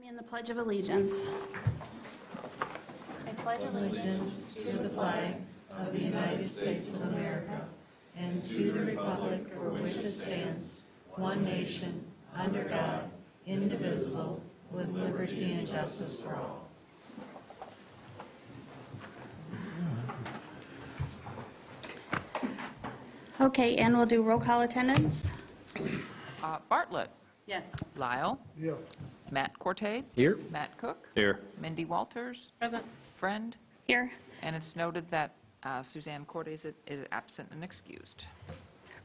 Me in the Pledge of Allegiance. I pledge Allegiance to the flag of the United States of America and to the republic for which it stands, one nation, under God, indivisible, with liberty and justice for all. Okay, and we'll do roll call attendance. Bartlett. Yes. Lyle. Yeah. Matt Corte. Here. Matt Cook. Here. Mindy Walters. Present. Friend. Here. And it's noted that Suzanne Corte is absent and excused.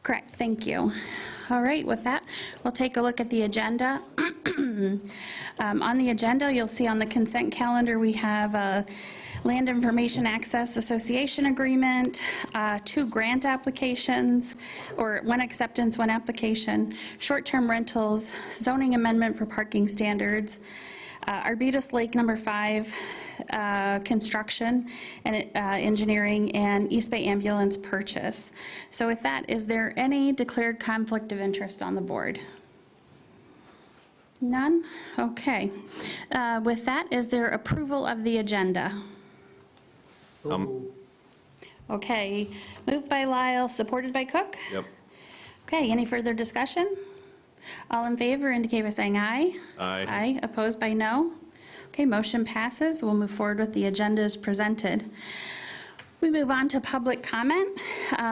Correct, thank you. All right, with that, we'll take a look at the agenda. On the agenda, you'll see on the consent calendar, we have a Land Information Access Association agreement, 2 grant applications, or 1 acceptance, 1 application, short-term rentals, zoning amendment for parking standards, Arbutus Lake number 5, construction and engineering, and East Bay ambulance purchase. So with that, is there any declared conflict of interest on the board? None? Okay. With that, is there approval of the agenda? Okay, moved by Lyle, supported by Cook? Yep. Okay, any further discussion? All in favor indicate by saying aye. Aye. Aye, opposed by no. Okay, motion passes. We'll move forward with the agenda as presented. We move on to public comment.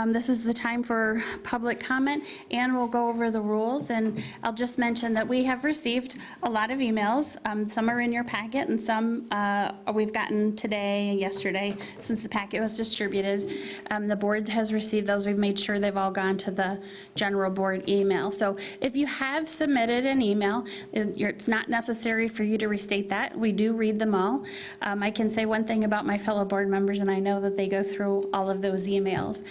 This is the time for public comment, and we'll go over the rules. And I'll just mention that we have received a lot of emails. Some are in your packet, and some we've gotten today and yesterday since the packet was distributed. The board has received those. We've made sure they've all gone to the general board email. So if you have submitted an email, it's not necessary for you to restate that. We do read them all. I can say one thing about my fellow board members, and I know that they go through all of those emails.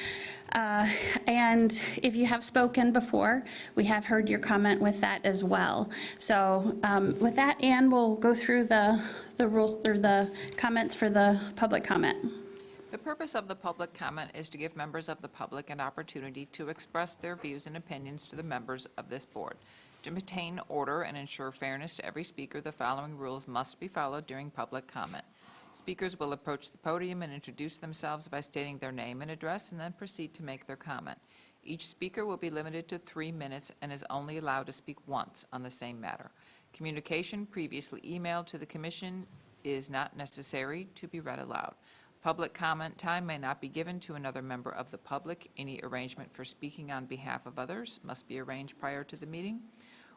And if you have spoken before, we have heard your comment with that as well. So with that, Ann, we'll go through the rules, or the comments for the public comment. The purpose of the public comment is to give members of the public an opportunity to express their views and opinions to the members of this board. To maintain order and ensure fairness to every speaker, the following rules must be followed during public comment. Speakers will approach the podium and introduce themselves by stating their name and address, and then proceed to make their comment. Each speaker will be limited to 3 minutes and is only allowed to speak once on the same matter. Communication previously emailed to the commission is not necessary to be read aloud. Public comment time may not be given to another member of the public. Any arrangement for speaking on behalf of others must be arranged prior to the meeting.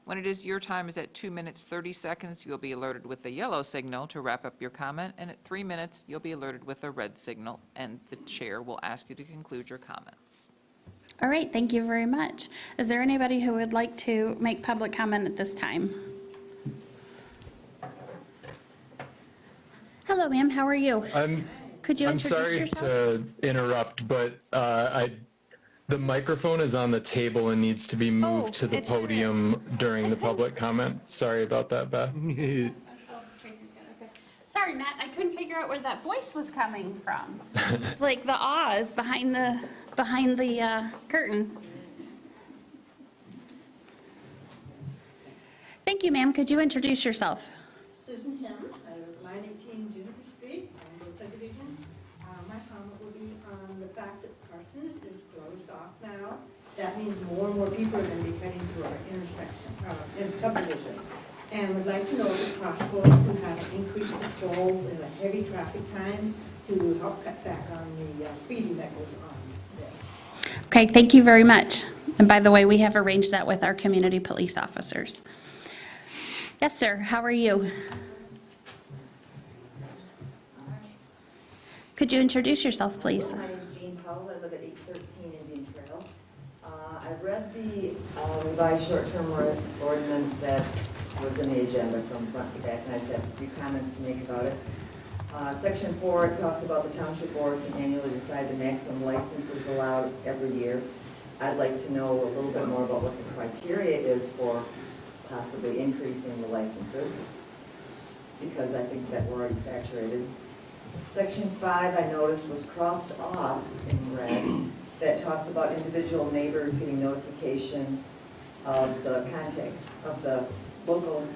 When it is your time is at 2 minutes 30 seconds, you'll be alerted with a yellow signal to wrap up your comment, and at 3 minutes, you'll be alerted with a red signal, and the chair will ask you to conclude your comments. All right, thank you very much. Is there anybody who would like to make public comment at this time? Hello, ma'am, how are you? Could you I'm introduce sorry yourself? to interrupt, but the microphone is on the table and needs to be moved to the it sure is. podium during the public comment. Sorry about that, Beth. Sorry, Matt, I couldn't figure out where that voice was coming from. It's like the Oz behind the curtain. Thank you, ma'am. Could you introduce yourself? Susan Hem, I live at 918 Juniper Street, I'm the subdivision. My comment would be on the fact that Parsons is closed off now. That means more and more people are going to be heading through our intersection, in subdivision. And would like to know if it's possible to have increased patrol in a heavy traffic time to help cut back on the speeding that goes on there. Okay, thank you very much. And by the way, we have arranged that with our community police officers. Yes, sir, how are you? Could you introduce yourself, please? My name is Jean Powell. I live at 813 Indian Trail. I read the revised short-term ordinance that was in the agenda from front to back, and I just have a few comments to make about it. Section 4, it talks about the Township Board can annually decide the maximum licenses allowed every year. I'd like to know a little bit more about what the criteria is for possibly increasing the licenses, because I think that we're already saturated. Section 5, I noticed, was crossed off in red, that talks about individual neighbors getting notification of the contact of the local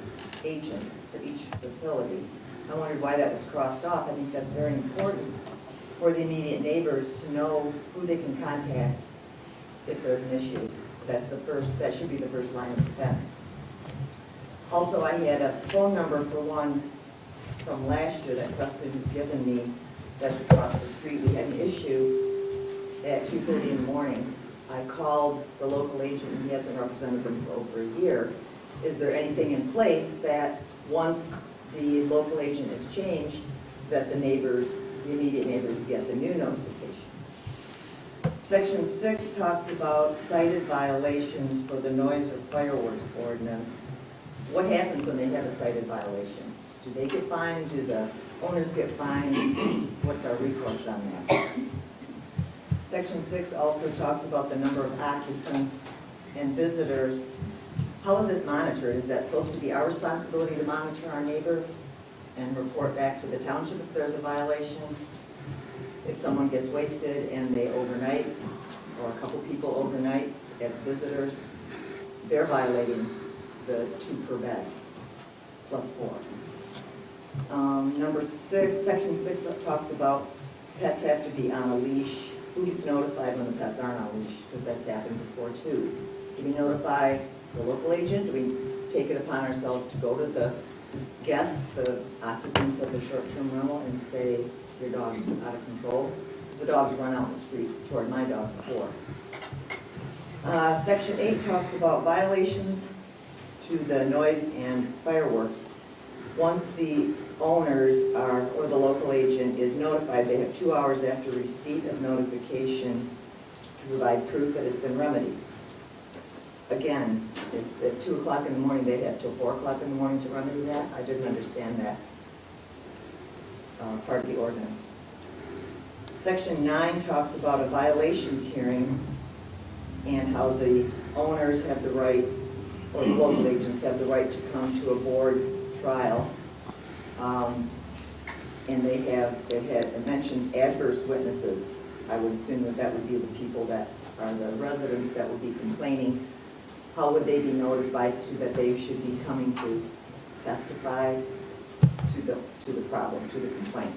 agent for each facility. I wondered why that was crossed off. I think that's very important for the immediate neighbors to know who they can contact if there's an issue. That should be the first line of defense. Also, I had a phone number for one from last year that Preston had given me that's across the street. We had an issue at 2:30 in the morning. I called the local agent, and he hasn't represented them for over a year. Is there anything in place that once the local agent is changed, that the neighbors, the immediate neighbors get the new notification? Section 6 talks about cited violations for the noise or fireworks ordinance. What happens when they have a cited violation? Do they get fined? Do the owners get fined? What's our recourse on that? Section 6 also talks about the number of occupants and visitors. How is this monitored? Is that supposed to be our responsibility to monitor our neighbors and report back to the township if there's a violation? If someone gets wasted and they overnight, or a couple people overnight as visitors, they're violating the 2 per bed, plus 4. Number 6, section 6 talks about pets have to be on a leash. Who gets notified when the pets aren't on a leash? Because that's happened before too. Do we notify the local agent? Do we take it upon ourselves to go to the guests, the occupants of the short-term rental, and say, your dog is out of control? The dogs run out in the street toward my dog before. Section 8 talks about violations to the noise and fireworks. Once the owners are, or the local agent is notified, they have 2 hours after receipt of notification to provide proof that it's been remedied. Again, is at 2 o'clock in the morning, they have till 4 o'clock in the morning to remedy that? I didn't understand that part of the ordinance. Section 9 talks about a violations hearing and how the owners have the right, or the local agents have the right to come to a board trial. And it mentions adverse witnesses. I would assume that that would be the people that are the residents that would be complaining. How would they be notified to that they should be coming to testify to the problem, to the complaint?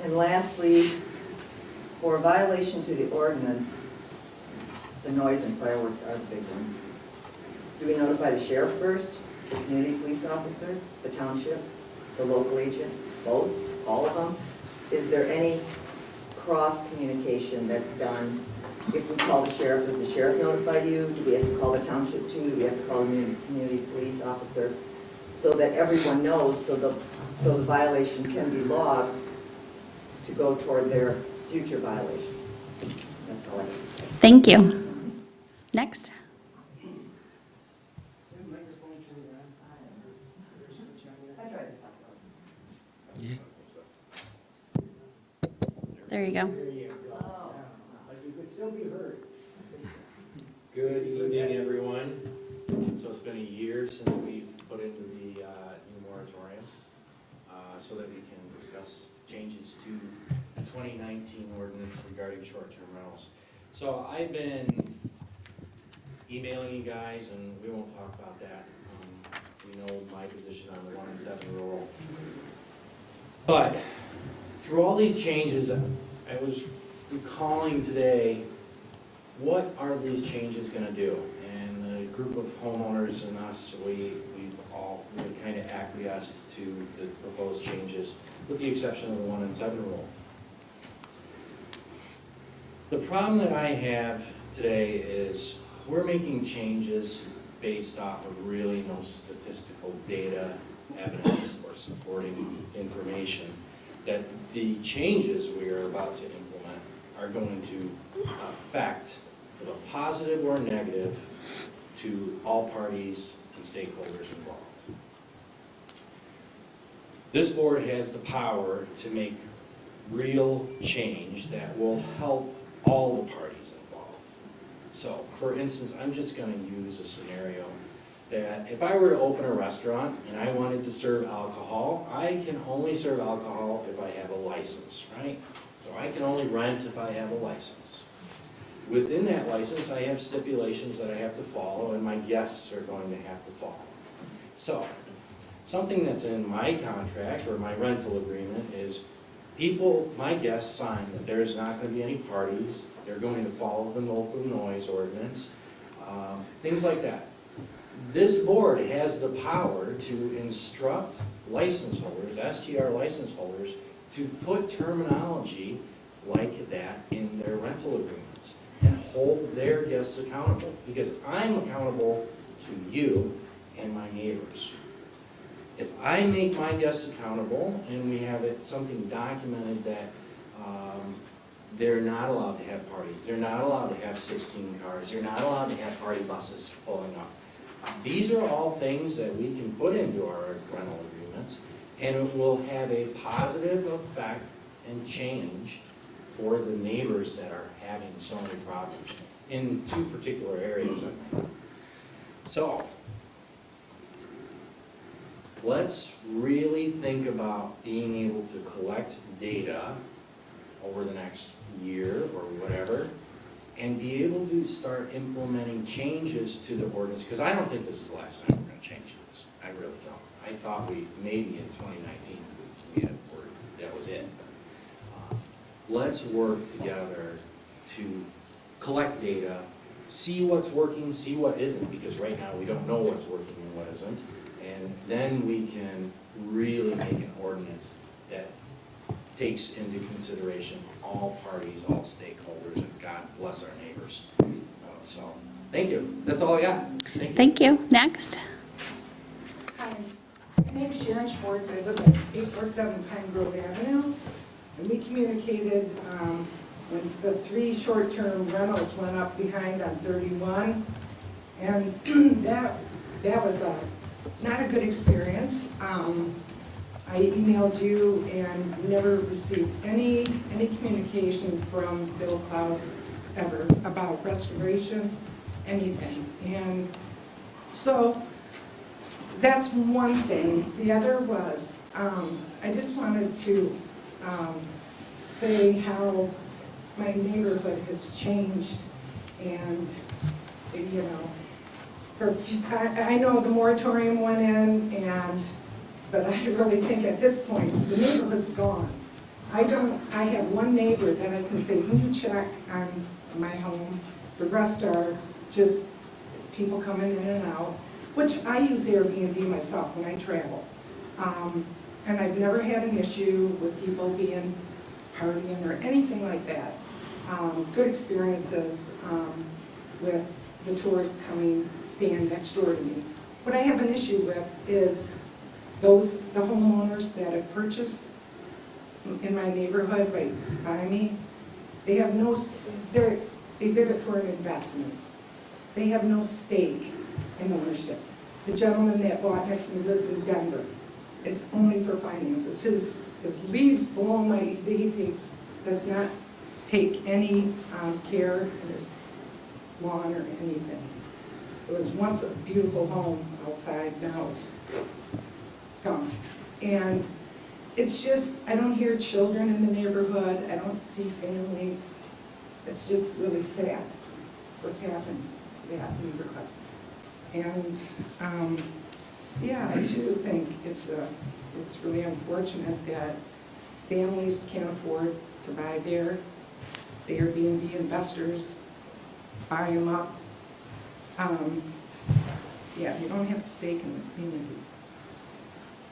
And lastly, for violation to the ordinance, the noise and fireworks are the big ones. Do we notify the sheriff first, the community police officer, the township, the local agent, both, all of them? Is there any cross-communication that's done? If we call the sheriff, does the sheriff notify you? Do we have to call the township too? Do we have to call the community police officer? So that everyone knows, so the violation can be logged to go toward their future violations. That's all I have to say. Thank you. Next. I tried to talk about it. There you go. There you go. Like you could still be heard. Good evening, everyone. So it's been a year since we put in the new moratorium so that we can discuss changes to the 2019 ordinance regarding short-term rentals. So I've been emailing you guys, and we won't talk about that. You know my position on the 1 and 7 rule. But through all these changes, I was recalling today, what are these changes going to do? And the group of homeowners and us, we've all really kind of acquiesced to the proposed changes, with the exception of the 1 and 7 rule. The problem that I have today is we're making changes based off of really no statistical data, evidence, or supporting information, that the changes we are about to implement are going to affect, whether positive or negative, to all parties and stakeholders involved. This board has the power to make real change that will help all the parties involved. So, for instance, I'm just going to use a scenario that if I were to open a restaurant and I wanted to serve alcohol, I can only serve alcohol if I have a license, right? So I can only rent if I have a license. Within that license, I have stipulations that I have to follow, and my guests are going to have to follow. So, Something that's in my contract or my rental agreement is my guests sign that there's not gonna be any parties, they're going to follow the local noise ordinance, things like that. This board has the power to instruct license holders, STR license holders, to put terminology like that in their rental agreements and hold their guests accountable, because I'm accountable to you and my neighbors. If I make my guests accountable and we have something documented that they're not allowed to have parties, they're not allowed to have 16 cars, they're not allowed to have party buses pulling up. These are all things that we can put into our rental agreements, and it will have a positive effect and change for the neighbors that are having so many problems in two particular areas, I think. So, let's really think about being able to collect data over the next year or whatever, and be able to start implementing changes to the ordinance, because I don't think this is the last time we're gonna change this. I really don't. I thought maybe in 2019, we had a word, that was it. Let's work together to collect data, see what's working, see what isn't, because right now we don't know what's working and what isn't. And then we can really make an ordinance that takes into consideration all parties, all stakeholders, and God bless our neighbors. So, thank you. That's all I got. Thank you. Thank you. Next. Hi, my name's Sharon Schwartz. I live at 847 Pine Grove Avenue. And we communicated when the 3 short-term rentals went up behind on 31. And that was not a good experience. I emailed you and never received any communication from Bill Klaus ever about restoration, anything. And so that's one thing. The other was, I just wanted to say how my neighborhood has changed, and, you know, I know the moratorium went in, but I really think at this point, the neighborhood's gone. I have one neighbor that I can say, can you check on my home? The rest are just people coming in and out, which I use Airbnb myself when I travel. And I've never had an issue with people being partying or anything like that. Good experiences with the tourists coming, staying next door to me. What I have an issue with is the homeowners that have purchased in my neighborhood right by me, they have they did it for an investment. They have no stake in ownership. The gentleman that bought next to me lives in Denver. It's only for finances. His leaves below does not take any care in his lawn or anything. It was once a beautiful home outside, now it's gone. And it's just, I don't hear children in the neighborhood, I don't see families. It's just really sad what's happened to that neighborhood. And yeah, I too think it's really unfortunate that families can't afford to buy there. The Airbnb investors buy them up. Yeah, you don't have to stake in the community.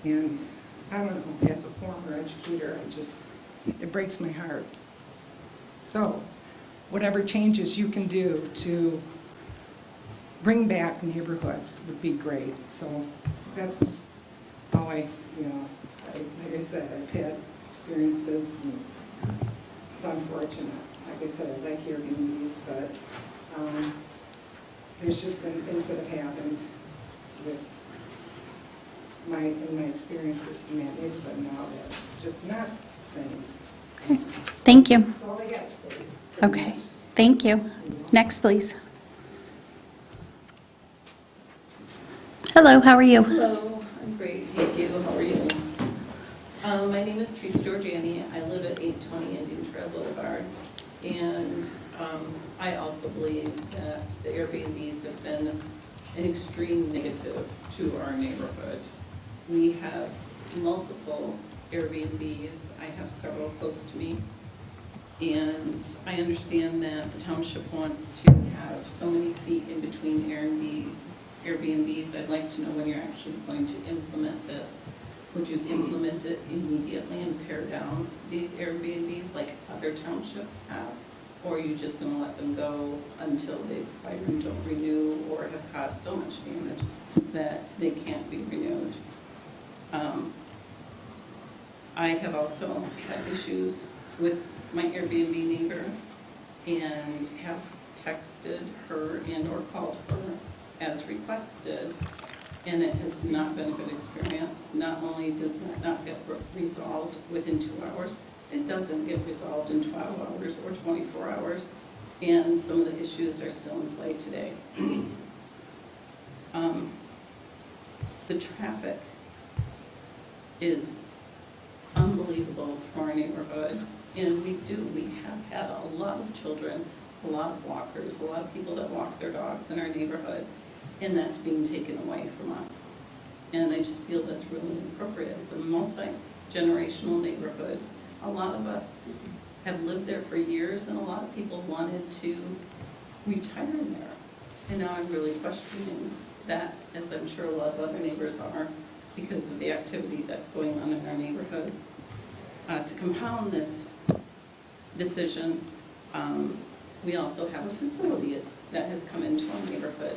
And I don't know, as a former educator, it breaks my heart. So, whatever changes you can do to bring back neighborhoods would be great. So that's how like I said, I've had experiences, and it's unfortunate. Like I said, I like Airbnbs, but there's just been things that have happened with in my experiences in that neighborhood now that's just not the same. Okay. Thank you. That's all I got to say. Okay. Thank you. Next, please. Hello, how are you? Hello, I'm great, thank you. How are you? My name is Teresa Giorgiani. I live at 820 Indian Trail Boulevard. And I also believe that the Airbnbs have been an extreme negative to our neighborhood. We have multiple Airbnbs. I have several close to me. And I understand that the township wants to have so many feet in between Airbnbs. I'd like to know when you're actually going to implement this. Would you implement it immediately and pare down these Airbnbs like other townships have? Or are you just gonna let them go until they expire and don't renew, or have caused so much damage that they can't be renewed? I have also had issues with my Airbnb neighbor and have texted her and or called her as requested, and it has not been a good experience. Not only does that not get resolved within 2 hours, it doesn't get resolved in 12 hours or 24 hours, and some of the issues are still in play today. The traffic is unbelievable through our neighborhood, and we have had a lot of children, a lot of walkers, a lot of people that walk their dogs in our neighborhood, and that's being taken away from us. And I just feel that's really inappropriate. It's a multi-generational neighborhood. A lot of us have lived there for years, and a lot of people wanted to retire there. And now I'm really questioning that, as I'm sure a lot of other neighbors are, because of the activity that's going on in our neighborhood. To compound this decision, we also have a facility that has come into our neighborhood.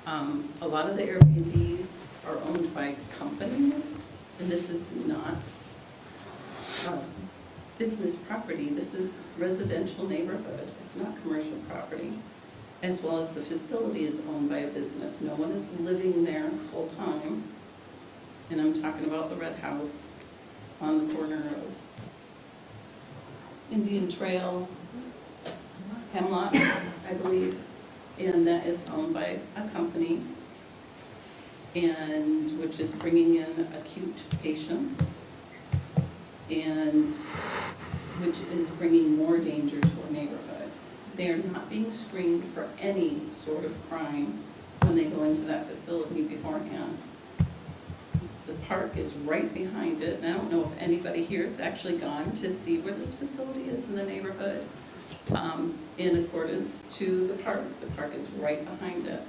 A lot of the Airbnbs are owned by companies, and this is not business property. This is residential neighborhood. It's not commercial property. As well as the facility is owned by a business. No one is living there full-time. And I'm talking about the Red House on the corner of Indian Trail, Hemlock, I believe. And that is owned by a company, and which is bringing in acute patients, and which is bringing more danger to our neighborhood. They are not being screened for any sort of crime when they go into that facility beforehand. The park is right behind it, and I don't know if anybody here has actually gone to see where this facility is in the neighborhood, in accordance to the park. The park is right behind it.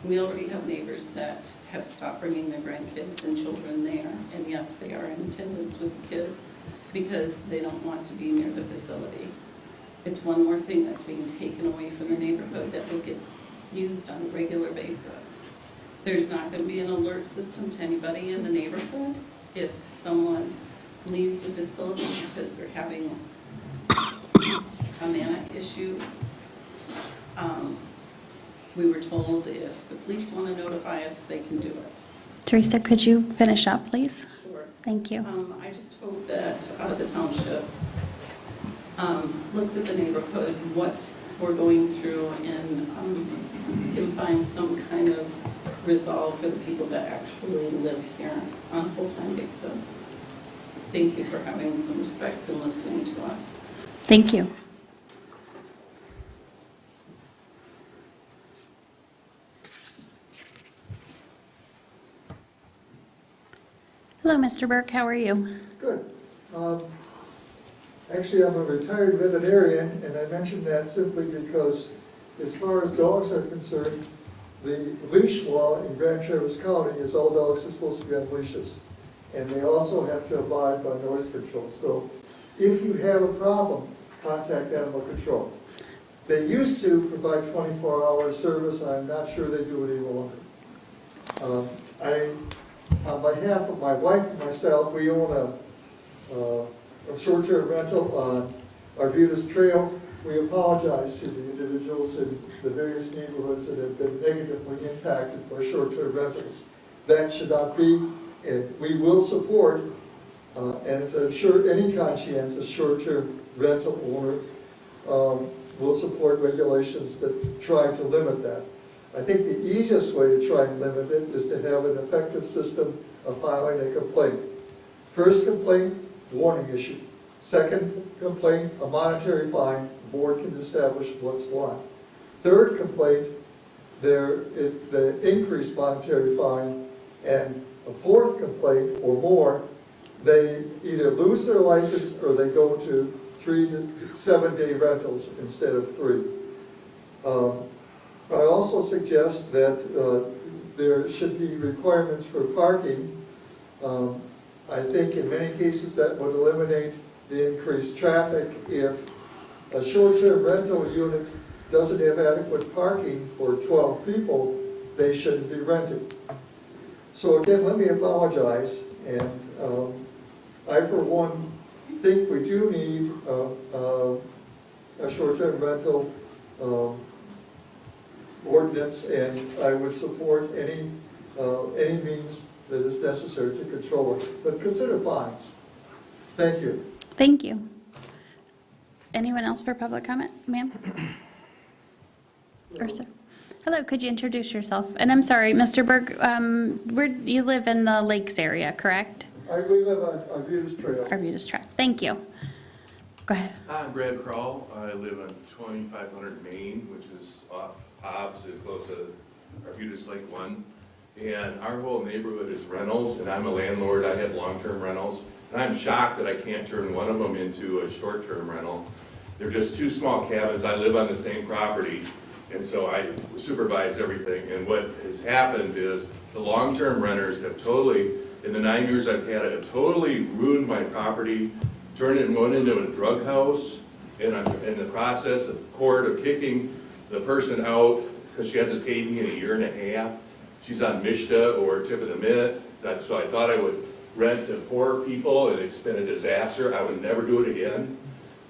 We already have neighbors that have stopped bringing their grandkids and children there, and yes, they are in attendance with the kids because they don't want to be near the facility. It's one more thing that's being taken away from the neighborhood that will get used on a regular basis. There's not going to be an alert system to anybody in the neighborhood if someone leaves the facility because they're having a manic issue. We were told if the police want to notify us, they can do it. Teresa, could you finish up, please? Sure. Thank you. I just hope that the township looks at the neighborhood, what we're going through, and can find some kind of resolve for the people that actually live here on a full-time basis. Thank you for having some respect and listening to us. Thank you. Hello, Mr. Burke. How are you? Good. Actually, I'm a retired veterinarian, and I mention that simply because as far as dogs are concerned, the leash law in Grand Traverse County is all dogs are supposed to be on leashes. And they also have to abide by noise control. So if you have a problem, contact animal control. They used to provide 24-hour service. I'm not sure they do it any longer. On behalf of my wife and myself, we own a short-term rental on Arbutus Trail. We apologize to the individuals in the various neighborhoods that have been negatively impacted by short-term rentals. That should not be, and we will support, and I'm sure any conscientious short-term rental owner will support regulations that try to limit that. I think the easiest way to try and limit it is to have an effective system of filing a complaint. First complaint, warning issue. Second complaint, a monetary fine. The board can establish what's what. Third complaint, there is the increased monetary fine, and a fourth complaint or more, they either lose their license or they go to 3 to 7 day rentals instead of 3. I also suggest that there should be requirements for parking. I think in many cases that would eliminate the increased traffic. If a short-term rental unit doesn't have adequate parking for 12 people, they shouldn't be rented. So again, let me apologize, and I for one think we do need a short-term rental ordinance, and I would support any means that is necessary to control it, but consider fines. Thank you. Thank you. Anyone else for public comment, ma'am? Or sir? Hello, could you introduce yourself? And I'm sorry, Mr. Berg, you live in the Lakes area, correct? We live on Arbutus Trail. Arbutus Track. Thank you. Go ahead. I'm Brad Kroll. I live on 2500 Main, which is off Hobbs, close to Arbutus Lake 1. And our whole neighborhood is rentals, and I'm a landlord. I have long-term rentals. And I'm shocked that I can't turn one of them into a short-term rental. They're just 2 small cabins. I live on the same property, and so I supervise everything. And what has happened is the long-term renters have totally, in the 9 years I've had it, have totally ruined my property, turned it one into a drug house, and I'm in the process of court of kicking the person out because she hasn't paid me in a year and a half. She's on Mishta or tip of the mint. So I thought I would rent to poor people, and it's been a disaster. I would never do it again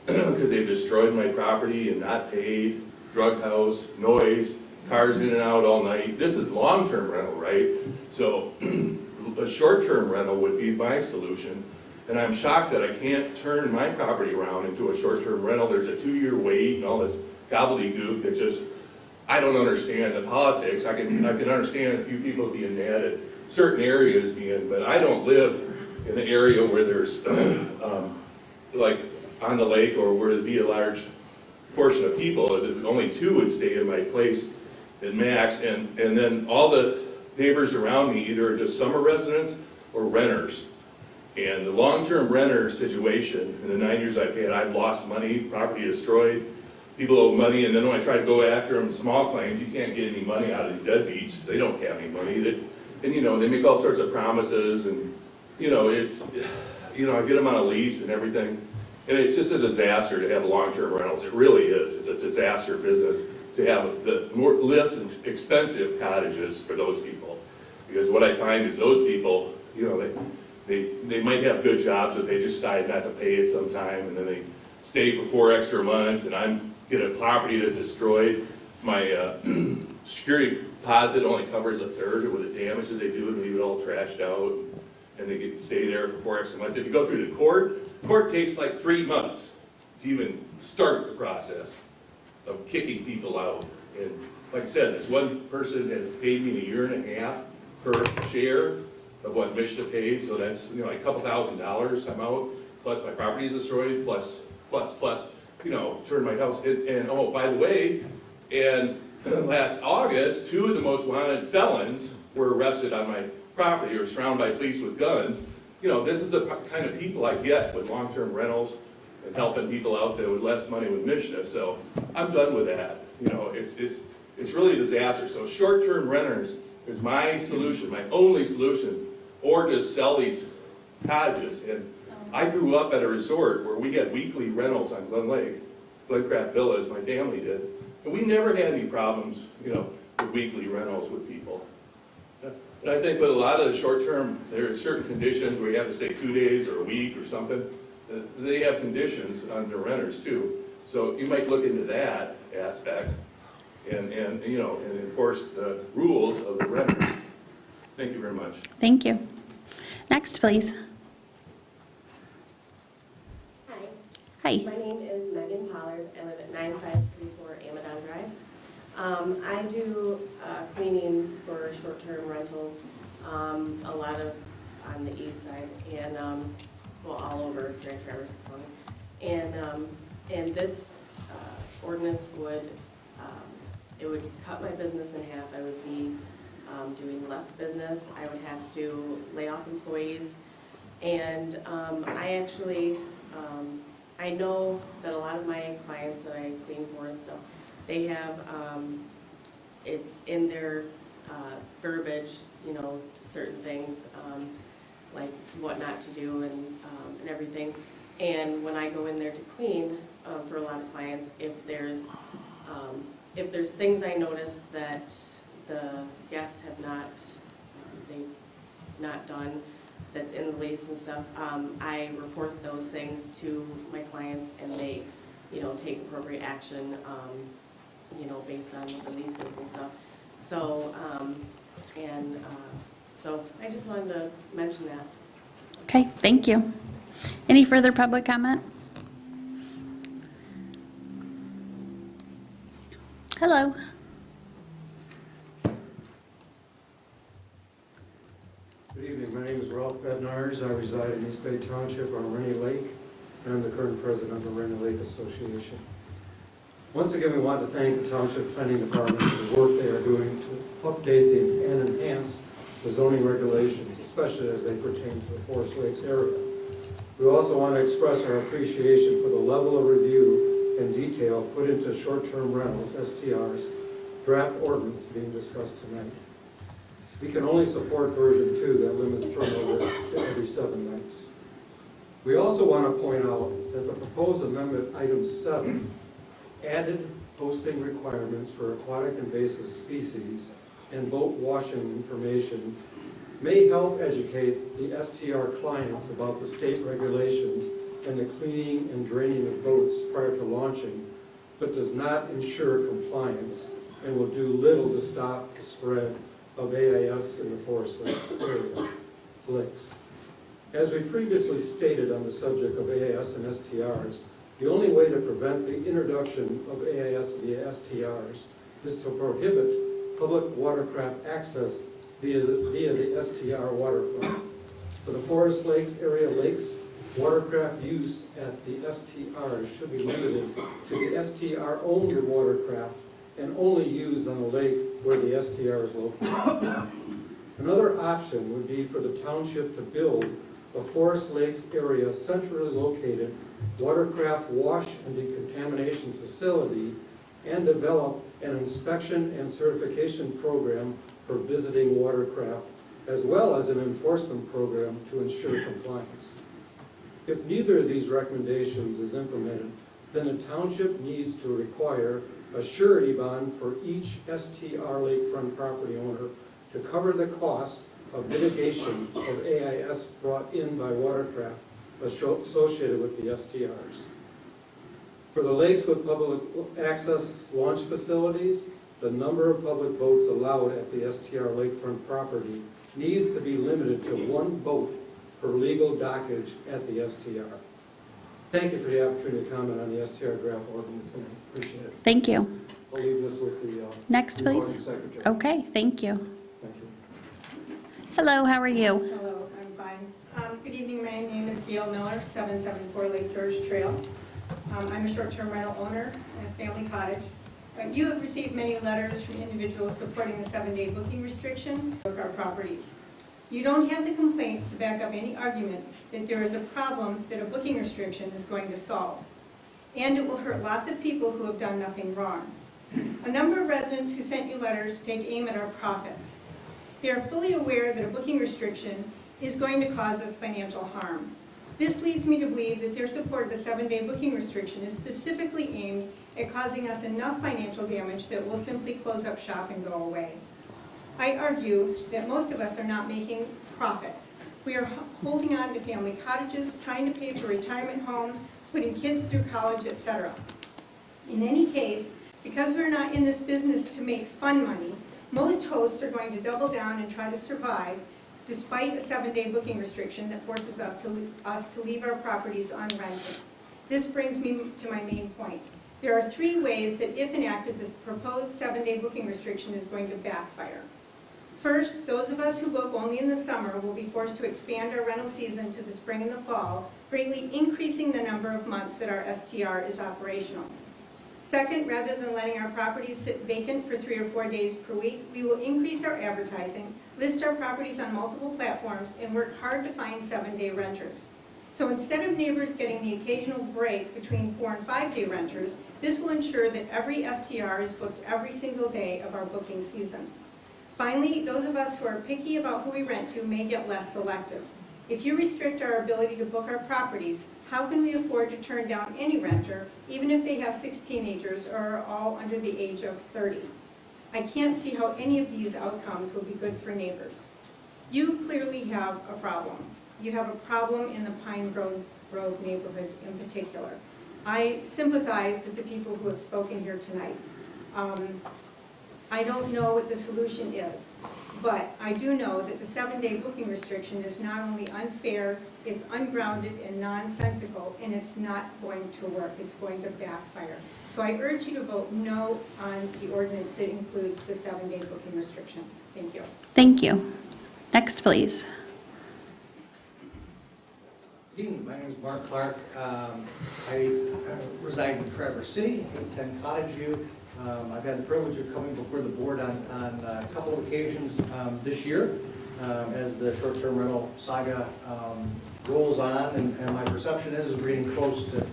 because they've destroyed my property and not paid, drug house, noise, cars in and out all night. This is long-term rental, right? So a short-term rental would be my solution. And I'm shocked that I can't turn my property around into a short-term rental. There's a 2-year wait and all this gobbledygook that just, I don't understand the politics. I can understand a few people being mad at certain areas but I don't live in the area where there's like on the lake or where there'd be a large portion of people. Only 2 would stay in my place at max, and then all the neighbors around me either are just summer residents or renters. And the long-term renter situation, in the 9 years I've had, I've lost money, property destroyed, people owe money, and then when I try to go after them, small claims, you can't get any money out of these deadbeats. They don't have any money. And they make all sorts of promises, and it's, I get them on a lease and everything. And it's just a disaster to have long-term rentals. It really is. It's a disaster business to have the less expensive cottages for those people. Because what I find is those people, they might have good jobs, but they just decide not to pay it sometime, and then they stay for 4 extra months, and I get a property that's destroyed. My security deposit only covers a third of what the damages they do and leave it all trashed out, and they get to stay there for 4 extra months. If you go through the court takes like 3 months to even start the process of kicking people out. And like I said, this one person has paid me a year and a half per share of what Mishta pays, so that's like a couple $1,000 I'm out, plus my property is destroyed, plus, turn my house, and oh, by the way, and last August, 2 of the most wanted felons were arrested on my property or surrounded by police with guns. This is the kind of people I get with long-term rentals and helping people out there with less money with Mishta, so I'm done with that. It's really a disaster. So short-term renters is my solution, my only solution, or just sell these cottages. And I grew up at a resort where we had weekly rentals on Glen Lake, Glencraft Villas, my family did. And we never had any problems, with weekly rentals with people. And I think with a lot of the short-term, there are certain conditions where you have to stay 2 days or a week or something. They have conditions on the renters too. So you might look into that aspect and enforce the rules of the renters. Thank you very much. Thank you. Next, please. Hi, Hi. my name is Megan Pollard. I live at 9534 Amadon Drive. I do cleanings for short-term rentals, a lot of on the east side and all over Grand Traverse County. And this ordinance would it would cut my business in half. I would be doing less business. I would have to lay off employees. And I actually, I know that a lot of my clients that I clean for and stuff, they have, it's in their verbiage, you know, certain things, like what not to do and everything. And when I go in there to clean, for a lot of clients, if there's things I notice that the guests have not, they've not done, that's in the lease and stuff, I report those things to my clients, and they, you know, take appropriate action, you know, based on the leases and stuff. So, so I just wanted to mention that. Okay, thank you. Any further public comment? Hello. Good evening, my name is Ralph Bednarz. I reside in East Bay Township on Rainy Lake, and I'm the current president of the Rainy Lake Association. Once again, we want to thank the Township Planning Department for the work they are doing to update and enhance the zoning regulations, especially as they pertain to the Forest Lakes area. We also want to express our appreciation for the level of review and detail put into short-term rentals, STRs, draft ordinance being discussed tonight. We can only support version 2 that limits turnover to every 7 nights. We also want to point out that the proposed amendment, item 7, added posting requirements for aquatic invasive species and boat washing information may help educate the STR clients about the state regulations and the cleaning and draining of boats prior to launching, but does not ensure compliance and will do little to stop the spread of AIS in the Forest Lakes area. As we previously stated on the subject of AIS and STRs, the only way to prevent the introduction of AIS via STRs is to prohibit public watercraft access via the STR waterfront. For the Forest Lakes area lakes, watercraft use at the STRs should be limited to the STR-owned watercraft and only used on a lake where the STR is located. Another option would be for the township to build a Forest Lakes area centrally located watercraft wash and decontamination facility and develop an inspection and certification program for visiting watercraft, as well as an enforcement program to ensure compliance. If neither of these recommendations is implemented, then the township needs to require a surety bond for each STR lakefront property owner to cover the cost of mitigation of AIS brought in by watercraft associated with the STRs. For the lakes with public access launch facilities, the number of public boats allowed at the STR lakefront property needs to be limited to 1 boat per legal dockage at the STR. Thank you for the opportunity to comment on the STR draft ordinance, and I appreciate it. Thank you. I'll leave this with the Next, recording please. secretary. Okay, thank you. Thank you. Hello, how are you? Hello, I'm fine. Good evening, my name is Gail Miller, 774 Lake George Trail. I'm a short-term rental owner in a family cottage. You have received many letters from individuals supporting the 7-day booking restriction of our properties. You don't have the complaints to back up any argument that there is a problem that a booking restriction is going to solve. And it will hurt lots of people who have done nothing wrong. A number of residents who sent you letters take aim at our profits. They are fully aware that a booking restriction is going to cause us financial harm. This leads me to believe that their support of the 7-day booking restriction is specifically aimed at causing us enough financial damage that we'll simply close up shop and go away. I argue that most of us are not making profits. We are holding on to family cottages, trying to pay for retirement home, putting kids through college, etc. In any case, because we're not in this business to make fun money, most hosts are going to double down and try to survive despite a 7-day booking restriction that forces us to leave our properties unrented. This brings me to my main point. There are 3 ways that, if enacted, this proposed 7-day booking restriction is going to backfire. First, those of us who book only in the summer will be forced to expand our rental season to the spring and the fall, greatly increasing the number of months that our STR is operational. Second, rather than letting our properties sit vacant for 3 or 4 days per week, we will increase our advertising, list our properties on multiple platforms, and work hard to find 7-day renters. So instead of neighbors getting the occasional break between 4 and 5-day renters, this will ensure that every STR is booked every single day of our booking season. Finally, those of us who are picky about who we rent to may get less selective. If you restrict our ability to book our properties, how can we afford to turn down any renter, even if they have 6 teenagers or are all under the age of 30? I can't see how any of these outcomes will be good for neighbors. You clearly have a problem. You have a problem in the Pine Grove neighborhood in particular. I sympathize with the people who have spoken here tonight. I don't know what the solution is, but I do know that the 7-day booking restriction is not only unfair, it's ungrounded and nonsensical, and it's not going to work. It's going to backfire. So I urge you to vote no on the ordinance that includes the 7-day booking restriction. Thank you. Thank you. Next, please. Good evening, my name is Mark Clark. I reside in Traverse City, 810 Cottage View. I've had the privilege of coming before the board on a couple of occasions this year as the short-term rental saga rolls on, and my perception is we're getting close to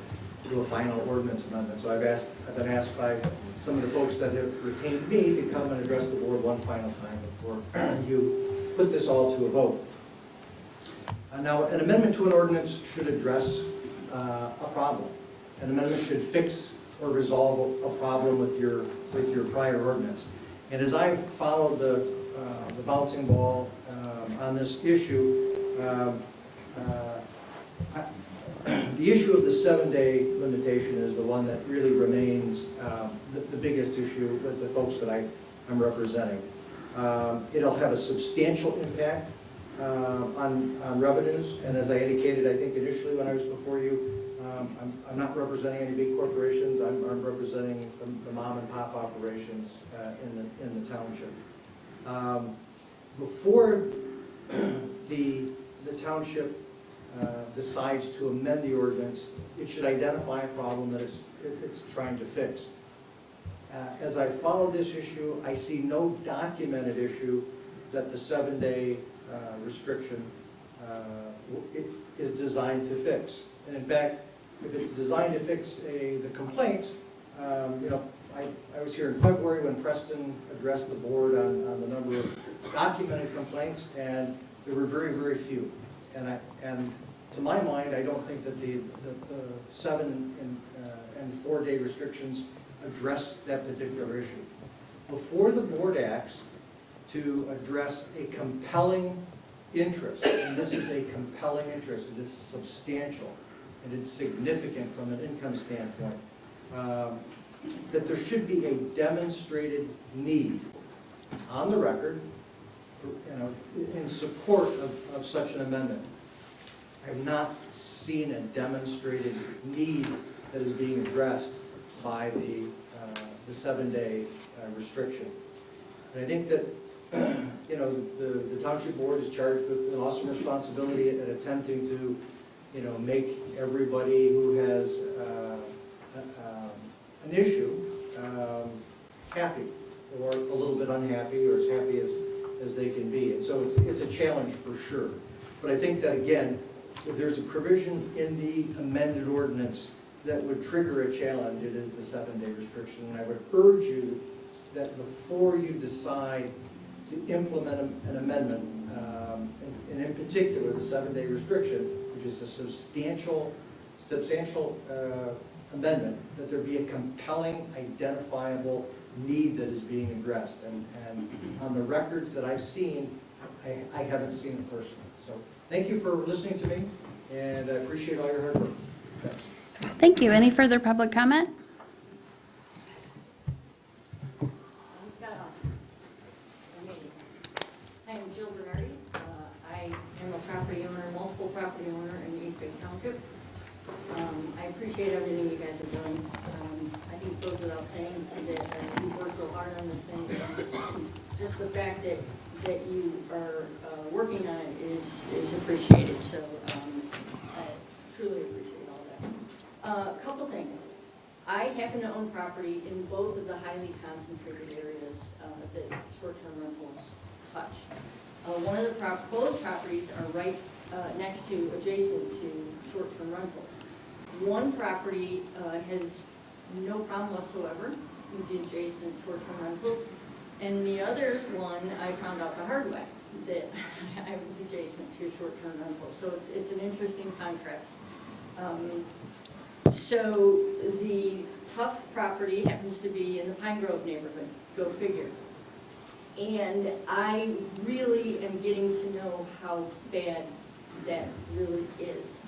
a final ordinance amendment. So I've been asked by some of the folks that have retained me to come and address the board one final time before you put this all to a vote. Now, an amendment to an ordinance should address a problem. An amendment should fix or resolve a problem with your prior ordinance. And as I've followed the bouncing ball on this issue, the issue of the 7-day limitation is the one that really remains the biggest issue with the folks that I'm representing. It'll have a substantial impact on revenues, and as I indicated, I think initially when I was before you, I'm not representing any big corporations. I'm representing the mom and pop operations in the township. Before the township decides to amend the ordinance, it should identify a problem that it's trying to fix. As I follow this issue, I see no documented issue that the 7-day restriction is designed to fix. And in fact, if it's designed to fix the complaints, I was here in February when Preston addressed the board on the number of documented complaints, and there were very, very few. And to my mind, I don't think that the 7 and 4-day restrictions address that particular issue. Before the board acts to address a compelling interest, and this is a compelling interest, it is substantial, and it's significant from an income standpoint, that there should be a demonstrated need on the record, in support of such an amendment. I have not seen a demonstrated need that is being addressed by the 7-day restriction. And I think that the township board is charged with an awesome responsibility at attempting to make everybody who has an issue happy, or a little bit unhappy, or as happy as they can be. And so it's a challenge for sure. But I think that, again, if there's a provision in the amended ordinance that would trigger a challenge, it is the 7-day restriction. And I would urge you that before you decide to implement an amendment, and in particular the 7-day restriction, which is a substantial amendment, that there be a compelling, identifiable need that is being addressed. And on the records that I've seen, I haven't seen it personally. So thank you for listening to me, and I appreciate all your hard work. Thanks. Thank you. Any further public comment? I am Jill Bernardi. I am a property owner, multiple property owner in East Bay Township. I appreciate everything you guys are doing. I think it goes without saying that you've worked so hard on this thing. Just the fact that you are working on it is appreciated. So I truly appreciate all that. A couple things. I happen to own property in both of the highly concentrated areas that short-term rentals touch. One of the both properties are right next to, adjacent to short-term rentals. One property has no problem whatsoever with the adjacent short-term rentals, and the other one I found out the hard way, that I was adjacent to short-term rentals. So it's an interesting contrast. So the tough property happens to be in the Pine Grove neighborhood, go figure. And I really am getting to know how bad that really is.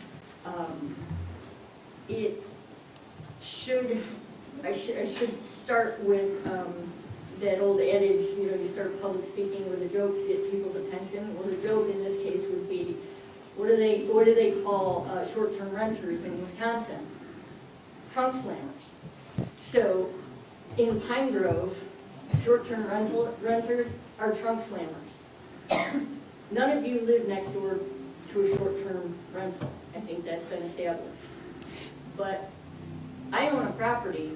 I should start with that old adage, you know, you start public speaking with a joke to get people's attention. Well, the joke in this case would be, what do they call short-term renters in Wisconsin? Trunk slammers. So in Pine Grove, short-term renters are trunk slammers. None of you live next door to a short-term rental. I think that's been established. But I own a property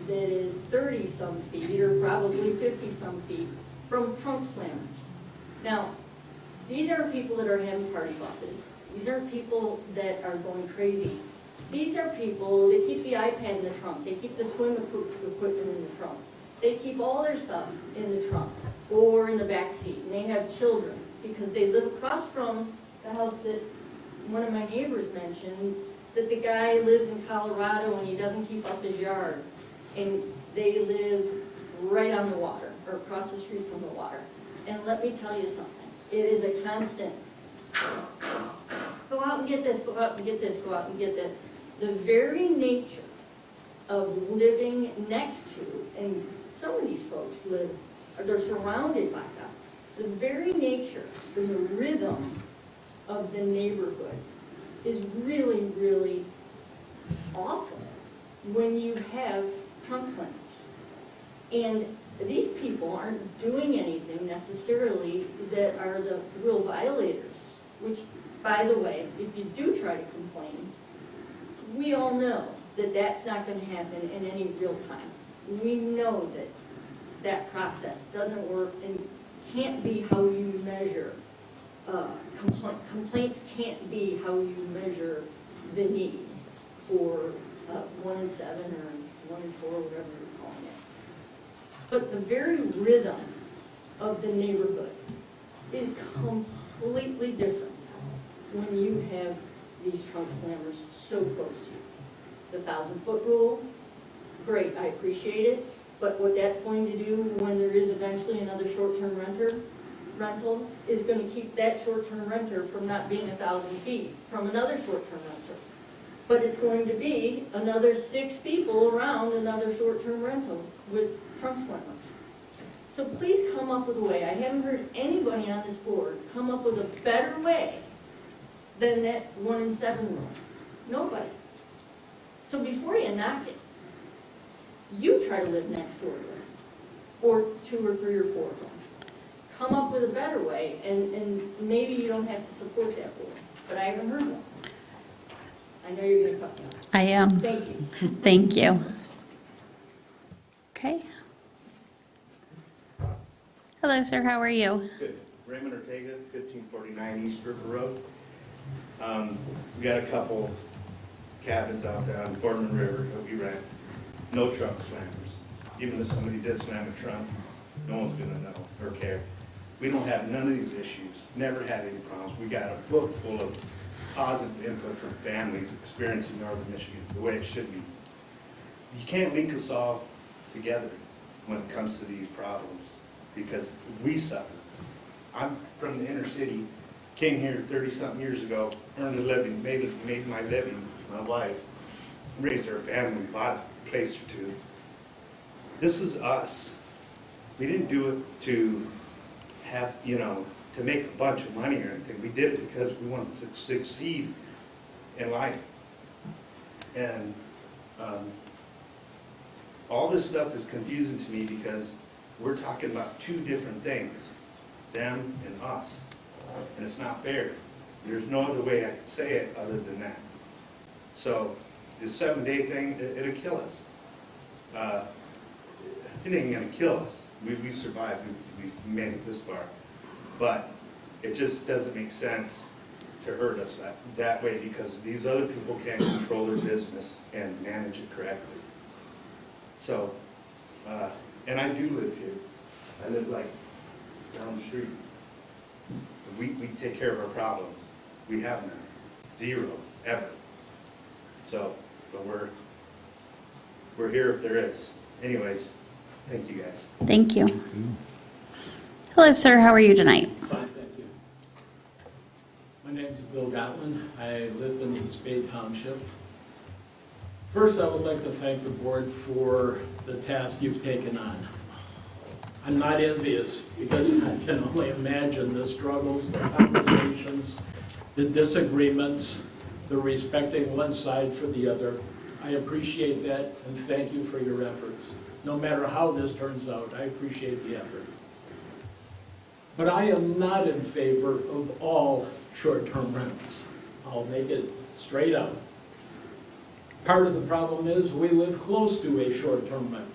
that is 30-some feet, or probably 50-some feet, from trunk slammers. Now, these aren't people that are having party buses. These aren't people that are going crazy. These are people that keep the iPad in the trunk. They keep the swim equipment in the trunk. They keep all their stuff in the trunk or in the back seat. And they have children because they live across from the house that one of my neighbors mentioned, that the guy lives in Colorado and he doesn't keep up his yard. And they live right on the water, or across the street from the water. And let me tell you something, it is a constant, go out and get this, go out and get this, go out and get this. The very nature of living next to, and some of these folks live, or they're surrounded by them, the very nature and the rhythm of the neighborhood is really, really awful when you have trunk slammers. And these people aren't doing anything necessarily that are the real violators, which, by the way, if you do try to complain, we all know that that's not going to happen in any real time. We know that that process doesn't work and can't be how you measure complaints can't be how you measure the need for 1 in 7 or 1 in 4, whatever you're calling it. But the very rhythm of the neighborhood is completely different when you have these trunk slammers so close to you. The 1,000-foot rule, great, I appreciate it, but what that's going to do when there is eventually another short-term rental is going to keep that short-term renter from not being 1,000 feet from another short-term renter. But it's going to be another 6 people around another short-term rental with trunk slammers. So please come up with a way. I haven't heard anybody on this board come up with a better way than that 1 in 7 rule. Nobody. So before you knock it, you try to live next door to them, or 2 or 3 or 4 of them. Come up with a better way, and maybe you don't have to support that board, but I haven't heard one. I know you're going to cut me off. I am. Thank you. Thank you. Okay. Hello, sir. How are you? Good. Raymond Ortega, 1549 East River Road. We got a couple cabins out there on Boardman River that we rent. No trunk slammers. Even if somebody did slam a trunk, no one's going to know or care. We don't have none of these issues. Never had any problems. We got a book full of positive input from families experiencing Northern Michigan the way it should be. You can't link us all together when it comes to these problems because we suffer. I'm from the inner city, came here 30-something years ago, earned a living, made my living, my wife, raised our family, bought a place or two. This is us. We didn't do it to have, to make a bunch of money or anything. We did it because we wanted to succeed in life. And all this stuff is confusing to me because we're talking about 2 different things, them and us. And it's not fair. There's no other way I could say it other than that. So the 7-day thing, it'll kill us. it ain't gonna kill us. We survived, we've made it this far. But it just doesn't make sense to hurt us that way, because these other people can't control their business and manage it correctly. So, and I do live here. I live like down the street. We take care of our problems. We have none. Zero, ever. So, but we're here if there is. Anyways, thank you guys. Thank you. Hello, sir. How are you tonight? Fine, thank you. My name is Bill Gottman. I live in East Bay Township. First, I would like to thank the board for the task you've taken on. I'm not envious, because I can only imagine the struggles, the conversations, the disagreements, the respecting one side for the other. I appreciate that, and thank you for your efforts. No matter how this turns out, I appreciate the efforts. But I am not in favor of all short-term rentals. I'll make it straight up. Part of the problem is we live close to a short-term rental.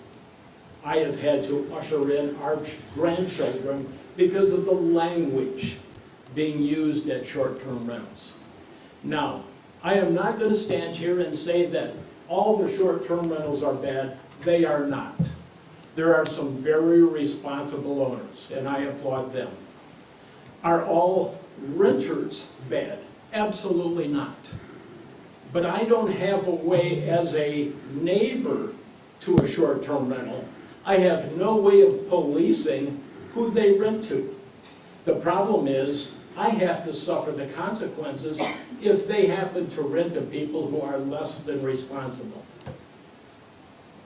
I have had to usher in our grandchildren because of the language being used at short-term rentals. Now, I am not going to stand here and say that all the short-term rentals are bad. They are not. There are some very responsible owners, and I applaud them. Are all renters bad? Absolutely not. But I don't have a way as a neighbor to a short-term rental. I have no way of policing who they rent to. The problem is I have to suffer the consequences if they happen to rent to people who are less than responsible.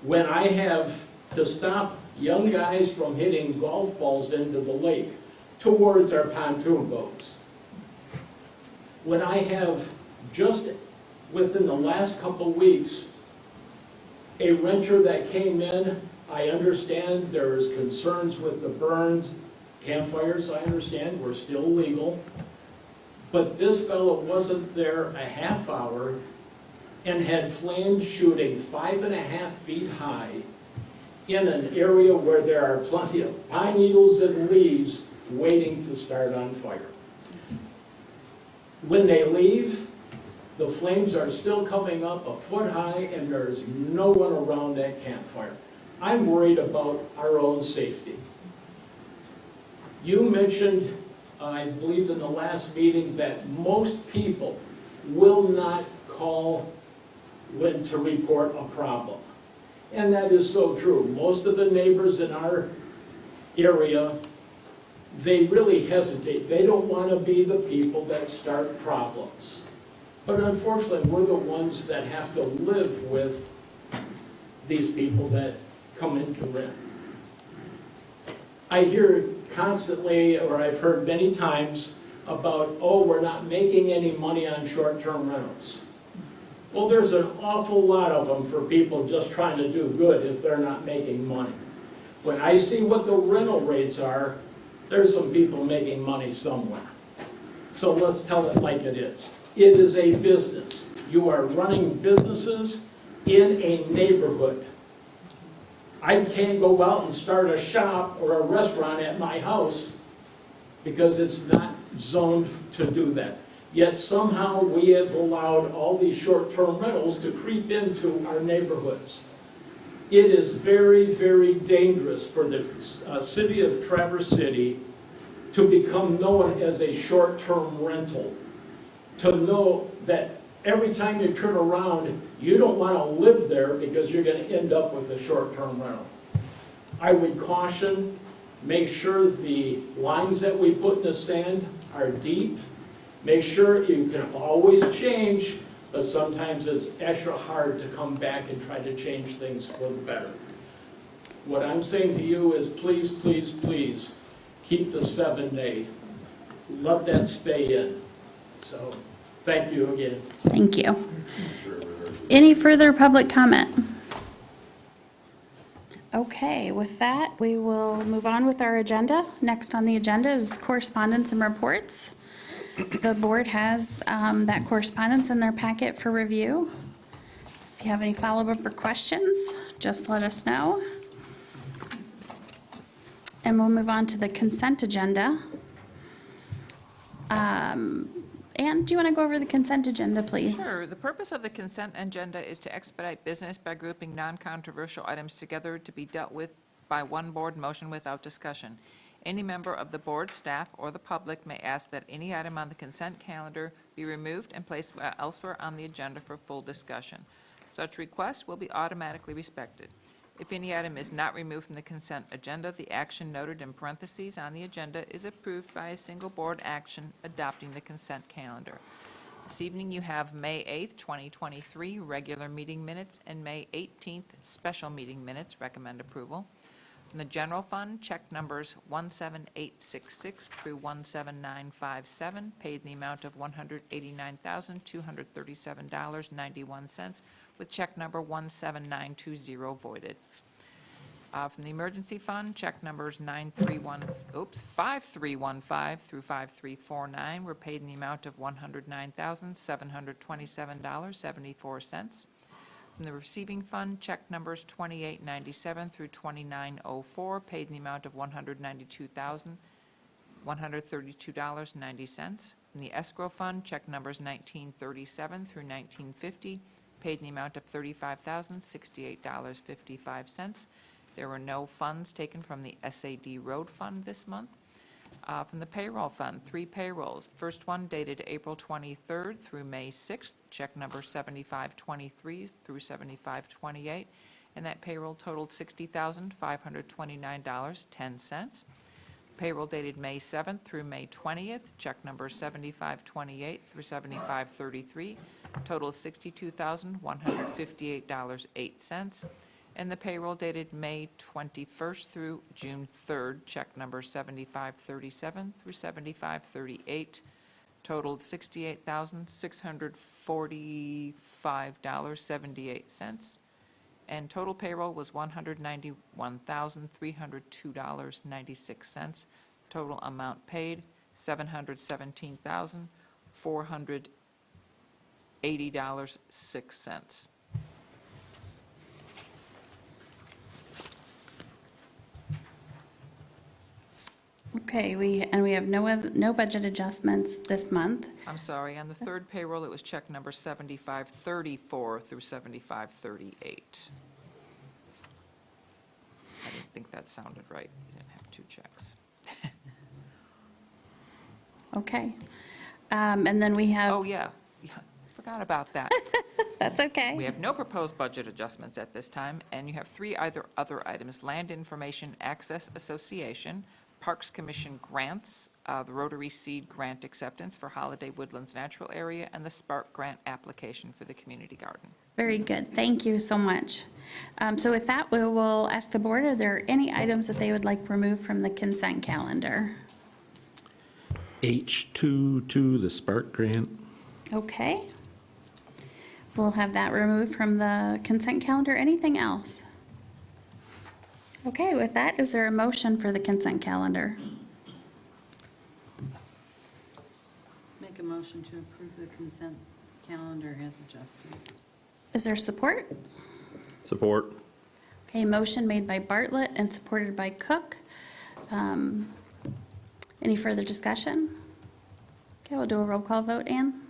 When I have to stop young guys from hitting golf balls into the lake towards our pontoon boats, when I have just within the last couple weeks a renter that came in, I understand there's concerns with the burns, campfires, I understand, were still legal. But this fellow wasn't there a half hour and had flames shooting 5.5 feet high in an area where there are plenty of pine needles and leaves waiting to start on fire. When they leave, the flames are still coming up a foot high and there's no one around that campfire. I'm worried about our own safety. You mentioned, I believe in the last meeting, that most people will not call when to report a problem. And that is so true. Most of the neighbors in our area, they really hesitate. They don't want to be the people that start problems. But unfortunately, we're the ones that have to live with these people that come in to rent. I hear constantly, or I've heard many times, about, oh, we're not making any money on short-term rentals. Well, there's an awful lot of them for people just trying to do good if they're not making money. When I see what the rental rates are, there's some people making money somewhere. So let's tell it like it is. It is a business. You are running businesses in a neighborhood. I can't go out and start a shop or a restaurant at my house because it's not zoned to do that. Yet somehow we have allowed all these short-term rentals to creep into our neighborhoods. It is very, very dangerous for the city of Traverse City to become known as a short-term rental. To know that every time you turn around, you don't want to live there because you're going to end up with a short-term rental. I would caution, make sure the lines that we put in the sand are deep. Make sure you can always change, but sometimes it's extra hard to come back and try to change things for the better. What I'm saying to you is please, please, please keep the 7-day. Let that stay in. So, thank you again. Thank you. Any further public comment? Okay, with that, we will move on with our agenda. Next on the agenda is correspondence and reports. The board has that correspondence in their packet for review. If If you have any follow-up or questions, just let us know. And we'll move on to the consent agenda. Ann, do you want to go over the consent agenda, please? Sure. The purpose of the consent agenda is to expedite business by grouping non-controversial items together to be dealt with by one board motion without discussion. Any member of the board, staff, or the public may ask that any item on the consent calendar be removed and placed elsewhere on the agenda for full discussion. Such requests will be automatically respected. If any item is not removed from the consent agenda, the action noted in parentheses on the agenda is approved by a single board action adopting the consent calendar. This evening, you have May 8th, 2023, regular meeting minutes, and May 18th, special meeting minutes. Recommend approval. From the general fund, check numbers 17866 through 17957, paid in the amount of $189,237.91, with check number 17920 voided. From the emergency fund, check numbers 5315 through 5349 were paid in the amount of $109,727.74. From the receiving fund, check numbers 2897 through 2904, paid in the amount of $192,132.90. From the escrow fund, check numbers 1937 through 1950, paid in the amount of $35,068.55. There were no funds taken from the SAD Road Fund this month. From the payroll fund, 3 payrolls. First one dated April 23rd through May 6th, check number 7523 through 7528, and that payroll totaled $60,529.10. Payroll dated May 7th through May 20th, check number 7528 through 7533, totaled $62,158.08. And the payroll dated May 21st through June 3rd, check number 7537 through 7538, totaled $68,645.78. And total payroll was $191,302.96. Total amount paid, $717,480.06. Okay, we have no budget adjustments this month. I'm sorry, on the third payroll, it was check number 7534 through 7538. I didn't think that sounded right. You didn't have 2 checks. Okay. And then we have. Oh, yeah. Forgot about that. That's okay. We have no proposed budget adjustments at this time, and you have 3 other items: Land Information Access Association, Parks Commission grants, the Rotary Seed Grant acceptance for Holiday Woodlands Natural Area, and the Spark Grant application for the community garden. Very good. Thank you so much. So with that, we will ask the board, are there any items that they would like removed from the consent calendar? H2 the Spark Grant. Okay. We'll have that removed from the consent calendar. Anything else? Okay, with that, is there a motion for the consent calendar? Make a motion to approve the consent calendar as adjusted. Is there support? Support. Okay, motion made by Bartlett and supported by Cook. Any further discussion? Okay, we'll do a roll call vote. Ann?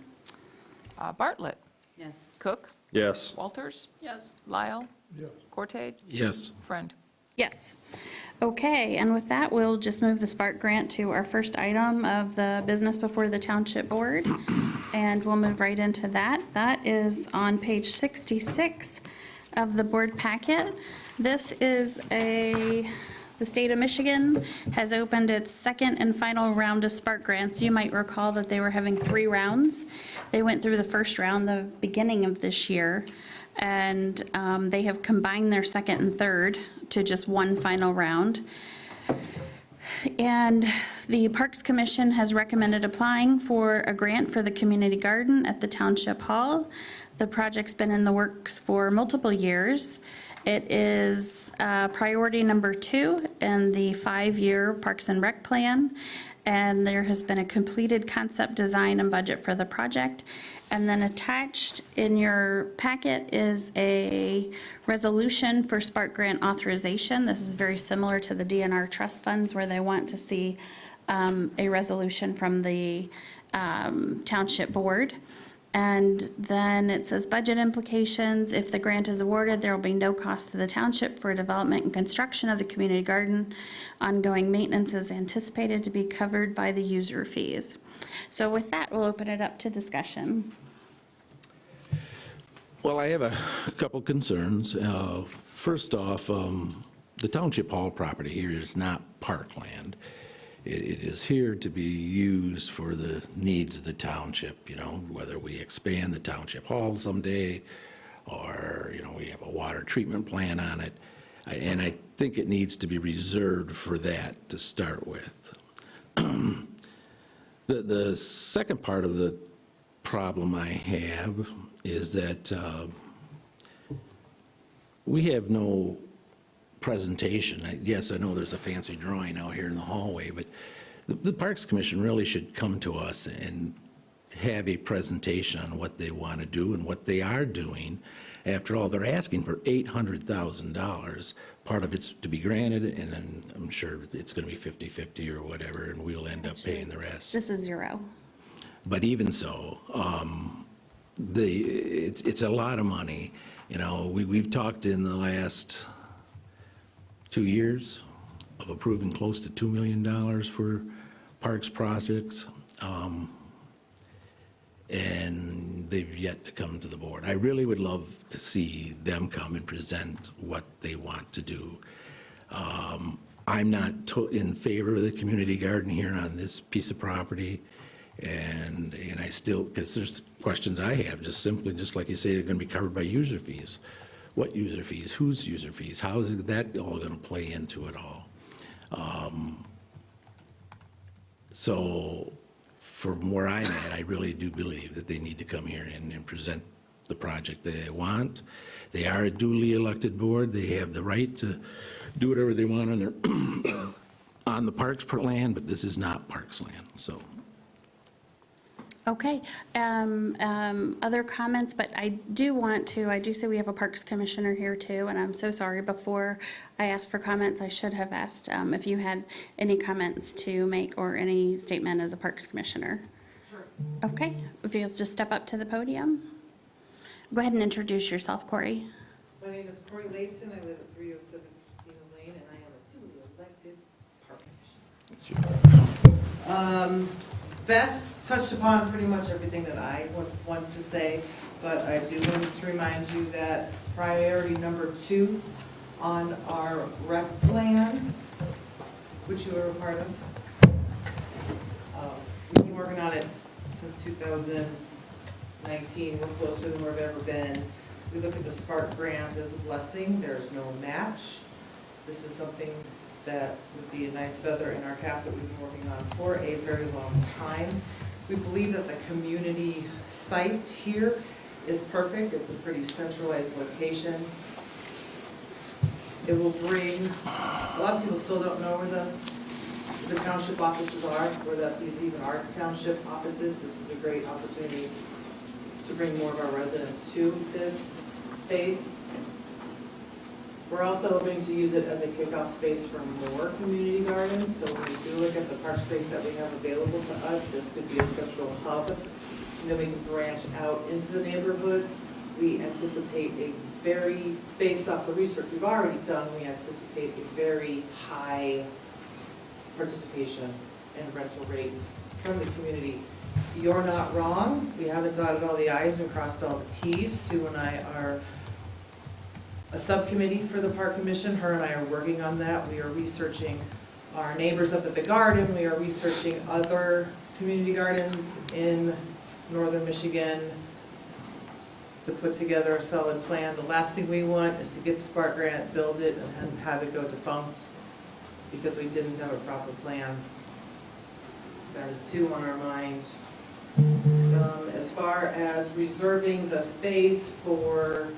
Bartlett. Yes. Cook. Yes. Walters. Yes. Lyle. Yes. Cortade. Yes. Friend. Yes. Okay, and with that, we'll just move the Spark Grant to our first item of the business before the Township Board, and we'll move right into that. That is on page 66 of the board packet. This is the state of Michigan has opened its second and final round of Spark Grants. You might recall that they were having 3 rounds. They went through the first round the beginning of this year, and they have combined their second and third to just one final round. And the Parks Commission has recommended applying for a grant for the community garden at the Township Hall. The project's been in the works for multiple years. It is priority number 2 in the 5-year Parks and Rec plan, and there has been a completed concept design and budget for the project. And then attached in your packet is a resolution for Spark Grant authorization. This is very similar to the DNR trust funds where they want to see a resolution from the Township Board. And then it says budget implications. If the grant is awarded, there will be no cost to the township for development and construction of the community garden. Ongoing maintenance is anticipated to be covered by the user fees. So with that, we'll open it up to discussion. Well, I have a couple concerns. First off, the Township Hall property here is not parkland. It is here to be used for the needs of the township, whether we expand the Township Hall someday, or, we have a water treatment plant on it. And I think it needs to be reserved for that to start with. The second part of the problem I have is that we have no presentation. Yes, I know there's a fancy drawing out here in the hallway, but the Parks Commission really should come to us and have a presentation on what they want to do and what they are doing. After all, they're asking for $800,000. Part of it's to be granted, and then I'm sure it's going to be 50-50 or whatever, and we'll end up paying the rest. This is 0. But even so, it's a lot of money. We've talked in the last 2 years of approving close to $2 million for parks projects, and they've yet to come to the board. I really would love to see them come and present what they want to do. I'm not in favor of the community garden here on this piece of property, and I still, because there's questions I have, just like you say, they're going to be covered by user fees. What user fees? Whose user fees? How is that all going to play into it all? So from where I'm at, I really do believe that they need to come here and present the project they want. They are a duly elected board. They have the right to do whatever they want on their on the parks land, but this is not parks land, so. Okay, other comments, but I do say we have a Parks Commissioner here too, and I'm so sorry, before I asked for comments, I should have asked if you had any comments to make or any statement as a Parks Commissioner. Sure. Okay, if you'll just step up to the podium. Go ahead and introduce yourself, Corey. My name is Corey Layton. I live at 307 Christina Lane, and I am a duly elected park commissioner. Beth touched upon pretty much everything that I want to say, but I do want to remind you that priority number 2 on our rec plan, which you are a part of, we've been working on it since 2019. We're closer than we've ever been. We look at the Spark grant as a blessing. There's no match. This is something that would be a nice feather in our cap that we've been working on for a very long time. We believe that the community site here is perfect. It's a pretty centralized location. It will bring, a lot of people still don't know where the township offices are, where these even are township offices. This is a great opportunity to bring more of our residents to this space. We're also hoping to use it as a kickoff space for more community gardens. So when we do look at the park space that we have available to us, this could be a central hub. And then we can branch out into the neighborhoods. We anticipate based off the research we've already done, we anticipate a very high participation and rental rates from the community. You're not wrong. We haven't dotted all the I's and crossed all the T's. Sue and I are a subcommittee for the Park Commission. Her and I are working on that. We are researching our neighbors up at the garden. We are researching other community gardens in northern Michigan to put together a solid plan. The last thing we want is to get the Spark grant, build it, and have it go defunct because we didn't have a proper plan. That is 2 on our mind. As far as reserving the space for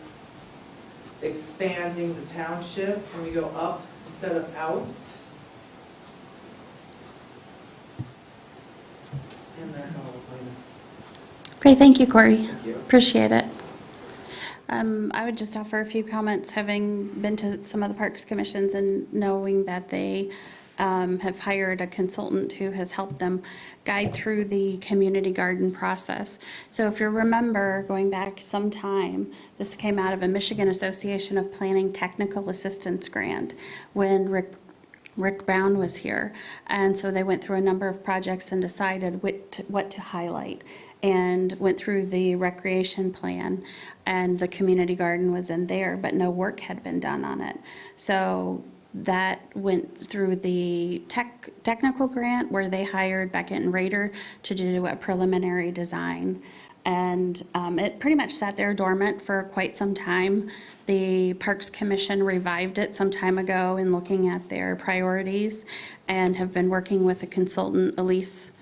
expanding the township, can we go up instead of out? And that's all of my notes. Great, thank you, Corey. Thank you. Appreciate it. I would just offer a few comments, having been to some of the Parks Commissions and knowing that they have hired a consultant who has helped them guide through the community garden process. So if you remember, going back some time, this came out of a Michigan Association of Planning Technical Assistance Grant when Rick Brown was here. And so they went through a number of projects and decided what to highlight, and went through the recreation plan, and the community garden was in there, but no work had been done on it. So that went through the technical grant, where they hired Beckett and Rader to do a preliminary design. And it pretty much sat there dormant for quite some time. The Parks Commission revived it some time ago in looking at their priorities, and have been working with a consultant, Elise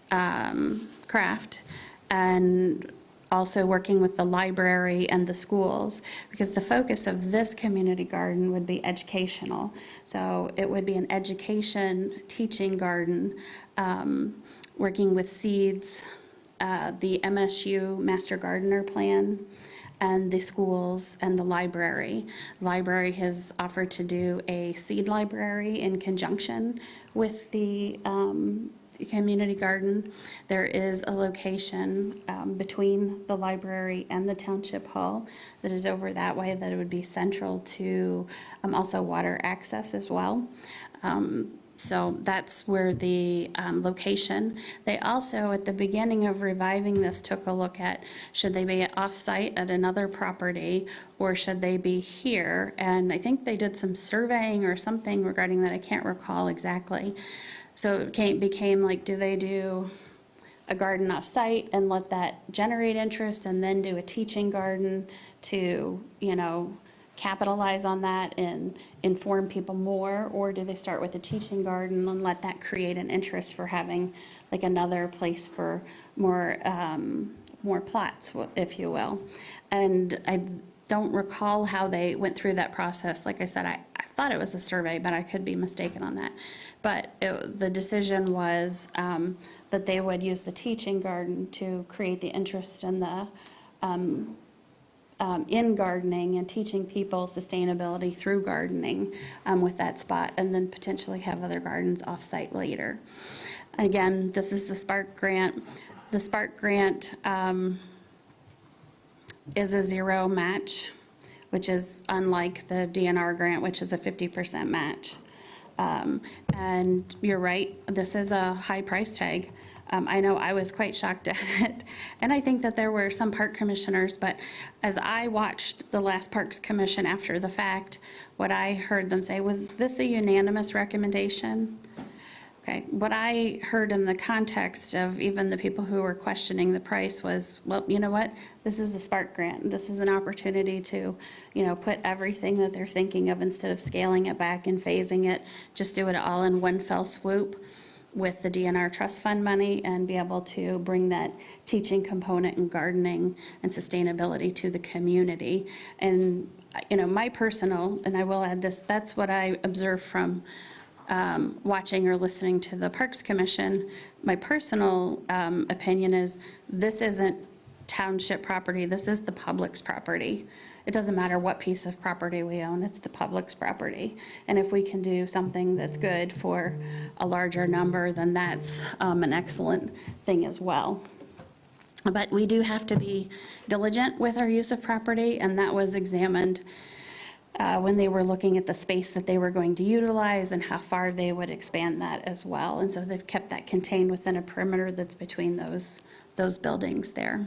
Kraft, and also working with the library and the schools, because the focus of this community garden would be educational. So it would be an education teaching garden, working with seeds, the MSU Master Gardener Plan, and the schools and the library. Library has offered to do a seed library in conjunction with the community garden. There is a location between the library and the township hall that is over that way, that it would be central to also water access as well. So that's where the location. They also, at the beginning of reviving this, took a look at, should they be off-site at another property, or should they be here? And I think they did some surveying or something regarding that. I can't recall exactly. So it became like, do they do a garden off-site and let that generate interest, and then do a teaching garden to, capitalize on that and inform people more? Or do they start with a teaching garden and let that create an interest for having like another place for more plots, if you will? And I don't recall how they went through that process. Like I said, I thought it was a survey, but I could be mistaken on that. But the decision was that they would use the teaching garden to create the interest in the in gardening and teaching people sustainability through gardening with that spot, and then potentially have other gardens off-site later. Again, this is the Spark Grant. The Spark Grant is a zero match, which is unlike the DNR grant, which is a 50% match. And you're right, this is a high price tag. I know I was quite shocked at it, and I think that there were some park commissioners, but as I watched the last Parks Commission after the fact, what I heard them say, was this a unanimous recommendation? Okay, what I heard in the context of even the people who were questioning the price was, well, you know what? This is a Spark Grant. This is an opportunity to, put everything that they're thinking of, instead of scaling it back and phasing it, just do it all in one fell swoop with the DNR trust fund money, and be able to bring that teaching component and gardening and sustainability to the community. And, my personal, and I will add this, that's what I observed from watching or listening to the Parks Commission. My personal opinion is, this isn't township property, this is the public's property. It doesn't matter what piece of property we own, it's the public's property. And if we can do something that's good for a larger number, then that's an excellent thing as well. But we do have to be diligent with our use of property, and that was examined when they were looking at the space that they were going to utilize and how far they would expand that as well. And so they've kept that contained within a perimeter that's between those buildings there.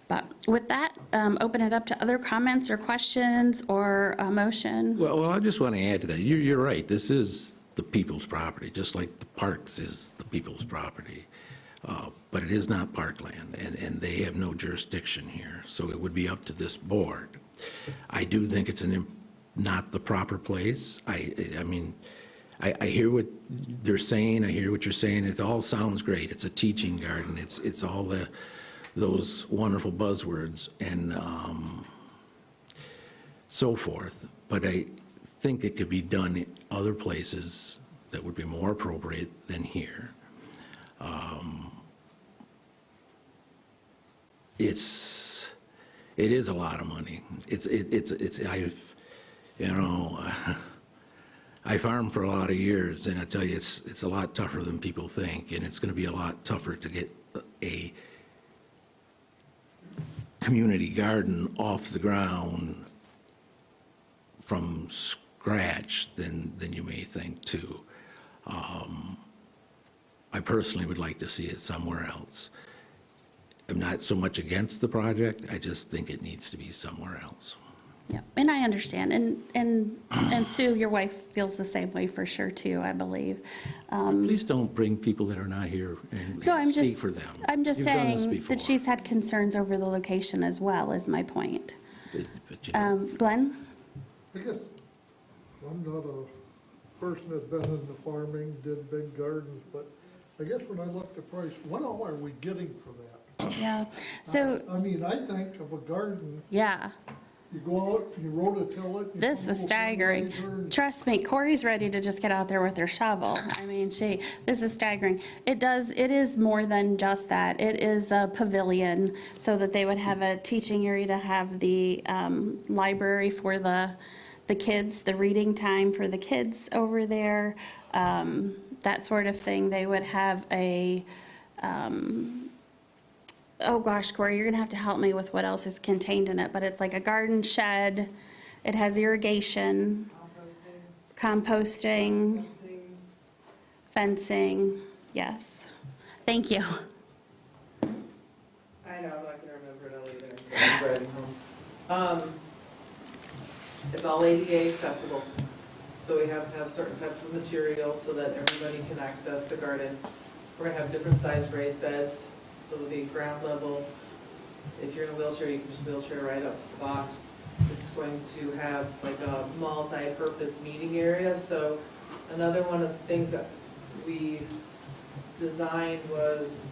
But with that, open it up to other comments or questions or a motion. Well, I just want to add to that. You're right. This is the people's property, just like the parks is the people's property. But it is not parkland, and they have no jurisdiction here. So it would be up to this board. I do think it's not the proper place. I mean, I hear what they're saying, I hear what you're saying, it all sounds great, it's a teaching garden, it's all those wonderful buzzwords and so forth, but I think it could be done in other places that would be more appropriate than here. It is a lot of money. I farmed for a lot of years, and I tell you, it's a lot tougher than people think, and it's going to be a lot tougher to get a community garden off the ground from scratch than you may think, too. I personally would like to see it somewhere else. I'm not so much against the project, I just think it needs to be somewhere else. Yeah, and I understand, and Sue, your wife feels the same way for sure too, I believe. Please don't bring people that are not here and No, I'm speak just, for them. I'm just You've done this saying before. that she's had concerns over the location as well, is my point. But, you know, Glenn? I guess I'm not a person that's been in the farming, did big gardens, but I guess when I look at the price, what all are we getting for that? Yeah, so, I mean, I think of a garden, yeah, you go out, you rototill it. you this put a was little staggering. fertilizer and- Trust me, Corey's ready to just get out there with her shovel. I mean, this is staggering. It is more than just that. It is a pavilion so that they would have a teaching area to have the library for the kids, the reading time for the kids over there, that sort of thing. They would have a, oh gosh, Corey, you're gonna have to help me with what else is contained in it, but it's like a garden shed. It has irrigation, composting, fencing, yes. Thank you. I know, I'm not gonna remember it all either, so I'm driving home. It's all ADA accessible, so we have to have certain types of materials so that everybody can access the garden. We're gonna have different sized raised beds, so there'll be ground level. If you're in a wheelchair, you can just wheelchair right up to the box. It's going to have like a multi-purpose meeting area, so another one of the things that we designed was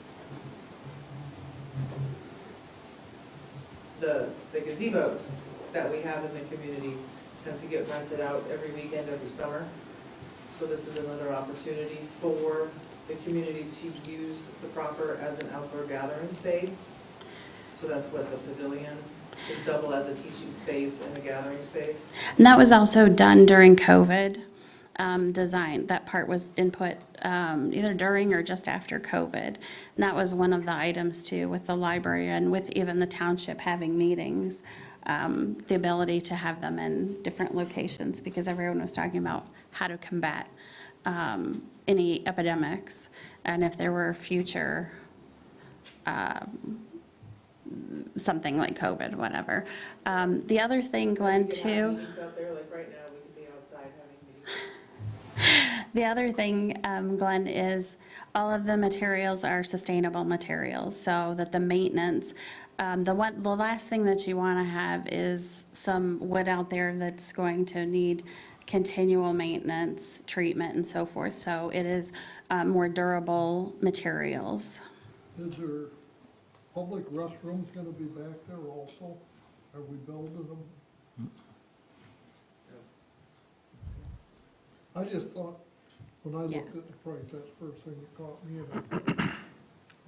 the gazebos that we have in the community tend to get rented out every weekend, every summer. So this is another opportunity for the community to use the proper as an outdoor gathering space. So that's what the pavilion could double as a teaching space and a gathering space. And that was also done during COVID, design. That part was input either during or just after COVID. And that was one of the items too, with the library and with even the township having meetings, the ability to have them in different locations because everyone was talking about how to combat any epidemics and if there were future something like COVID, whatever. The other thing, Glenn, too. Meetings out there, like right now, we could be outside having meetings. The other thing, Glenn, is all of the materials are sustainable materials, so that the maintenance, the last thing that you want to have is some wood out there that's going to need continual maintenance, treatment, and so forth. So it is more durable materials. Is there public restrooms gonna be back there also? Are we building them? I just thought, when I looked at the price, that's the first thing that caught me, and I thought,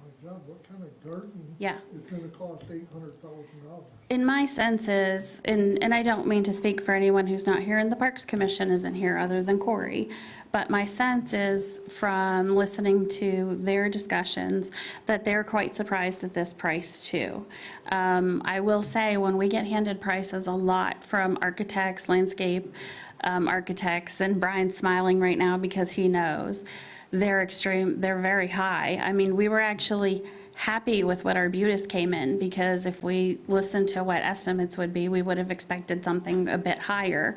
my God, what kind of garden Yeah. is gonna cost $800,000? In my sense is, and I don't mean to speak for anyone who's not here, and the Parks Commission isn't here other than Corey, but my sense is from listening to their discussions that they're quite surprised at this price too. I will say, when we get handed prices a lot from architects, landscape architects, and Brian's smiling right now because he knows, they're very high. I mean, we were actually happy with what Arbutus came in, because if we listened to what estimates would be, we would have expected something a bit higher.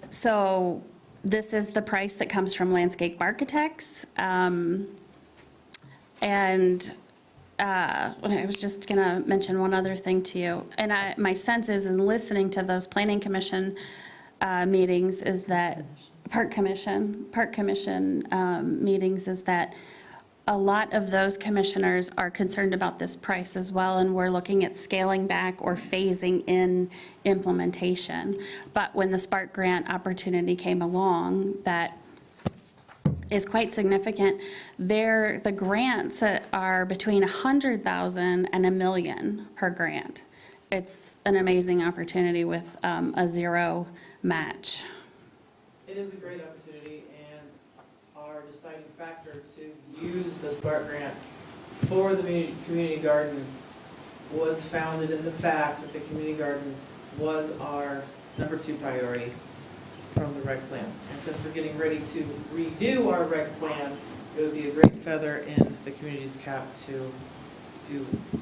So this is the price that comes from landscape architects. And I was just gonna mention one other thing to you. And my sense is, in listening to those planning commission meetings, is that Park Commission meetings is that a lot of those commissioners are concerned about this price as well, and we're looking at scaling back or phasing in implementation. But when the Spark grant opportunity came along, that is quite significant. The grants that are between 100,000 and $1 million per grant. It's an amazing opportunity with a zero match. It is a great opportunity, and our deciding factor to use the Spark Grant for the community garden was founded in the fact that the community garden was our number 2 priority from the rec plan. And since we're getting ready to renew our rec plan, it would be a great feather in the community's cap to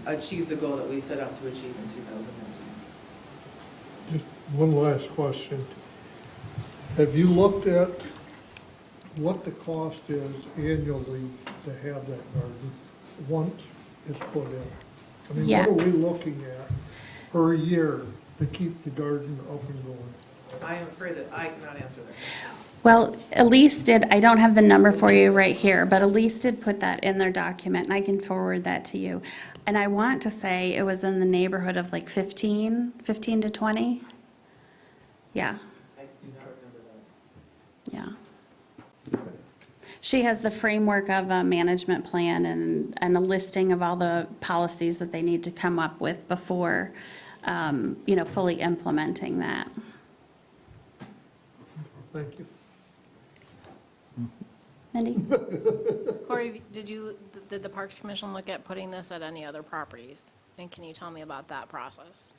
achieve the goal that we set out to achieve in 2019. Just one last question. Have you looked at what the cost is annually to have that garden once it's put in? I mean, Yeah. what are we looking at per year to keep the garden up and going? I am afraid that I cannot answer that. Well, Elise did, I don't have the number for you right here, but Elise did put that in their document, and I can forward that to you. And I want to say it was in the neighborhood of like 15 to 20? Yeah. I do not remember that. Yeah. She has the framework of a management plan and a listing of all the policies that they need to come up with before, fully implementing that. Thank you. Mindy? Corey, did the Parks Commission look at putting this at any other properties? And can you tell me about that process?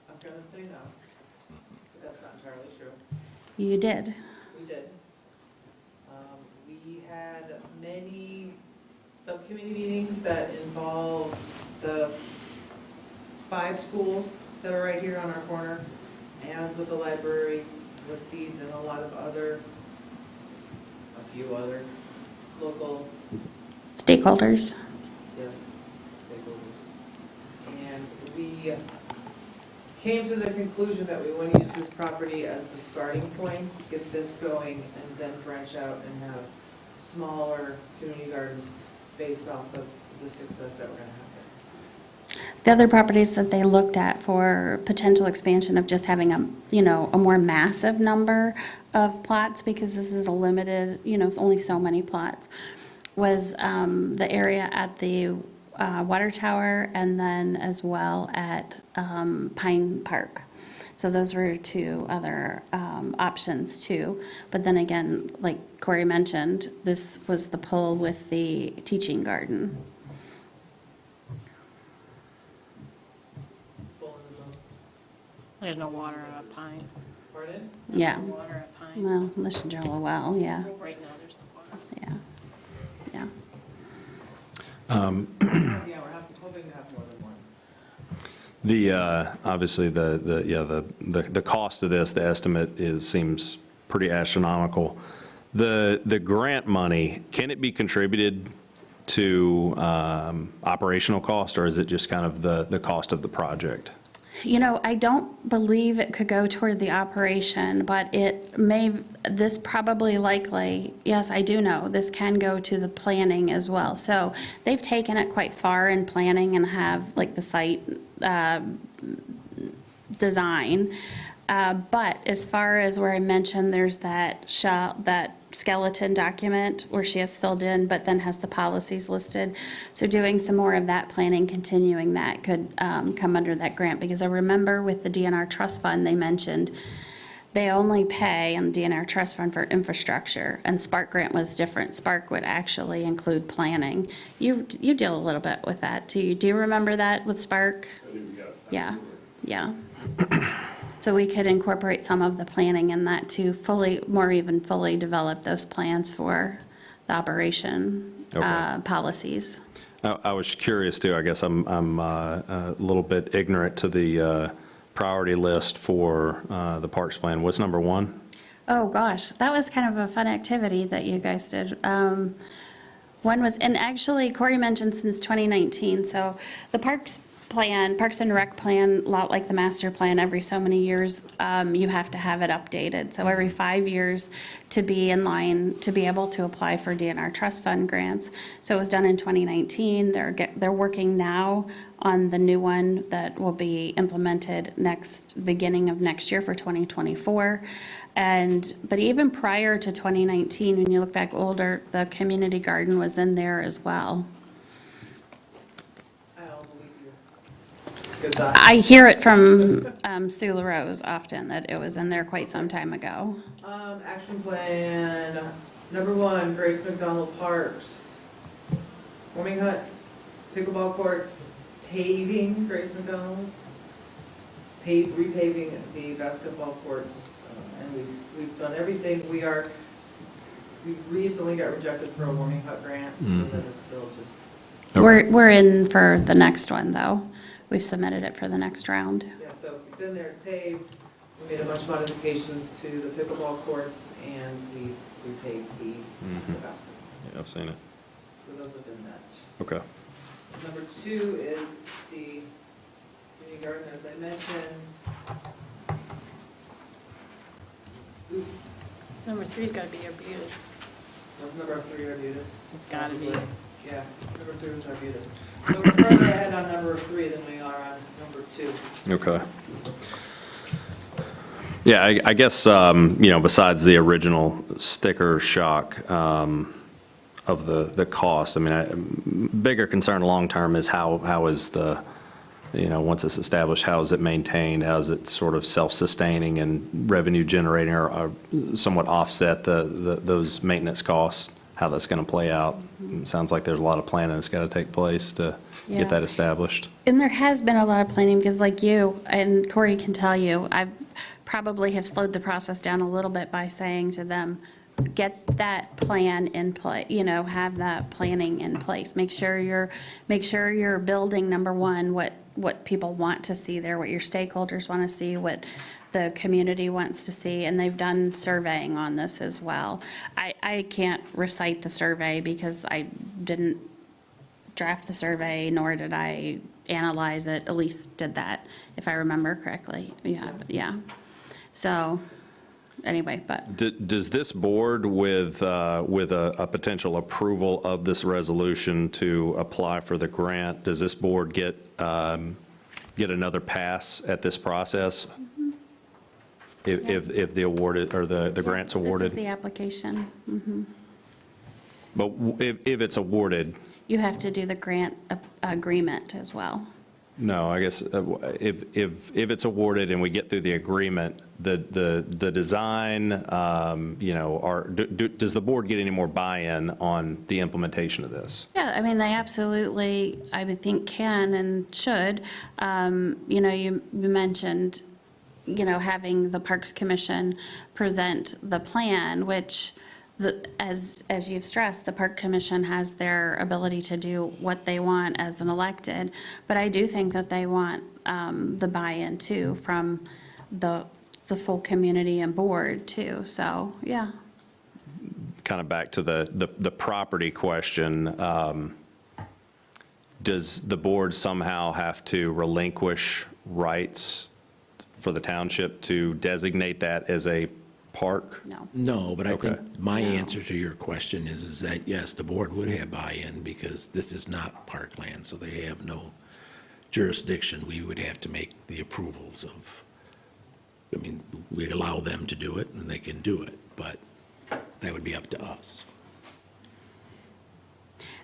I'm going to say no, but that's not entirely true. You did. We did. We had many subcommittee meetings that involved the 5 schools that are right here on our corner, and with the library, with Seeds, and a few other local, Stakeholders? yes, stakeholders. And we came to the conclusion that we want to use this property as the starting points, get this going, and then branch out and have smaller community gardens based off of the success that we're going to have there. The other properties that they looked at for potential expansion of just having a more massive number of plots, because this is a limited, it's only so many plots, was the area at the water tower, and then as well at Pine Park. So those were 2 other options too. But then again, like Corey mentioned, this was the pull with the teaching garden. There's no water at Pine. Pardon? Yeah. No water at Pine. Well, unless you drill a well, yeah. Right now, there's no water. Yeah. Yeah. Yeah, we're hoping to have more than one. Obviously, the cost of this, the estimate seems pretty astronomical. The grant money, can it be contributed to operational cost, or is it just kind of the cost of the project? I don't believe it could go toward the operation, but this probably likely, yes, I do know, this can go to the planning as well. So they've taken it quite far in planning and have like the site design. But as far as where I mentioned, there's that skeleton document where she has filled in, but then has the policies listed. So doing some more of that planning, continuing that could come under that grant. Because I remember with the DNR Trust Fund, they mentioned they only pay on the DNR Trust Fund for infrastructure, and Spark grant was different. Spark would actually include planning. You deal a little bit with that. Do you remember that with Spark? I do, yes. Yeah, yeah. So we could incorporate some of the planning in that to fully develop those plans for the operation policies. I was curious too. I guess I'm a little bit ignorant to the priority list for the parks plan. What's number 1? Oh, gosh, that was kind of a fun activity that you guys did. One was, and actually Corey mentioned since 2019, so the Parks plan, Parks and Rec plan, a lot like the master plan, every so many years, you have to have it updated. So every 5 years to be in line, to be able to apply for DNR trust fund grants. So it was done in 2019. They're working now on the new one that will be implemented beginning of next year for 2024. But even prior to 2019, when you look back older, the community garden was in there as well. I hear it from Sue LaRose often, that it was in there quite some time ago. Action plan, number 1, Grace McDonald Parks, warming hut, pickleball courts, paving Grace McDonald's, repaving the basketball courts, and we've done everything. We recently got rejected for a warming hut grant, so that is still just. We're in for the next one, though. We've submitted it for the next round. Yeah, so if you've been there, it's paved. We made a bunch of modifications to the pickleball courts, and we repaved the basketball. Yeah, I've seen it. So those have been met. Okay. Number 2 is the community garden, as I mentioned. Number 3's got to be Arbutus. What's number 3, Arbutus? It's got to be. Yeah, number 3 was Arbutus. So we're further ahead on number 3 than we are on number 2. Okay. Yeah, I guess, besides the original sticker shock of the cost, I mean, bigger concern long-term is how is the, once it's established, how is it maintained? How is it sort of self-sustaining and revenue generating, or somewhat offset those maintenance costs? How that's going to play out? Sounds like there's a lot of planning that's got to take place to get that established. And there has been a lot of planning, because like you, and Corey can tell you, I probably have slowed the process down a little bit by saying to them, get that plan in place, have that planning in place. Make sure you're building, number 1, what people want to see there, what your stakeholders want to see, what the community wants to see, and they've done surveying on this as well. I can't recite the survey because I didn't draft the survey, nor did I analyze it. Elise did that, if I remember correctly. Yeah. So, anyway, but. Does this board, with a potential approval of this resolution to apply for the grant, does this board get another pass at this process? If the awarded, or the grant's awarded? This is the application. Mhm. But if it's awarded? You have to do the grant agreement as well. No, I guess if it's awarded and we get through the agreement, the design, does the board get any more buy-in on the implementation of this? Yeah, I mean, they absolutely, I would think, can and should. You mentioned, having the Parks Commission present the plan, which, as you've stressed, the Park Commission has their ability to do what they want as an elected, but I do think that they want the buy-in too from the full community and board too, so, yeah. Kind of back to the property question, does the board somehow have to relinquish rights for the township to designate that as a park? No. No, but I Okay. think my answer to your question is that, yes, the board would have buy-in, because this is not parkland, so they have no jurisdiction. We would have to make the approvals of, we allow them to do it, and they can do it, but that would be up to us.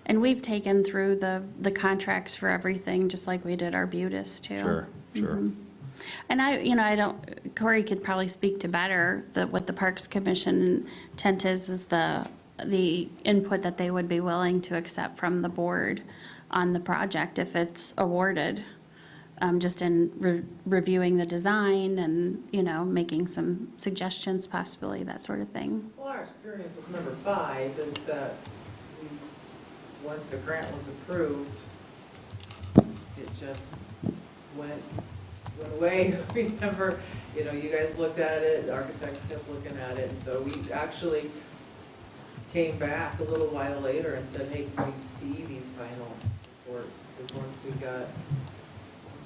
And we've taken through the contracts for everything, just like we did Arbutus too. Sure. Mhm. And I don't, Corey could probably speak to better what the Parks Commission intent is the input that they would be willing to accept from the board on the project if it's awarded, just in reviewing the design and, making some suggestions possibly, that sort of thing. Well, our experience with number 5 is that once the grant was approved, it just went away. We never, you guys looked at it, architects kept looking at it, and so we actually came back a little while later and said, hey, can we see these final reports? Because once we got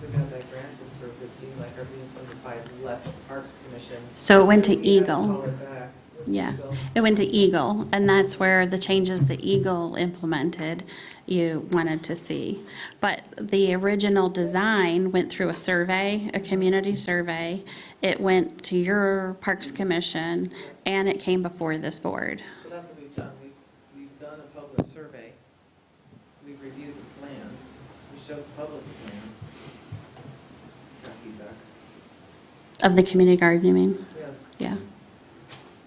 we got that grant approved, it seemed like our Venus number 5 left the Parks Commission. So it went to We had to Eagle. call it back. What's Yeah, Eagle? it went to Eagle, and that's where the changes that Eagle implemented you wanted to see. But the original design went through a survey, a community survey. It went to your Parks Commission, and it came before this board. So that's what we've done. We've done a public survey. We've reviewed the plans. We showed the public the plans. Got feedback. Of the community garden, you mean? Yeah. Yeah.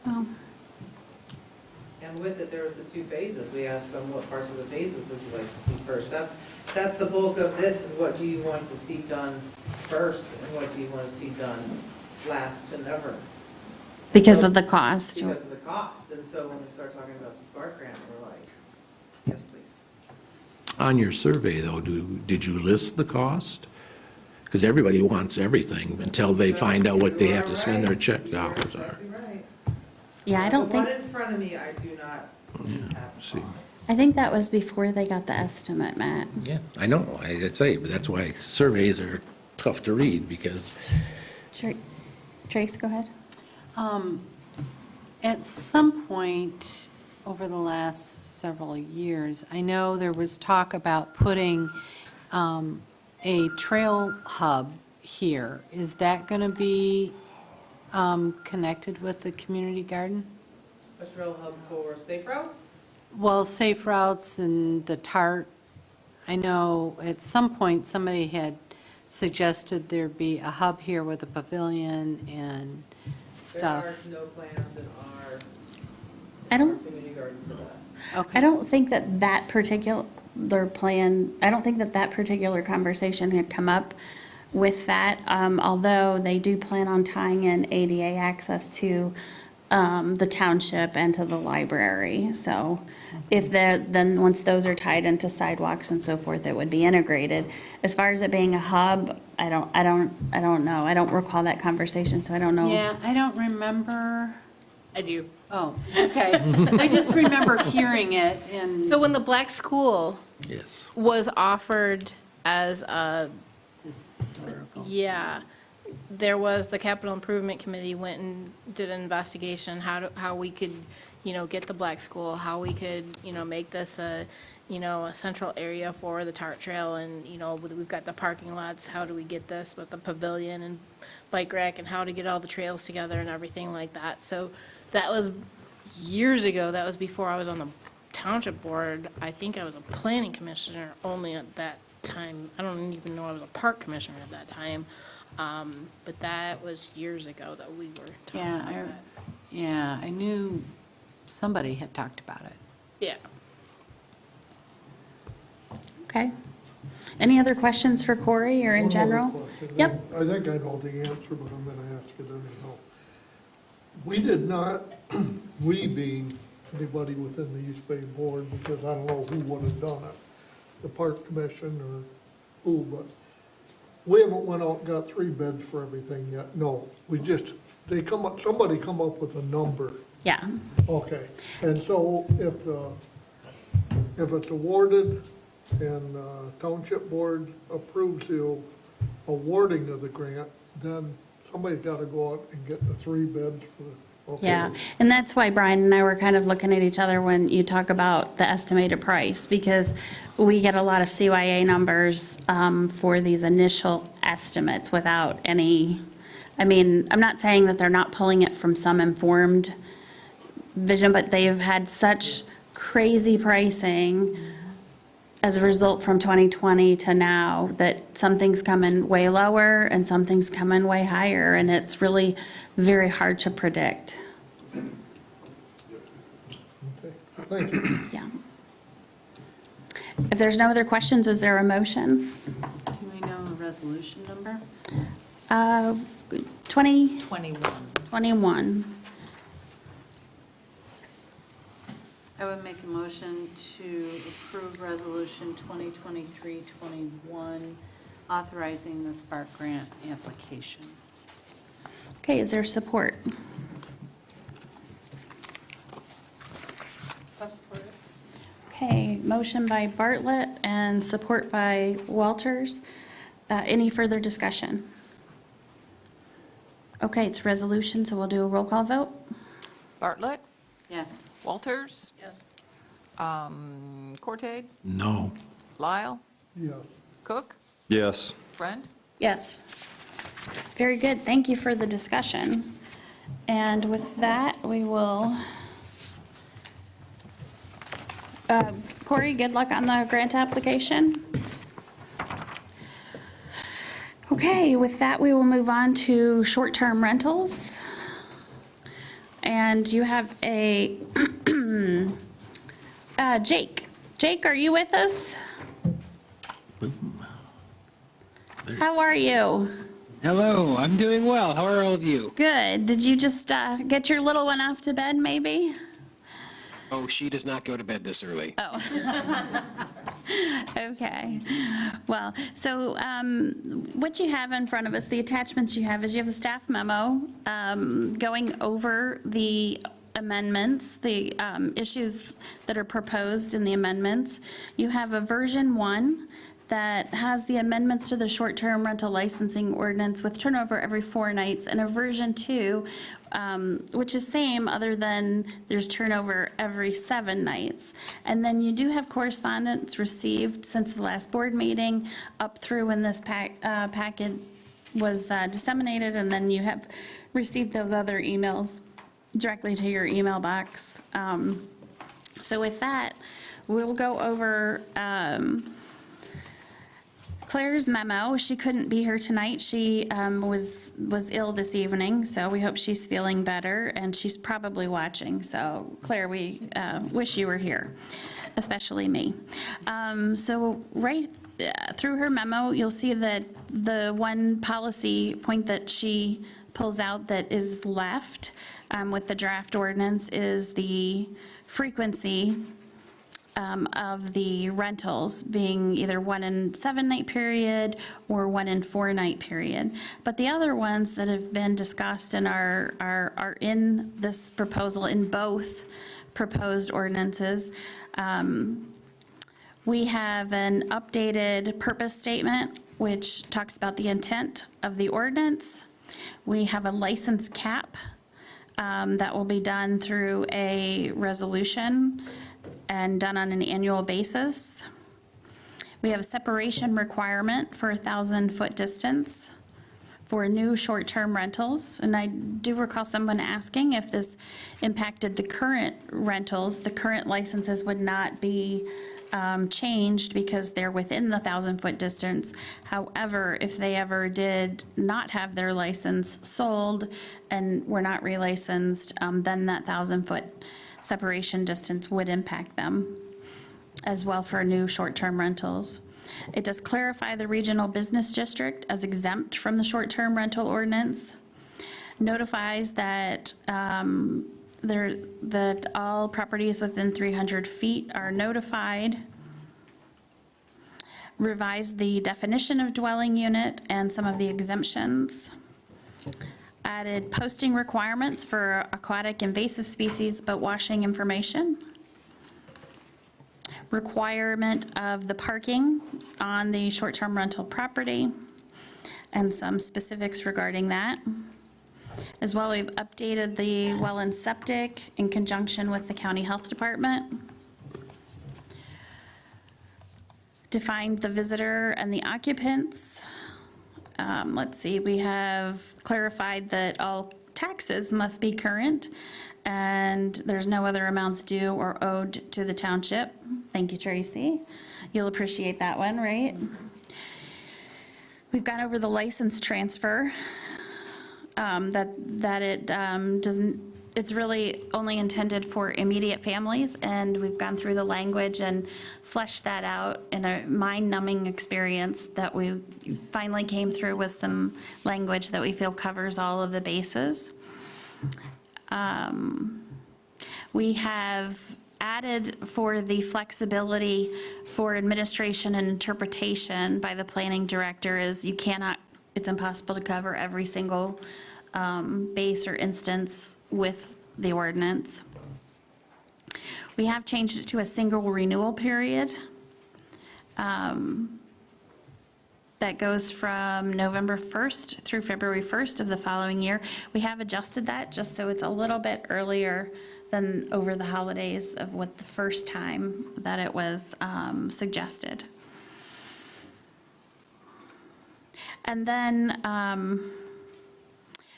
Well, And with it, there was the 2 phases. We asked them what parts of the phases would you like to see first. That's the bulk of this, is what do you want to see done first, and what do you want to see done last and never? because of the cost. Because of the cost. And so when we start talking about the Spark grant, we're like, yes, please. On your survey, though, did you list the cost? Because everybody wants everything until they find out what they have to spend their check dollars are. Exactly right. Yeah, I don't The think, one in front of me, I do not Yeah, have see. cost. I think that was before they got the estimate, Matt. Yeah, I know, I'd say, but that's why surveys are tough to read, because Trace, go ahead. At some point over the last several years, I know there was talk about putting a trail hub here. Is that going to be connected with the community garden? A trail hub for safe routes? Well, safe routes and the TART. I know at some point somebody had suggested there be a hub here with a pavilion and stuff. There are no plans in I don't, our community garden for that. Okay. I don't think that particular plan, I don't think that particular conversation had come up with that, although they do plan on tying in ADA access to the township and to the library. So if then once those are tied into sidewalks and so forth, it would be integrated. As far as it being a hub, I don't know. I don't recall that conversation, so I don't know. Yeah, I don't remember. I do. Oh, okay. I just remember hearing it and. So when the Black School Yes. was offered as a, Historical. yeah, there was, the Capital Improvement Committee went and did an investigation, how we could, get the Black School, how we could, make this a central area for the TART trail, and, we've got the parking lots, how do we get this with the pavilion and bike rack, and how to get all the trails together and everything like that. So that was years ago, that was before I was on the township board. I think I was a planning commissioner only at that time. I don't even know I was a park commissioner at that time. But that was years ago that we were talking about that. Yeah, I knew somebody had talked about it. Yeah. Okay. Any other questions for Corey or in One other general? question. Yep. I think I know the answer, but I'm gonna ask it anyhow. We did not, we being anybody within the East Bay Board, because I don't know who would have done it, the Park Commission or who, but we haven't went out and got 3 bids for everything yet. No, we just, somebody come up with a number. Yeah. Okay, and so if it's awarded and Township Board approves the awarding of the grant, then somebody's gotta go out and get the 3 bids for, okay. Yeah, and that's why Brian and I were kind of looking at each other when you talk about the estimated price, because we get a lot of CYA numbers for these initial estimates without any, I mean, I'm not saying that they're not pulling it from some informed vision, but they've had such crazy pricing as a result from 2020 to now, that something's coming way lower and something's coming way higher, and it's really very hard to predict. Okay, thank you. Yeah. If there's no other questions, is there a motion? Do I know a resolution number? 21. I would make a motion to approve Resolution 2023-21, authorizing the Spark Grant application. Okay, is there support? Okay, motion by Bartlett and support by Walters. Any further discussion? Okay, it's resolution, so we'll do a roll call vote. Bartlett, Yes. Walters, Yes. Corteg, No. Lyle, Yeah. Cook, Yes. Friend. Yes. Very good, thank you for the discussion. And with that, we will, Corey, good luck on the grant application. Okay, with that, we will move on to short-term rentals. And you have a, Jake. Jake, are you with us? How are you? Hello, I'm doing well. How are all of you? Good. Did you just get your little one off to bed, maybe? Oh, she does not go to bed this early. Oh. Okay. Well, so what you have in front of us, the attachments you have, is you have a staff memo going over the amendments, the issues that are proposed in the amendments. You have a version 1 that has the amendments to the short-term rental licensing ordinance with turnover every 4 nights, and a version 2, which is same, other than there's turnover every 7 nights. And then you do have correspondence received since the last board meeting up through when this packet was disseminated, and then you have received those other emails directly to your email box. So with that, we'll go over Claire's memo. She couldn't be here tonight. She was ill this evening, so we hope she's feeling better, and she's probably watching. So Claire, we wish you were here, especially me. So right through her memo, you'll see that the one policy point that she pulls out that is left with the draft ordinance is the frequency of the rentals being either 1 in 7 night period or 1 in 4 night period. But the other ones that have been discussed and are in this proposal, in both proposed ordinances. We have an updated purpose statement, which talks about the intent of the ordinance. We have a license cap that will be done through a resolution and done on an annual basis. We have a separation requirement for 1,000-foot distance for new short-term rentals. And I do recall someone asking if this impacted the current rentals. The current licenses would not be changed because they're within the 1,000-foot distance. However, if they ever did not have their license sold and were not relicensed, then that 1,000-foot separation distance would impact them as well for new short-term rentals. It does clarify the regional business district as exempt from the short-term rental ordinance, notifies that that all properties within 300 feet are notified, revised the definition of dwelling unit and some of the exemptions, added posting requirements for aquatic invasive species boat washing information, requirement of the parking on the short-term rental property, and some specifics regarding that. As well, we've updated the well and septic in conjunction with the county health department, defined the visitor and the occupants. Let's see, we have clarified that all taxes must be current and there's no other amounts due or owed to the township. Thank you, Tracy. You'll appreciate that one, right? We've gone over the license transfer, that it doesn't, it's really only intended for immediate families, and we've gone through the language and fleshed that out in a mind-numbing experience that we finally came through with some language that we feel covers all of the bases. We have added for the flexibility for administration and interpretation by the planning director is you cannot, it's impossible to cover every single base or instance with the ordinance. We have changed it to a single renewal period. that goes from November 1st through February 1st of the following year. We have adjusted that just so it's a little bit earlier than over the holidays of what the first time that it was suggested. And then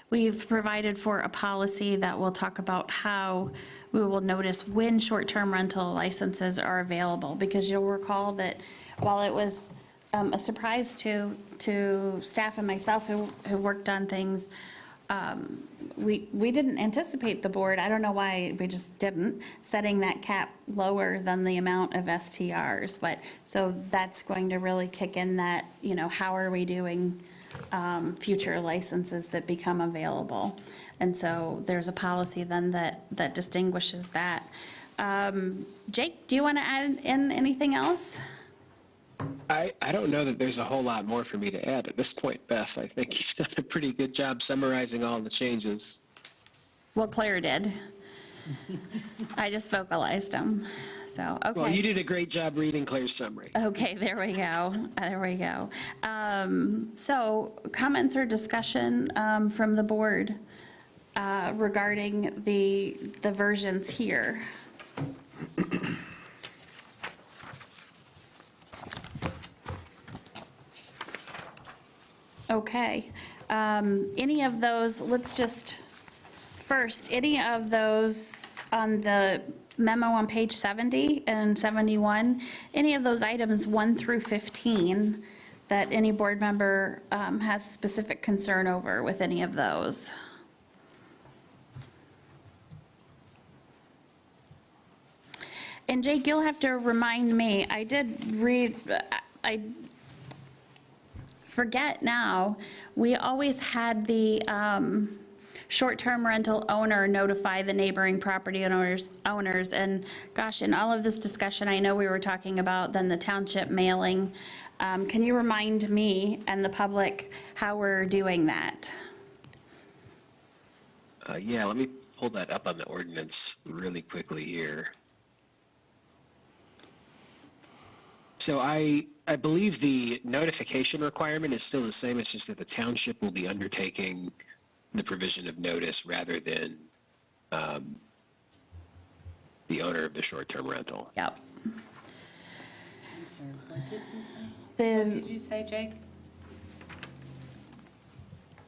we've provided for a policy that will talk about how we will notice when short-term rental licenses are available, because you'll recall that while it was a surprise to staff and myself who worked on things, we didn't anticipate the board, I don't know why we just didn't, setting that cap lower than the amount of STRs. But, so that's going to really kick in that, you know, how are we doing future licenses that become available? And so there's a policy then that distinguishes that. Jake, do you want to add in anything else? I don't know that there's a whole lot more for me to add at this point, Beth. I think you've done a pretty good job summarizing all the changes. Well, Claire did. I just vocalized them, so, okay. Well, you did a great job reading Claire's summary. Okay, there we go, there we go. So, comments or discussion from the board regarding the versions here? Okay, any of those, let's just, first, any of those on the memo on page 70 and 71, any of those items 1 through 15 that any board member has specific concern over with any of those? And Jake, you'll have to remind me, I did read, I forget now, we always had the short-term rental owner notify the neighboring property owners, and gosh, in all of this discussion, I know we were talking about then the township mailing. Can you remind me and the public how we're doing that? Yeah, let me pull that up on the ordinance really quickly here. So I believe the notification requirement is still the same. It's just that the township will be undertaking the provision of notice rather than the owner of the short-term rental. Yep. I'm sorry, what did you say, Jake?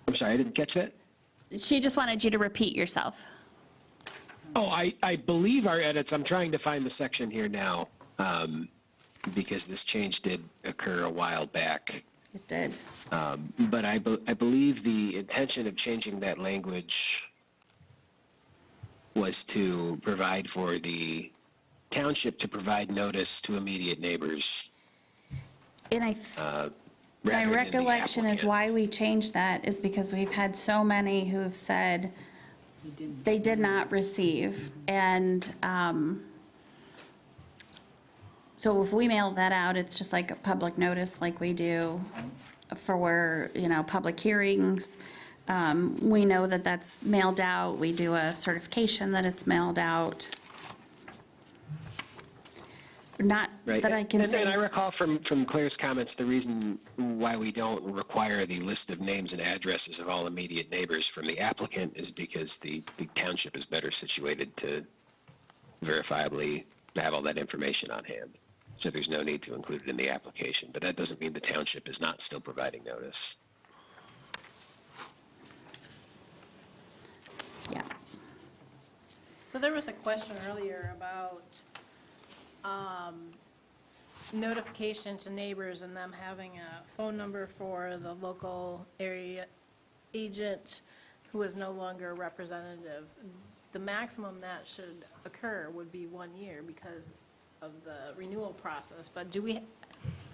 I'm sorry, I didn't catch that. She just wanted you to repeat yourself. Oh, I believe our edits, I'm trying to find the section here now, because this change did occur a while back. It did. But I believe the intention of changing that language was to provide for the township to provide notice to immediate neighbors. And my recollection is why we changed that is because we've had so many who've said they did not receive. And so if we mail that out, it's just like a public notice like we do for, you know, public hearings. We know that that's mailed out. We do a certification that it's mailed out. Not Right. that I can say. And I recall from Claire's comments, the reason why we don't require the list of names and addresses of all immediate neighbors from the applicant is because the township is better situated to verifiably have all that information on hand. So there's no need to include it in the application, but that doesn't mean the township is not still providing notice. Yeah. So there was a question earlier about notification to neighbors and them having a phone number for the local area agent who is no longer a representative. The maximum that should occur would be 1 year because of the renewal process, but do we,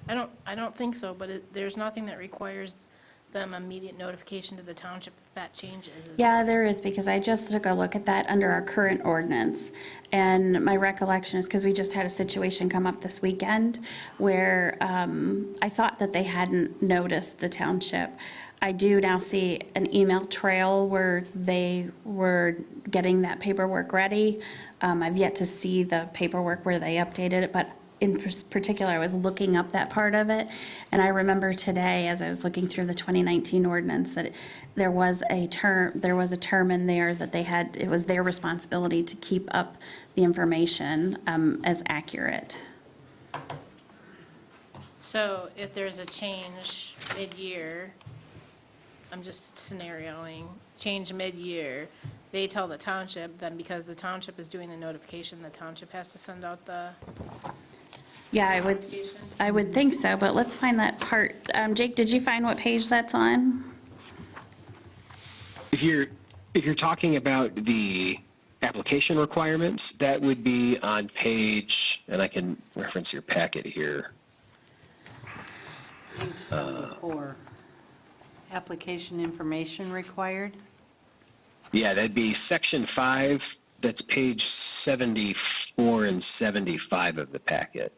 I don't think so, but there's nothing that requires them immediate notification to the township if that changes. Yeah, there is, because I just took a look at that under our current ordinance. And my recollection is because we just had a situation come up this weekend where I thought that they hadn't noticed the township. I do now see an email trail where they were getting that paperwork ready. I've yet to see the paperwork where they updated it, but in particular, I was looking up that part of it, and I remember today, as I was looking through the 2019 ordinance, that there was a term in there that they had, it was their responsibility to keep up the information as accurate. So if there's a change mid-year, I'm just scenarioing, change mid-year, they tell the township, then because the township is doing the notification, the township has to send out the Yeah, notification? I would think so, but let's find that part. Jake, did you find what page that's on? If you're talking about the application requirements, that would be on page, and I can reference your packet here. Page 74, application information required. Yeah, that'd be section 5, that's page 74 and 75 of the packet.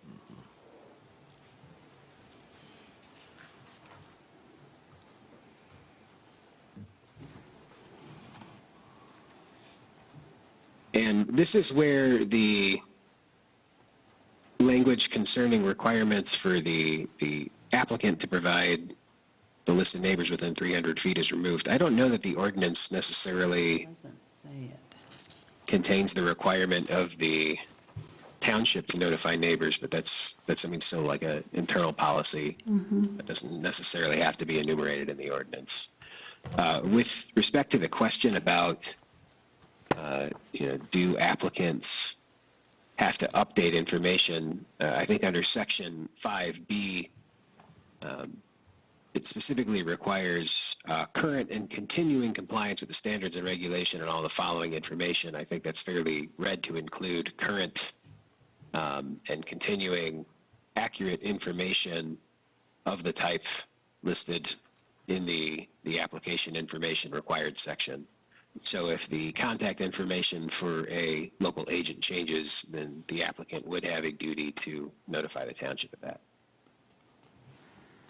And this is where the language concerning requirements for the applicant to provide the list of neighbors within 300 feet is removed. I don't know that the ordinance necessarily Doesn't say it. contains the requirement of the township to notify neighbors, but that's I mean, still like an internal policy. That doesn't necessarily have to be enumerated in the ordinance. With respect to the question about, do applicants have to update information, I think under section 5B, it specifically requires current and continuing compliance with the standards and regulation and all the following information. I think that's fairly read to include current and continuing accurate information of the type listed in the application information required section. So if the contact information for a local agent changes, then the applicant would have a duty to notify the township of that.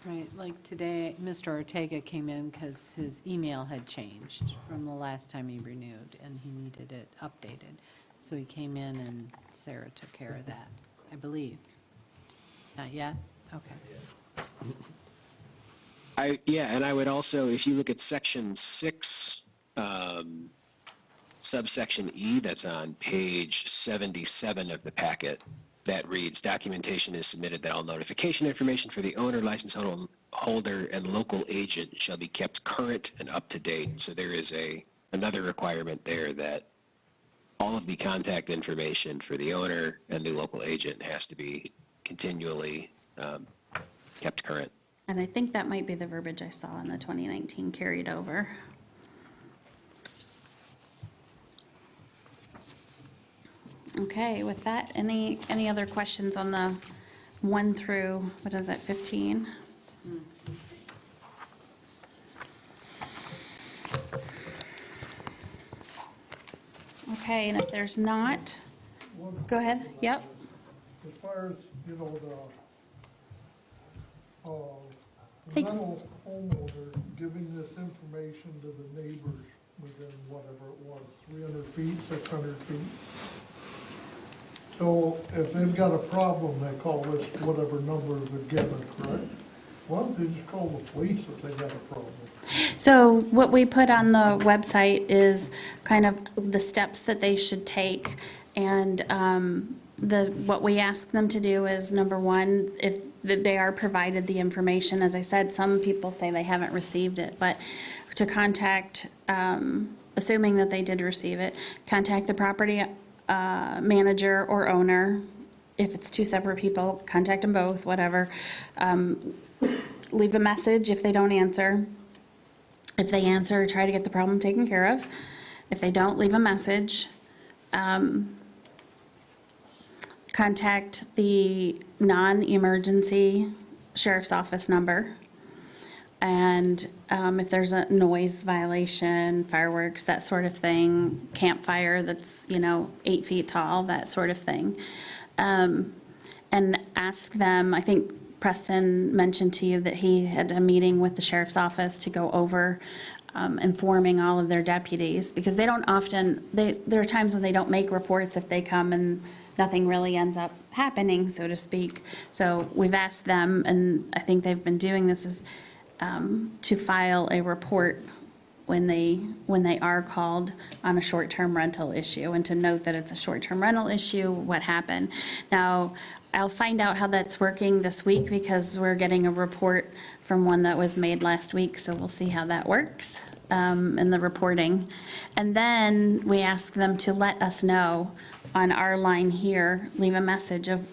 Right, like today, Mr. Ortega came in because his email had changed from the last time he renewed, and he needed it updated. So he came in and Sarah took care of that, I believe. Not yet? Okay. And I would also, if you look at section 6, subsection E, that's on page 77 of the packet, that reads, documentation is submitted that all notification information for the owner, license holder, and local agent shall be kept current and up to date. So there is another requirement there that all of the contact information for the owner and the local agent has to be continually kept current. And I think that might be the verbiage I saw in the 2019 carried over. Okay, with that, any other questions on the 1 through, 15? Okay, and if there's not, go ahead, yep. As far as, the Hey. rental homeowner giving this information to the neighbors within whatever it was, 300 feet, 600 feet. So if they've got a problem, they call this whatever number they're given, correct? Why don't they just call the police if they got a problem? So what we put on the website is kind of the steps that they should take. And what we ask them to do is, number one, if they are provided the information, as I said, some people say they haven't received it, but to contact, assuming that they did receive it, contact the property manager or owner. If it's two separate people, contact them both, whatever. Leave a message if they don't answer. If they answer, try to get the problem taken care of. If they don't, leave a message. Contact the non-emergency sheriff's office number. And if there's a noise violation, fireworks, that sort of thing, campfire that's, 8 feet tall, that sort of thing. And ask them, I think Preston mentioned to you that he had a meeting with the sheriff's office to go over informing all of their deputies, because they don't often, there are times when they don't make reports if they come and nothing really ends up happening, so to speak. So we've asked them, and I think they've been doing this, is to file a report when they are called on a short-term rental issue, and to note that it's a short-term rental issue, what happened. Now, I'll find out how that's working this week, because we're getting a report from one that was made last week, so we'll see how that works in the reporting. And then we ask them to let us know on our line here, leave a message of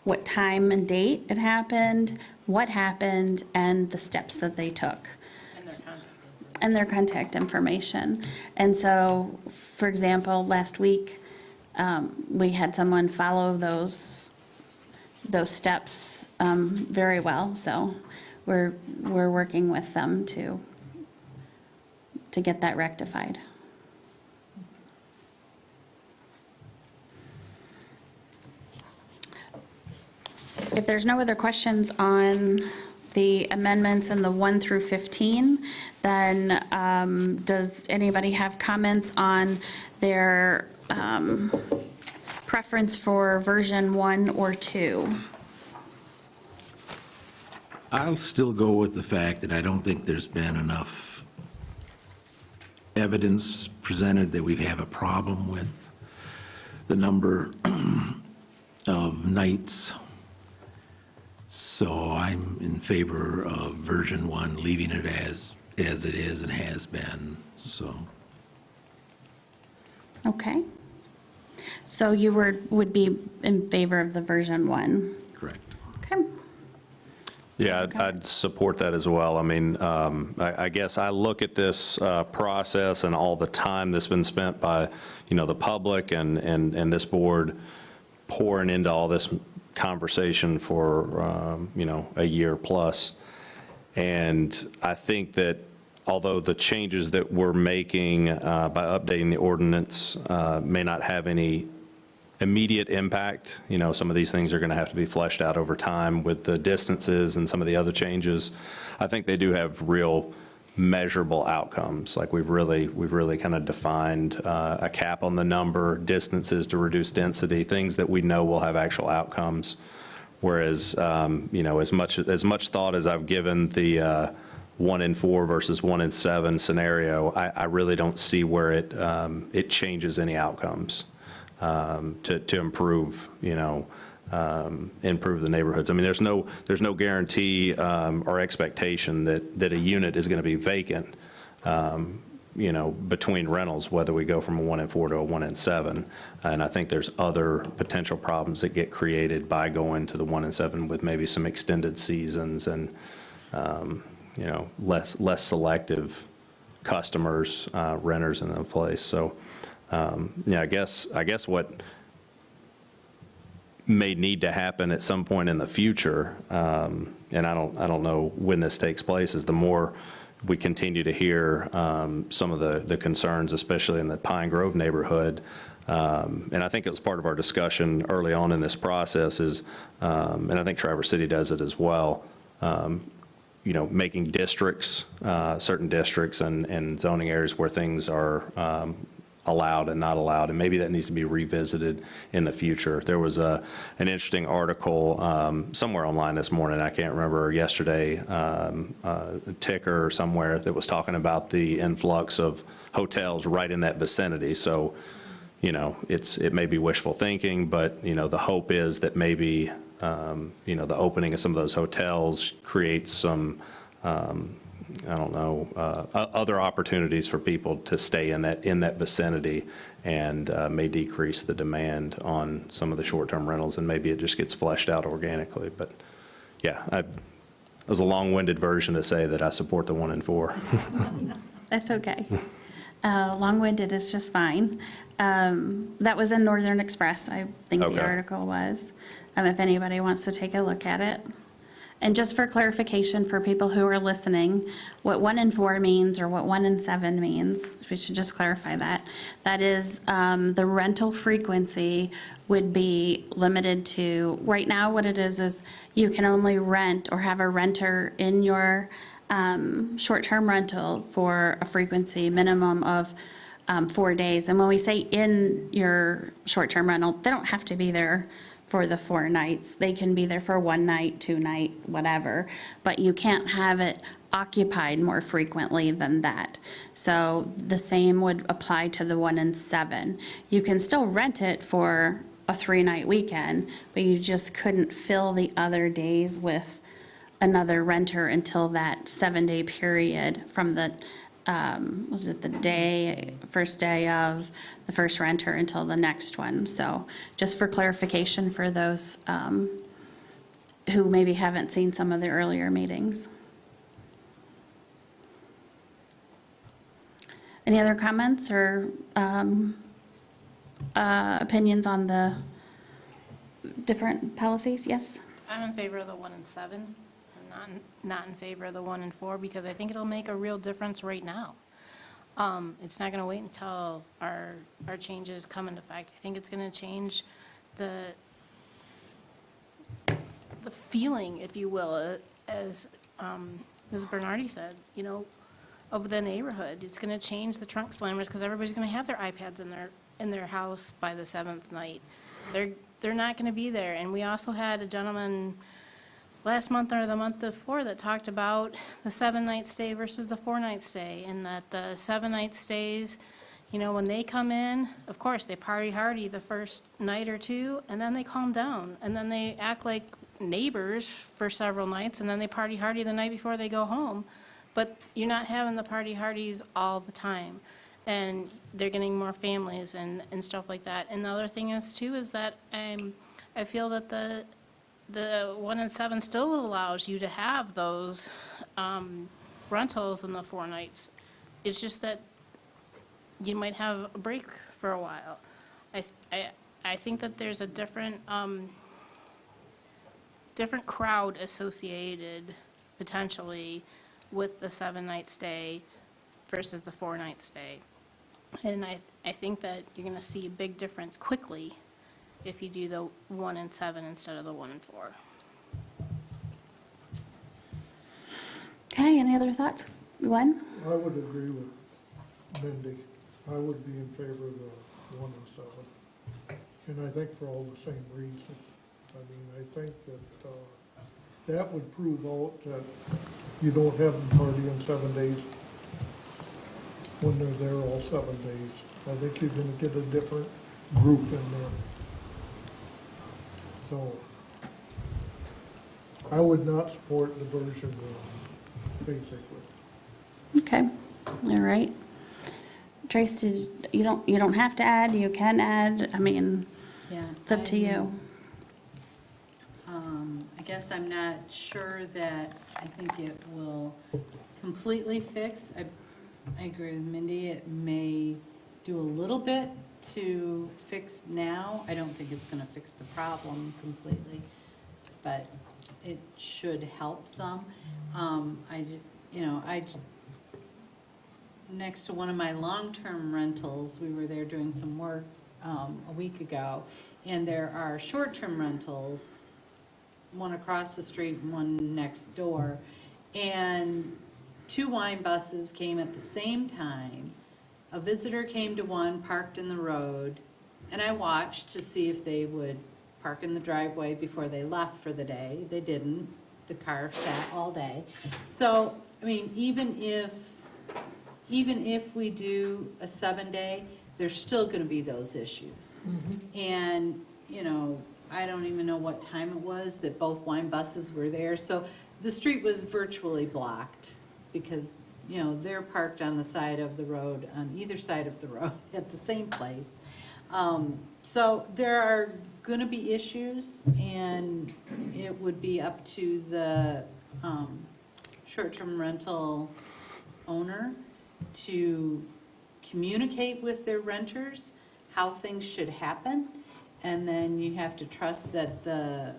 what time and date it happened, what happened, and the steps that they took. And their contact information. And so, for example, last week, we had someone follow those steps very well. So we're working with them to get that rectified. If there's no other questions on the amendments in the 1 through 15, then does anybody have comments on their preference for version 1 or 2? I'll still go with the fact that I don't think there's been enough evidence presented that we have a problem with the number of nights. So I'm in favor of version 1, leaving it as it is and has been, so. Okay. So you would be in favor of the version 1? Correct. Okay. Yeah, I'd support that as well. I mean, I guess I look at this process and all the time that's been spent by, the public and this board pouring into all this conversation for, a year plus. And I think that although the changes that we're making by updating the ordinance may not have any immediate impact, some of these things are going to have to be fleshed out over time with the distances and some of the other changes. I think they do have real measurable outcomes. Like we've really kind of defined a cap on the number, distances to reduce density, things that we know will have actual outcomes. Whereas, as much thought as I've given the 1 in 4 versus 1 in 7 scenario, I really don't see where it changes any outcomes to improve, improve the neighborhoods. I mean, there's no guarantee or expectation that a unit is going to be vacant, between rentals, whether we go from a 1 in 4 to a 1 in 7. And I think there's other potential problems that get created by going to the 1 in 7 with maybe some extended seasons and, less selective customers, renters in the place. So, I guess what may need to happen at some point in the future, and I don't know when this takes place, is the more we continue to hear some of the concerns, especially in the Pine Grove neighborhood. And I think it was part of our discussion early on in this process is, and I think Traverse City does it as well, making districts, certain districts and zoning areas where things are allowed and not allowed, and maybe that needs to be revisited in the future. There was an interesting article somewhere online this morning, I can't remember, yesterday, Ticker or somewhere, that was talking about the influx of hotels right in that vicinity. So, it may be wishful thinking, but, the hope is that maybe, the opening of some of those hotels creates some, other opportunities for people to stay in that vicinity, and may decrease the demand on some of the short-term rentals, and maybe it just gets fleshed out organically. But yeah, it was a long-winded version to say that I support the 1 in 4. That's okay. Long-winded is just fine. That was in Northern Express, I think the Okay. article was, if anybody wants to take a look at it. And just for clarification for people who are listening, what 1 in 4 means or what 1 in 7 means, we should just clarify that. That is, the rental frequency would be limited to, right now what it is you can only rent or have a renter in your short-term rental for a frequency minimum of 4 days. And when we say in your short-term rental, they don't have to be there for the 4 nights. They can be there for 1 night, 2 night, whatever, but you can't have it occupied more frequently than that. So the same would apply to the 1 and 7. You can still rent it for a 3-night weekend, but you just couldn't fill the other days with another renter until that 7-day period from the, was it the first day of the first renter until the next one. So just for clarification for those who maybe haven't seen some of the earlier meetings. Any other comments or opinions on the different policies? Yes? I'm in favor of the 1 and 7. I'm not in favor of the 1 and 4 because I think it'll make a real difference right now. It's not going to wait until our changes come into effect. I think it's going to change the feeling, if you will, as Ms. Bernardi said, you know, of the neighborhood. It's going to change the trunk slammers because everybody's going to have their iPads in their house by the 7th night. They're not going to be there. And we also had a gentleman last month or the month before that talked about the 7-night stay versus the 4-night stay, and that the 7-night stays, you know, when they come in, of course, they party hardy the first night or 2, and then they calm down, and then they act like neighbors for several nights, and then they party hardy the night before they go home. But you're not having the party hardies all the time, and they're getting more families and stuff like that. And the other thing is, too, is that I feel that the 1 and 7 still allows you to have those rentals in the 4 nights. It's just that you might have a break for a while. I think that there's a different crowd associated potentially with the 7-night stay versus the 4-night stay. And I think that you're going to see a big difference quickly if you do the 1 and 7 instead of the 1 and 4. Okay, any other thoughts? Glenn? I would agree with Mindy. I would be in favor of the 1 and 7. And I think for all the same reasons. I mean, I think that that would prove out that you don't have them party in 7 days when they're there all 7 days. I think you're gonna get a different group in there. So I would not support the version basically. Okay, all right. Trace, you don't have to add, you can add, I mean, Yeah, it's up to you. I guess I'm not sure that I think it will completely fix. I agree with Mindy, it may do a little bit to fix now. I don't think it's gonna fix the problem completely, but it should help some. Next to one of my long-term rentals, we were there doing some work a week ago, and there are short-term rentals, one across the street and one next door, and 2 wine buses came at the same time. A visitor came to one, parked in the road, and I watched to see if they would park in the driveway before they left for the day. They didn't. The car sat all day. So, I mean, even if we do a 7-day, there's still gonna be those issues. And, you know, I don't even know what time it was that both wine buses were there. So the street was virtually blocked because, you know, they're parked on the side of the road, on either side of the road at the same place. So there are gonna be issues, and it would be up to the short-term rental owner to communicate with their renters how things should happen. And then you have to trust that the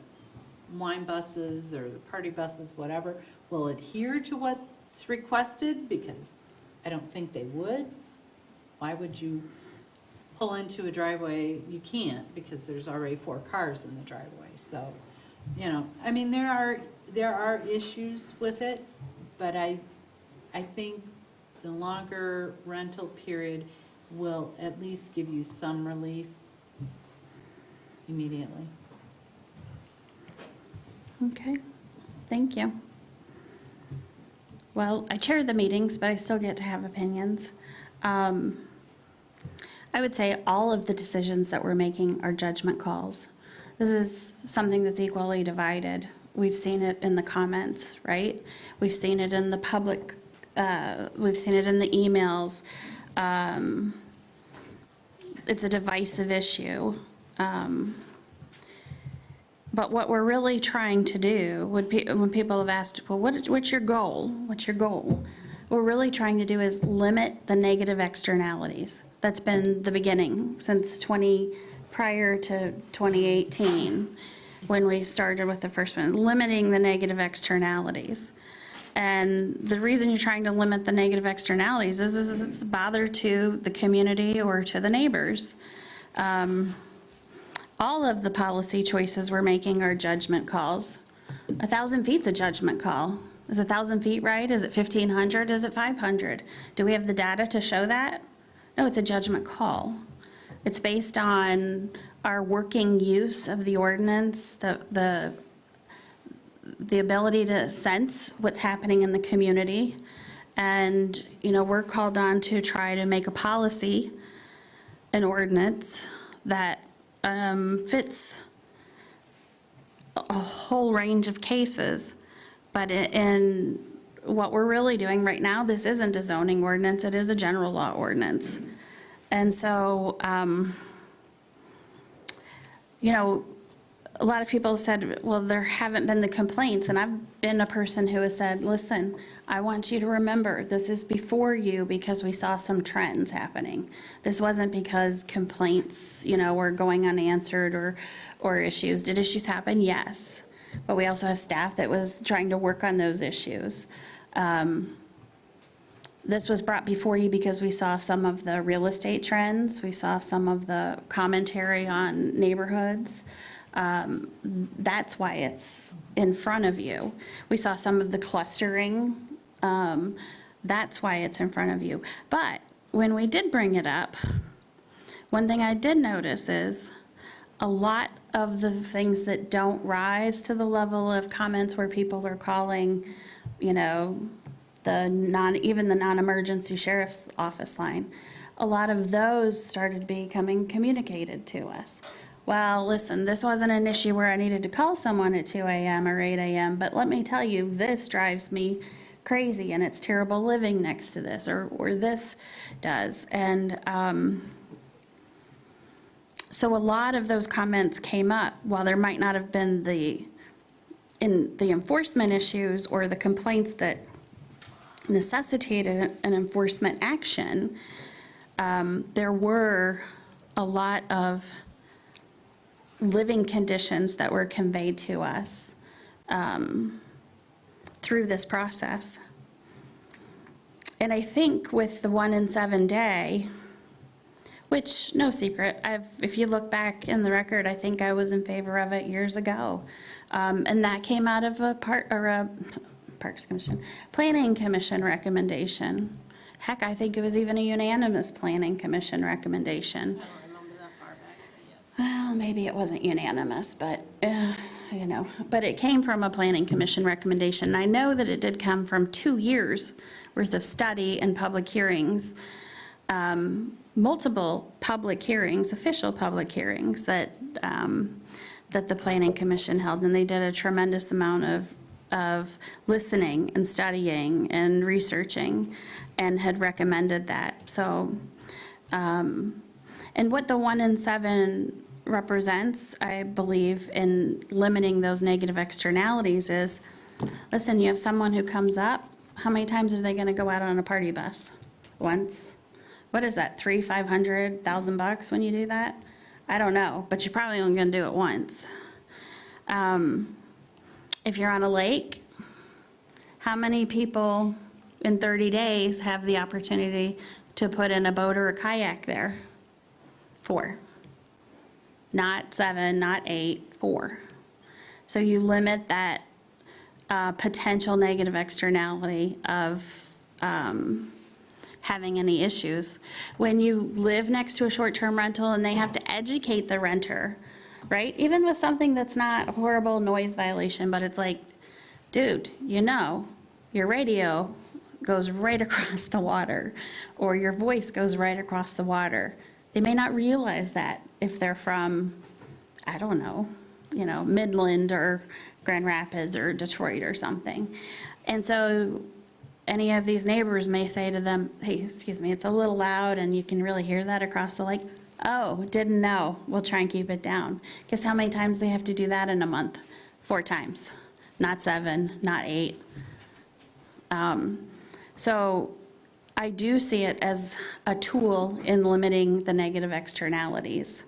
wine buses or the party buses, whatever, will adhere to what's requested, because I don't think they would. Why would you pull into a driveway? You can't, because there's already 4 cars in the driveway. So, you know, I mean, there are issues with it, but I think the longer rental period will at least give you some relief immediately. Okay, thank you. Well, I chair the meetings, but I still get to have opinions. I would say all of the decisions that we're making are judgment calls. This is something that's equally divided. We've seen it in the comments, right? We've seen it in the public, we've seen it in the emails. It's a divisive issue. But what we're really trying to do, when people have asked, well, what's your goal? What's your goal? What we're really trying to do is limit the negative externalities. That's been the beginning since prior to 2018, when we started with the first one, limiting the negative externalities. And the reason you're trying to limit the negative externalities is it's a bother to the community or to the neighbors. All of the policy choices we're making are judgment calls. 1,000 feet's a judgment call. Is 1,000 feet right? Is it 1,500? Is it 500? Do we have the data to show that? No, it's a judgment call. It's based on our working use of the ordinance, the ability to sense what's happening in the community. And, you know, we're called on to try to make a policy, an ordinance that fits a whole range of cases. But in what we're really doing right now, this isn't a zoning ordinance, it is a general law ordinance. And so, you know, a lot of people have said, well, there haven't been the complaints, and I've been a person who has said, listen, I want you to remember, this is before you because we saw some trends happening. This wasn't because complaints, you know, were going unanswered or issues. Did issues happen? Yes. But we also have staff that was trying to work on those issues. This was brought before you because we saw some of the real estate trends. We saw some of the commentary on neighborhoods. That's why it's in front of you. We saw some of the clustering. That's why it's in front of you. But when we did bring it up, one thing I did notice is a lot of the things that don't rise to the level of comments where people are calling, you know, even the non-emergency sheriff's office line, a lot of those started becoming communicated to us. Well, listen, this wasn't an issue where I needed to call someone at 2 a.m. or 8 a.m., but let me tell you, this drives me crazy, and it's terrible living next to this, or this does. And so a lot of those comments came up. While there might not have been the enforcement issues or the complaints that necessitated an enforcement action, there were a lot of living conditions that were conveyed to us through this process. And I think with the 1 in 7 day, which, no secret, if you look back in the record, I think I was in favor of it years ago. And that came out of a Parks Commission, Planning Commission recommendation. Heck, I think it was even a unanimous Planning Commission recommendation. Well, maybe it wasn't unanimous, but, you know, but it came from a Planning Commission recommendation. And I know that it did come from 2 years worth of study and public hearings, multiple public hearings, official public hearings that the Planning Commission held, and they did a tremendous amount of listening and studying and researching, and had recommended that. So, and what the 1 in 7 represents, I believe, in limiting those negative externalities is, listen, you have someone who comes up, how many times are they gonna go out on a party bus? Once? What is that, $300, $500, $1,000 when you do that? I don't know, but you're probably only gonna do it once. If you're on a lake, how many people in 30 days have the opportunity to put in a boat or a kayak there? 4. Not 7, not 8, 4. So you limit that potential negative externality of having any issues. When you live next to a short-term rental and they have to educate the renter, right? Even with something that's not a horrible noise violation, but it's like, dude, you know, your radio goes right across the water, or your voice goes right across the water. They may not realize that if they're from, I don't know, you know, Midland or Grand Rapids or Detroit or something. And so any of these neighbors may say to them, hey, excuse me, it's a little loud and you can really hear that across the lake. Oh, didn't know. We'll try and keep it down. Guess how many times they have to do that in a month? 4 times. Not 7, not 8. So I do see it as a tool in limiting the negative externalities.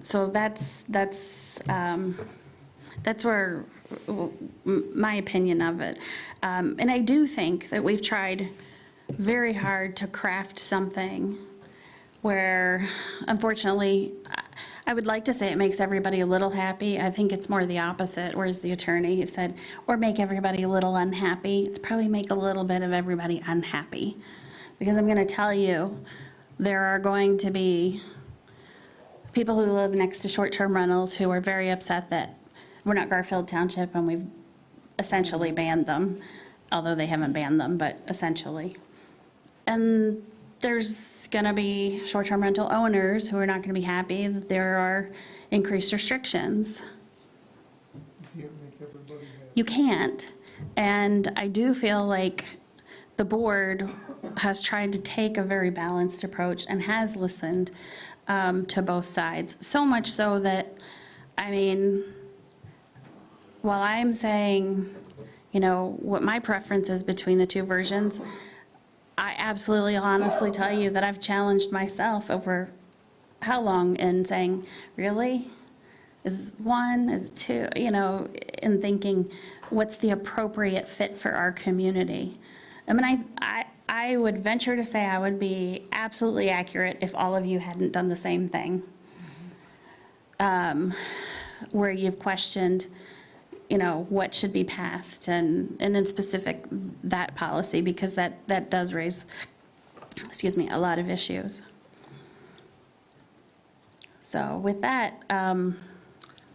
So that's where my opinion of it. And I do think that we've tried very hard to craft something where, unfortunately, I would like to say it makes everybody a little happy. I think it's more the opposite, whereas the attorney have said, or make everybody a little unhappy. It's probably make a little bit of everybody unhappy. Because I'm going to tell you, there are going to be people who live next to short-term rentals who are very upset that we're not Garfield Township and we've essentially banned them, although they haven't banned them, but essentially. And there's going to be short-term rental owners who are not going to be happy that there are increased restrictions. You can't make everybody happy. You can't. And I do feel like the board has tried to take a very balanced approach and has listened to both sides. So much so that, I mean, while I'm saying, you know, what my preference is between the two versions, I absolutely honestly tell you that I've challenged myself over how long in saying, really? Is it 1, is it 2, you know, in thinking, what's the appropriate fit for our community? I mean, I would venture to say I would be absolutely accurate if all of you hadn't done the same thing. Where you've questioned, you know, what should be passed and in specific that policy, because that does raise, excuse me, a lot of issues. So with that,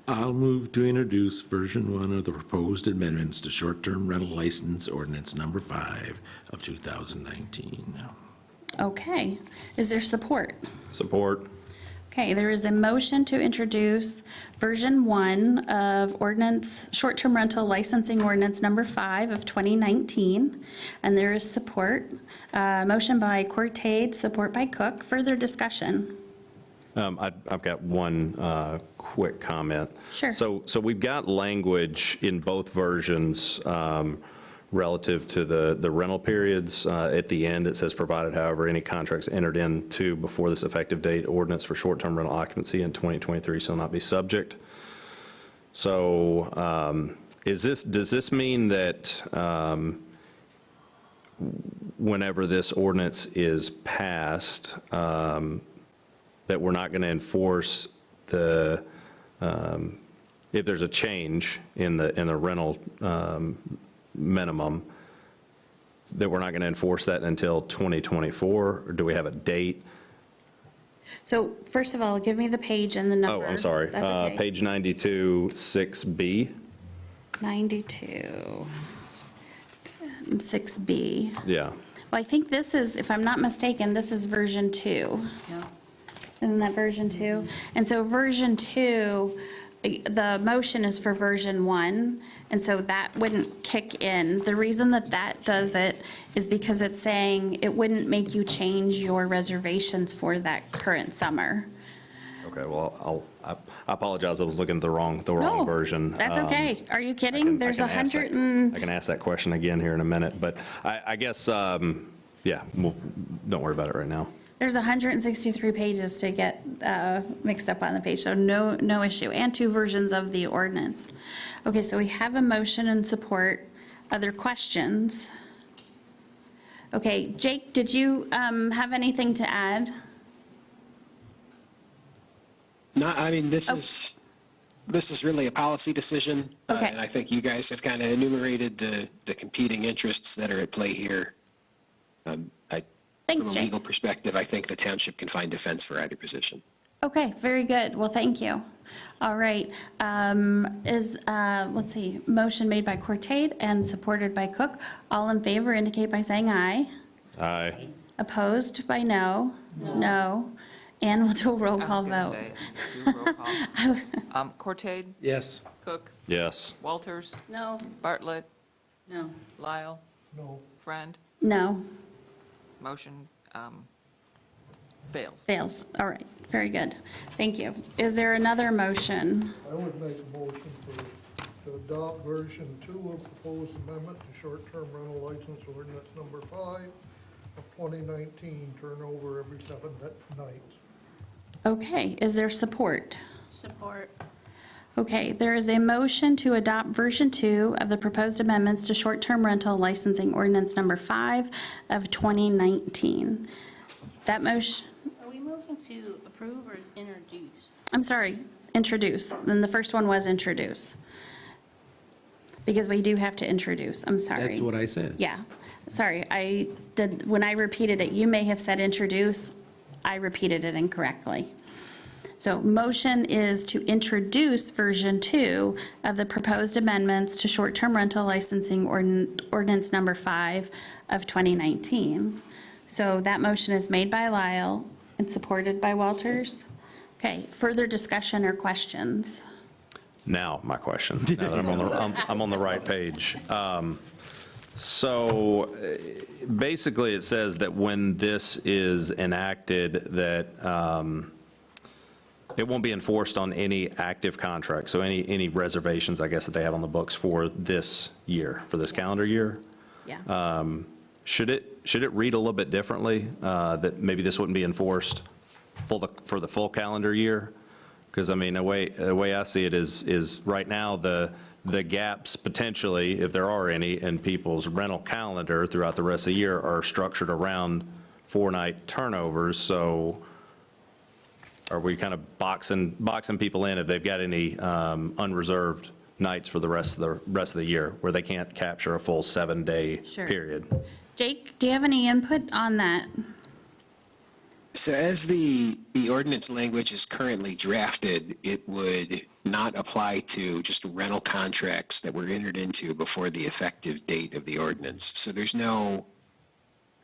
I'll move to introduce version 1 of the proposed amendments to short-term rental license ordinance number 5 of 2019. okay, is there support? Support. Okay, there is a motion to introduce version 1 of ordinance, short-term rental licensing ordinance number 5 of 2019, and there is support. Motion by Cortade, support by Cook. Further discussion? I've got one quick comment. Sure. So we've got language in both versions relative to the rental periods. At the end, it says, provided, however, any contracts entered into before this effective date ordinance for short-term rental occupancy in 2023 shall not be subject. So does this mean that whenever this ordinance is passed, that we're not going to enforce the, if there's a change in the rental minimum, that we're not going to enforce that until 2024, or do we have a date? So first of all, give me the page and the number. Oh, I'm sorry. That's okay. Page 92, 6B. 92, and 6B. Yeah. Well, I think this is, if I'm not mistaken, this is version 2. Yeah. Isn't that version 2? And so version 2, the motion is for version 1, and so that wouldn't kick in. The reason that does it is because it's saying it wouldn't make you change your reservations for that current summer. Okay, well, I apologize, I was looking at the wrong No, version. That's okay. Are you kidding? There's I can ask 100 that- and, I can ask that question again here in a minute, but I guess, yeah, don't worry about it right now. there's 163 pages to get mixed up on the page, so no issue, and 2 versions of the ordinance. Okay, so we have a motion and support. Other questions? Okay, Jake, did you have anything to add? No, I mean, this Oh. is, This is really a policy decision. Okay. And I think you guys have kind of enumerated the competing interests that are at play here. Thanks, From a Jake. legal perspective, I think the township can find defense for either position. Okay, very good. Well, thank you. All right. Let's see, motion made by Cortade and supported by Cook. All in favor indicate by saying aye. Aye. Opposed by no? No. And we'll do a roll call I was vote. going to say, do roll call. Cortade? Yes. Cook? Yes. Walters? No. Bartlett? No. Lyle? No. Friend? No, Motion fails. fails. All right, very good. Thank you. Is there another motion? I would make a motion to adopt version 2 of proposed amendment to short-term rental license ordinance number 5 of 2019, turnover every 7 nights. Okay, is there support? Support. Okay, there is a motion to adopt version 2 of the proposed amendments to short-term rental licensing ordinance number 5 of 2019. That motion, Are we moving to approve or introduce? I'm sorry, introduce. Then the first one was introduce. Because we do have to introduce, I'm sorry. That's what I said. Yeah, sorry, when I repeated it, you may have said introduce, I repeated it incorrectly. So motion is to introduce version 2 of the proposed amendments to short-term rental licensing ordinance number 5 of 2019. So that motion is made by Lyle and supported by Walters. Okay, further discussion or questions? Now, my question, now that I'm on the right page. So basically, it says that when this is enacted, that it won't be enforced on any active contract, so any reservations, I guess, that they have on the books for this year, for this calendar year? Yeah. Should it read a little bit differently, that maybe this wouldn't be enforced for the full calendar year? Because, I mean, the way I see it is right now, the gaps potentially, if there are any, in people's rental calendar throughout the rest of the year are structured around 4-night turnovers, so are we kind of boxing people in if they've got any unreserved nights for the rest of the year where they can't capture a full 7-day Sure. period? Jake, do you have any input on that? So as the ordinance language is currently drafted, it would not apply to just rental contracts that were entered into before the effective date of the ordinance. So there's no,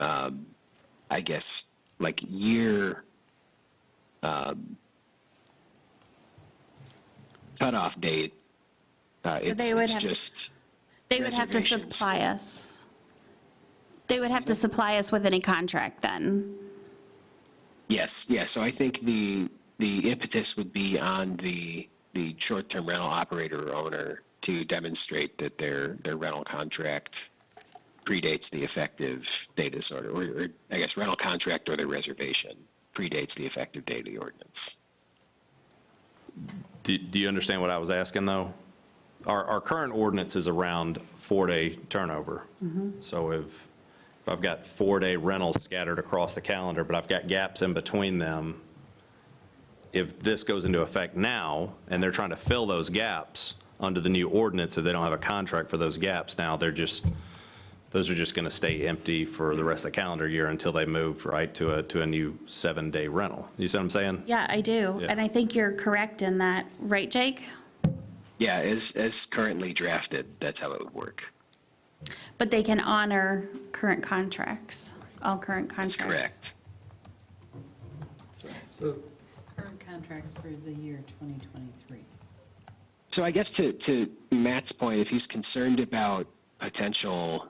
I guess, like year cutoff date. They would It's have to- just They would have to reservations. supply us. They would have to supply us with any contract then. Yes, yeah, so I think the impetus would be on the short-term rental operator or owner to demonstrate that their rental contract predates the effective date of this order, or I guess rental contract or their reservation predates the effective date of the ordinance. Do you understand what I was asking, though? Our current ordinance is around 4-day turnover. So if I've got 4-day rentals scattered across the calendar, but I've got gaps in between them, if this goes into effect now, and they're trying to fill those gaps under the new ordinance, if they don't have a contract for those gaps now, those are just going to stay empty for the rest of the calendar year until they move, right, to a new 7-day rental. You see what I'm saying? Yeah, I do. Yeah. And I think you're correct in that, right, Jake? Yeah, as currently drafted, that's how it would work. But they can honor current contracts, all current That's contracts. correct. So current contracts for the year 2023. So I guess to Matt's point, if he's concerned about potential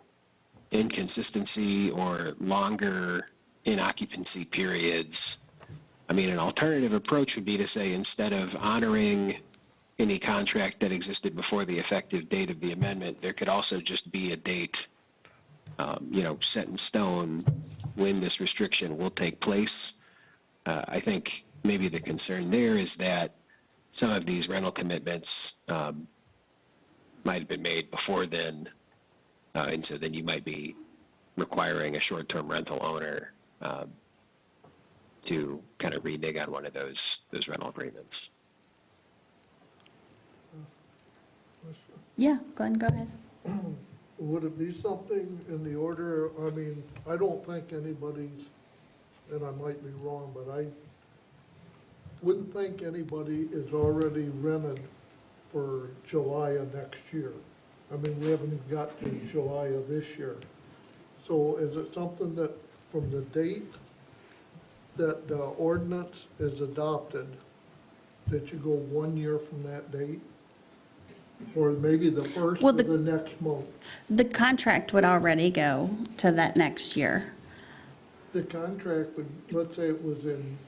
inconsistency or longer inoccupancy periods, I mean, an alternative approach would be to say, instead of honoring any contract that existed before the effective date of the amendment, there could also just be a date, set in stone when this restriction will take place. I think maybe the concern there is that some of these rental commitments might have been made before then, and so then you might be requiring a short-term rental owner to kind of renege on one of those rental agreements. Yeah, Glenn, go ahead. Would it be something in the order, I mean, I don't think anybody, and I might be wrong, but I wouldn't think anybody is already rented for July of next year. I mean, we haven't even got to July of this year. So is it something that from the date that the ordinance is adopted, that you go 1 year from that date? Or maybe the first Well, of the next month? The contract would already go to that next year. The contract would, let's say it was in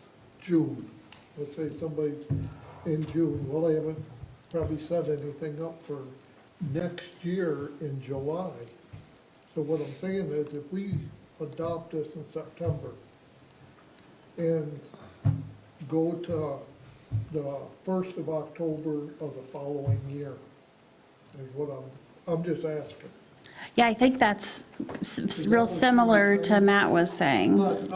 June. Let's say somebody's in June. Well, they haven't probably set anything up for next year in July. So what I'm saying is if we adopt this in September and go to the 1st of October of the following year, is what I'm just asking. Yeah, I think that's real similar to Matt was saying. But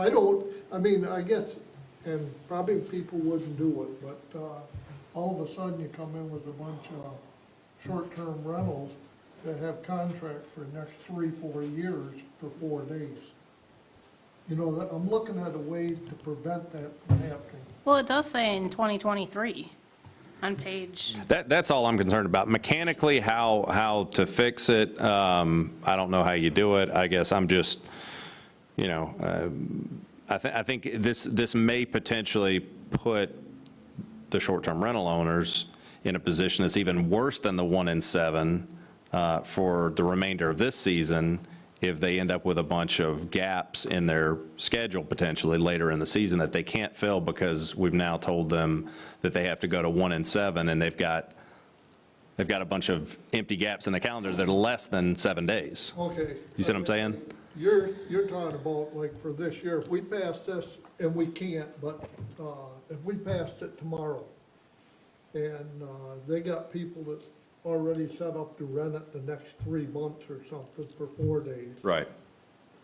I mean, I guess, and probably people wouldn't do it, but all of a sudden you come in with a bunch of short-term rentals that have contracts for the next 3-4 years for 4 days. You know, I'm looking at a way to prevent that from happening. Well, it does say in 2023 on page. That's all I'm concerned about. Mechanically, how to fix it, I don't know how you do it. I guess I'm just, you know, I think this may potentially put the short-term rental owners in a position that's even worse than the 1 in 7 for the remainder of this season if they end up with a bunch of gaps in their schedule potentially later in the season that they can't fill because we've now told them that they have to go to 1 in 7 and they've got a bunch of empty gaps in the calendar that are less than 7 days. Okay. You see what I'm saying? You're talking about like for this year, if we pass this, and we can't, but if we passed it tomorrow, and they got people that already set up to rent it the next 3 months or something for 4 days. Right.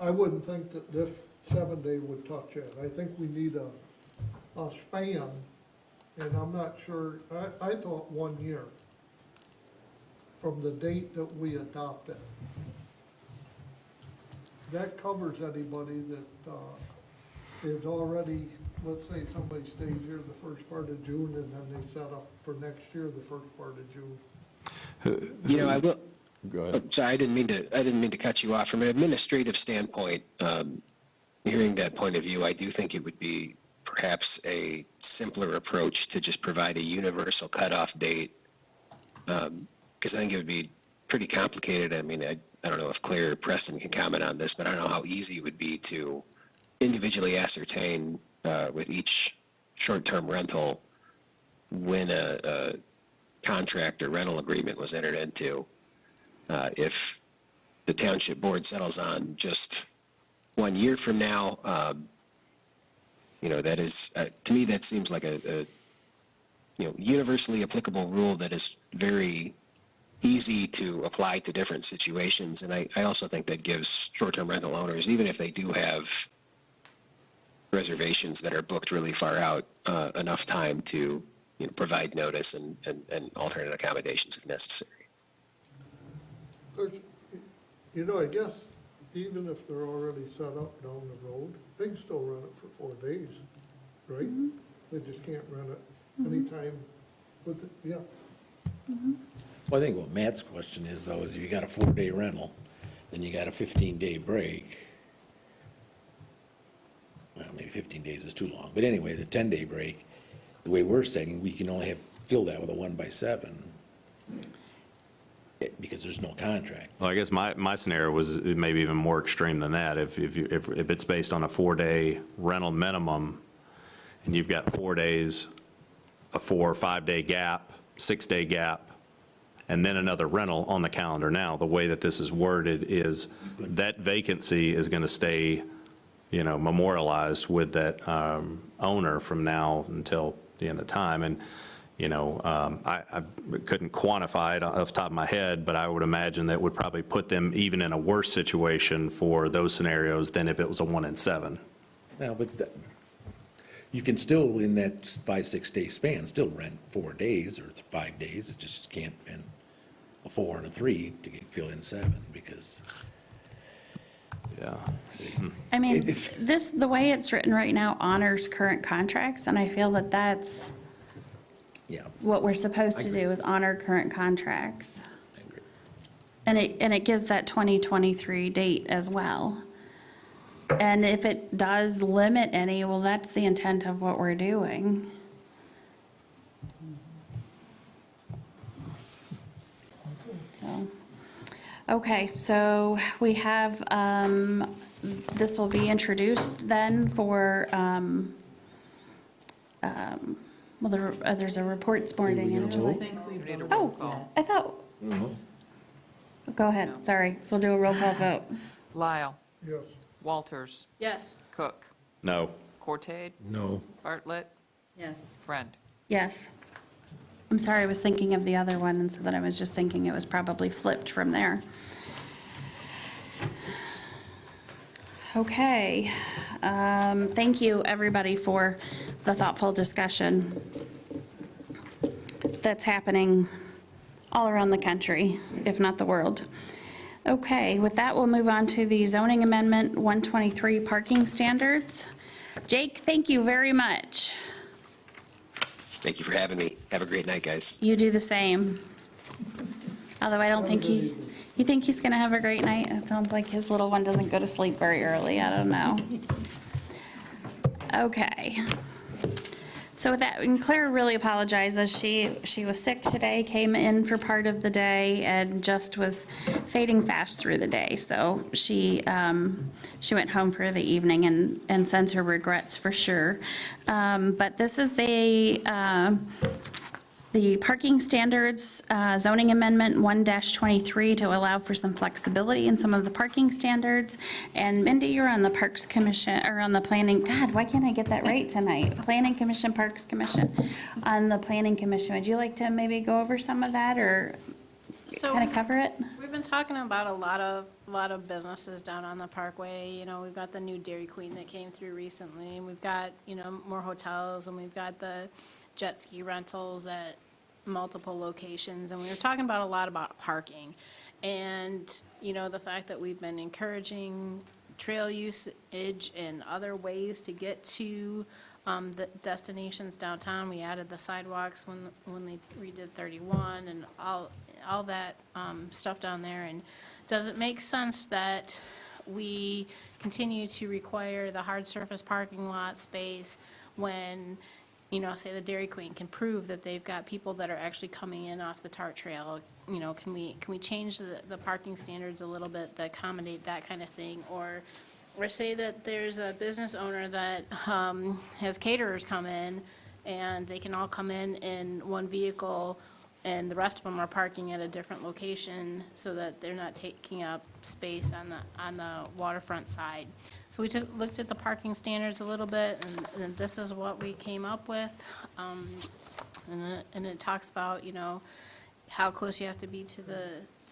I wouldn't think that this 7-day would touch it. I think we need a span, and I'm not sure, I thought 1 year from the date that we adopt it. That covers anybody that is already, let's say somebody stays here the first part of June and then they set up for next year the first part of June. You know, I will. Go ahead. Sorry, I didn't mean to cut you off. From an administrative standpoint, hearing that point of view, I do think it would be perhaps a simpler approach to just provide a universal cutoff date, because I think it would be pretty complicated. I mean, I don't know if Claire or Preston can comment on this, but I don't know how easy it would be to individually ascertain with each short-term rental when a contract or rental agreement was entered into. If the township board settles on just 1 year from now, you know, that is, to me, that seems like a you know, universally applicable rule that is very easy to apply to different situations. And I also think that gives short-term rental owners, even if they do have reservations that are booked really far out, enough time to, you know, provide notice and alternate accommodations if necessary. You know, I guess even if they're already set up down the road, they can still rent it for 4 days, right? Mm-hmm. They just can't rent it anytime with it, yeah. Mm-hmm. Well, I think what Matt's question is, though, is if you got a 4-day rental, then you got a 15-day break. Well, maybe 15 days is too long, but anyway, the 10-day break, the way we're saying, we can only fill that with a 1x7 because there's no contract. Well, I guess my scenario was maybe even more extreme than that. If it's based on a 4-day rental minimum, and you've got 4 days, a 4 or 5-day gap, 6-day gap, and then another rental on the calendar. Now, the way that this is worded is that vacancy is going to stay, you know, memorialized with that owner from now until the end of time. And, you know, I couldn't quantify it off the top of my head, but I would imagine that would probably put them even in a worse situation for those scenarios than if it was a 1 in 7. Now, but you can still, in that 5-6 day span, still rent 4 days or 5 days. It just can't. And a 4 and a 3 to fill in 7, because. Yeah. I mean, It's- the way it's written right now honors current contracts, and I feel that that's Yeah. what we're supposed I to agree. do, is honor current contracts. I agree. And it gives that 2023 date as well. And if it does limit any, well, that's the intent of what we're doing. So, okay, so we have, this will be introduced then for, well, there's a reports morning in July. We need a roll Oh, call. I thought, go ahead, sorry, we'll do a roll call vote. Lyle. Yes. Walters. Yes. Cook. No. Cortade. No. Bartlett. Yes. Friend. Yes. I'm sorry, I was thinking of the other one, and so then I was just thinking it was probably flipped from there. Okay. Thank you, everybody, for the thoughtful discussion that's happening all around the country, if not the world. Okay, with that, we'll move on to the zoning amendment 123 parking standards. Jake, thank you very much. Thank you for having me. Have a great night, guys. You do the same. Although I don't think you think he's gonna have a great night? It sounds like his little one doesn't go to sleep very early. I don't know. Okay. So with that, and Claire really apologizes. She was sick today, came in for part of the day, and just was fading fast through the day. So she went home for the evening and sends her regrets for sure. But this is the parking standards zoning amendment 1-23 to allow for some flexibility in some of the parking standards. And Mindy, you're on the Parks Commission, or on the Planning, God, why can't I get that right tonight? Planning Commission, Parks Commission. On the Planning Commission, would you like to maybe go over some of that, or So kind of cover it? we've been talking about a lot of businesses down on the Parkway. You know, we've got the new Dairy Queen that came through recently, and we've got, you know, more hotels, and we've got the jet ski rentals at multiple locations, and we were talking about a lot about parking. And, you know, the fact that we've been encouraging trail usage and other ways to get to the destinations downtown. We added the sidewalks when they redid 31 and all that stuff down there. And does it make sense that we continue to require the hard surface parking lot space when, you know, say the Dairy Queen can prove that they've got people that are actually coming in off the TART trail? You know, can we change the parking standards a little bit to accommodate that kind of thing? Or say that there's a business owner that has caterers come in, and they can all come in one vehicle, and the rest of them are parking at a different location so that they're not taking up space on the waterfront side. So we looked at the parking standards a little bit, and this is what we came up with. And it talks about, you know, how close you have to be to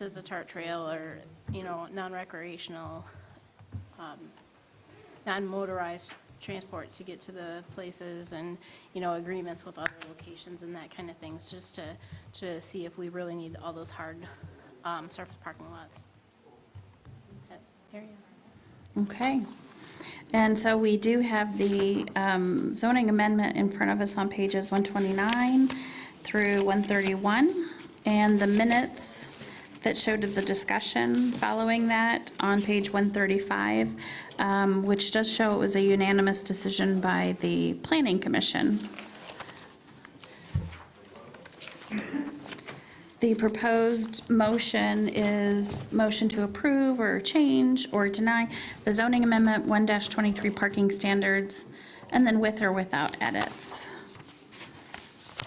the TART trail, or, you know, non-recreational, non-motorized transport to get to the places, and, you know, agreements with other locations and that kind of things, just to see if we really need all those hard surface parking lots. That area. Okay. And so we do have the zoning amendment in front of us on pages 129 through 131, and the minutes that showed the discussion following that on page 135, which does show it was a unanimous decision by the Planning Commission. The proposed motion is motion to approve or change or deny the zoning amendment 1-23 parking standards, and then with or without edits.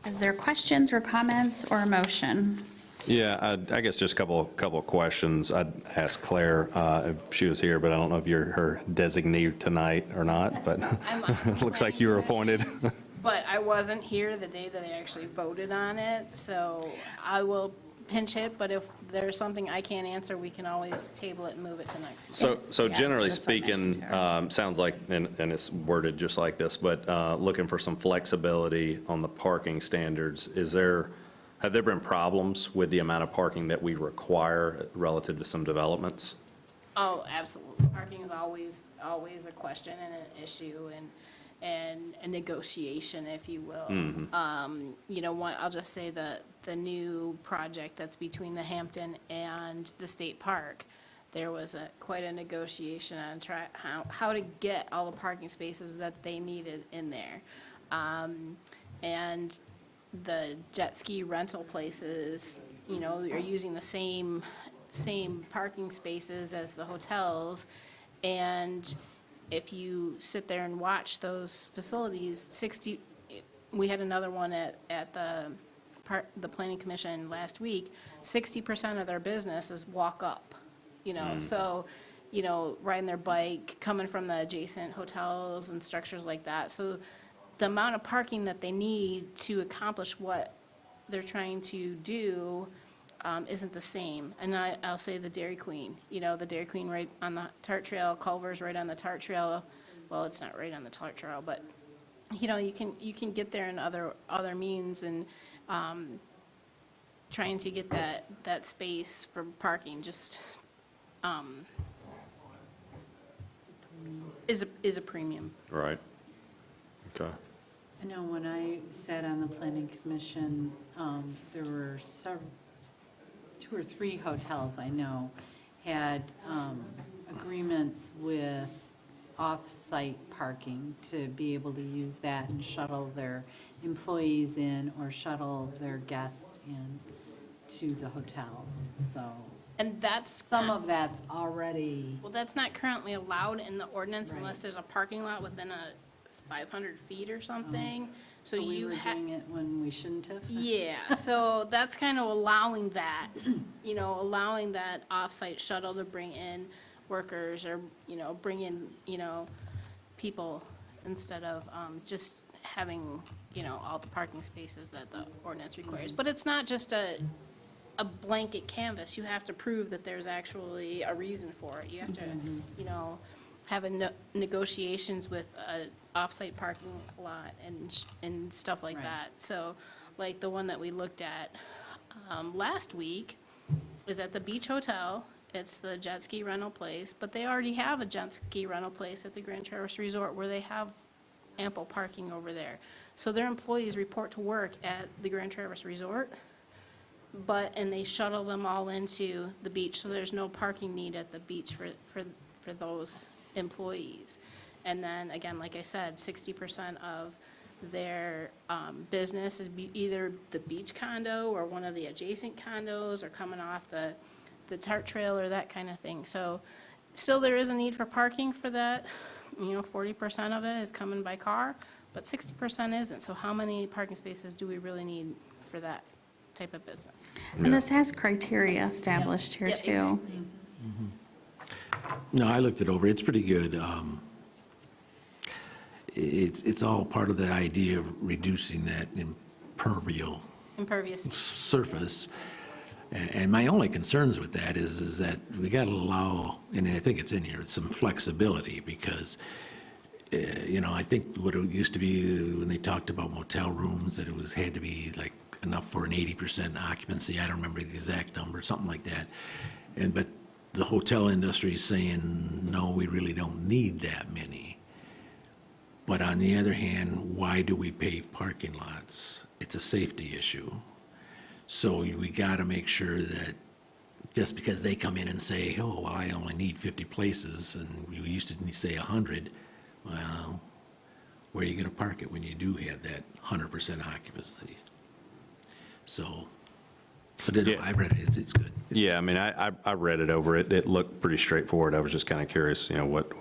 Is there questions or comments or a motion? Yeah, I guess just a couple of questions. I'd ask Claire if she was here, but I don't know if you're her designee tonight or not, but it looks like you were appointed. But I wasn't here the day that they actually voted on it, so I will pinch hit, but if there's something I can't answer, we can always table it and move it to next week. So Yeah, generally that's what I mentioned speaking, sounds like, and it's worded just like this, but looking for some flexibility on the parking standards. Is there Have there been problems with the amount of parking that we require relative to some developments? Oh, absolutely. Parking is always a question and an issue and a negotiation, if you will. You know, I'll just say the new project that's between the Hampton and the State Park, there was quite a negotiation on how to get all the parking spaces that they needed in there. And the jet ski rental places, you know, are using the same parking spaces as the hotels. And if you sit there and watch those facilities, we had another one at the Planning Commission last week, 60% of their business is walk up, you know, so, you know, riding their bike, coming from the adjacent hotels and structures like that. So the amount of parking that they need to accomplish what they're trying to do isn't the same. And I'll say the Dairy Queen, you know, the Dairy Queen right on the Tart Trail, Culver's right on the Tart Trail. Well, it's not right on the Tart Trail, but, you know, you can get there in other means, and trying to get that space for parking just is a premium. Right. Okay. I know when I sat on the planning commission, there were 2 or 3 hotels I know had agreements with off-site parking to be able to use that and shuttle their employees in or shuttle their guests in to the hotel, so. And that's. Some of that's already. Well, that's not currently allowed in the ordinance unless there's a parking lot within 500 feet or something. So we were doing it when we shouldn't have? Yeah, so that's kind of allowing that, you know, allowing that off-site shuttle to bring in workers or, you know, bring in, you know, people instead of just having, you know, all the parking spaces that the ordinance requires. But it's not just a blanket canvas. You have to prove that there's actually a reason for it. You have to, you know, have negotiations with off-site parking lot and stuff like that. So, like the one that we looked at last week is at the Beach Hotel. It's the jet ski rental place, but they already have a jet ski rental place at the Grand Traverse Resort where they have ample parking over there. So their employees report to work at the Grand Traverse Resort, and they shuttle them all into the beach, so there's no parking need at the beach for those employees. And then, again, like I said, 60% of their business is either the beach condo or one of the adjacent condos or coming off the Tart Trail or that kind of thing. So still there is a need for parking for that. You know, 40% of it is coming by car, but 60% isn't. So how many parking spaces do we really need for that type of business? And this has criteria established here, Yeah, too. exactly. No, I looked it over. It's pretty good. It's all part of the idea of reducing that Impervious. surface. And my only concerns with that is that we got to allow, and I think it's in here, some flexibility because, you know, I think what it used to be when they talked about motel rooms, that it had to be like enough for an 80% occupancy. I don't remember the exact number, something like that. But the hotel industry is saying, no, we really don't need that many. But on the other hand, why do we pave parking lots? It's a safety issue. So we got to make sure that just because they come in and say, oh, well, I only need 50 places, and we used to say 100, well, where are you going to park it when you do have that 100% occupancy? So, but I read it, it's good. Yeah, I mean, I read it over. It looked pretty straightforward. I was just kind of curious, you know, what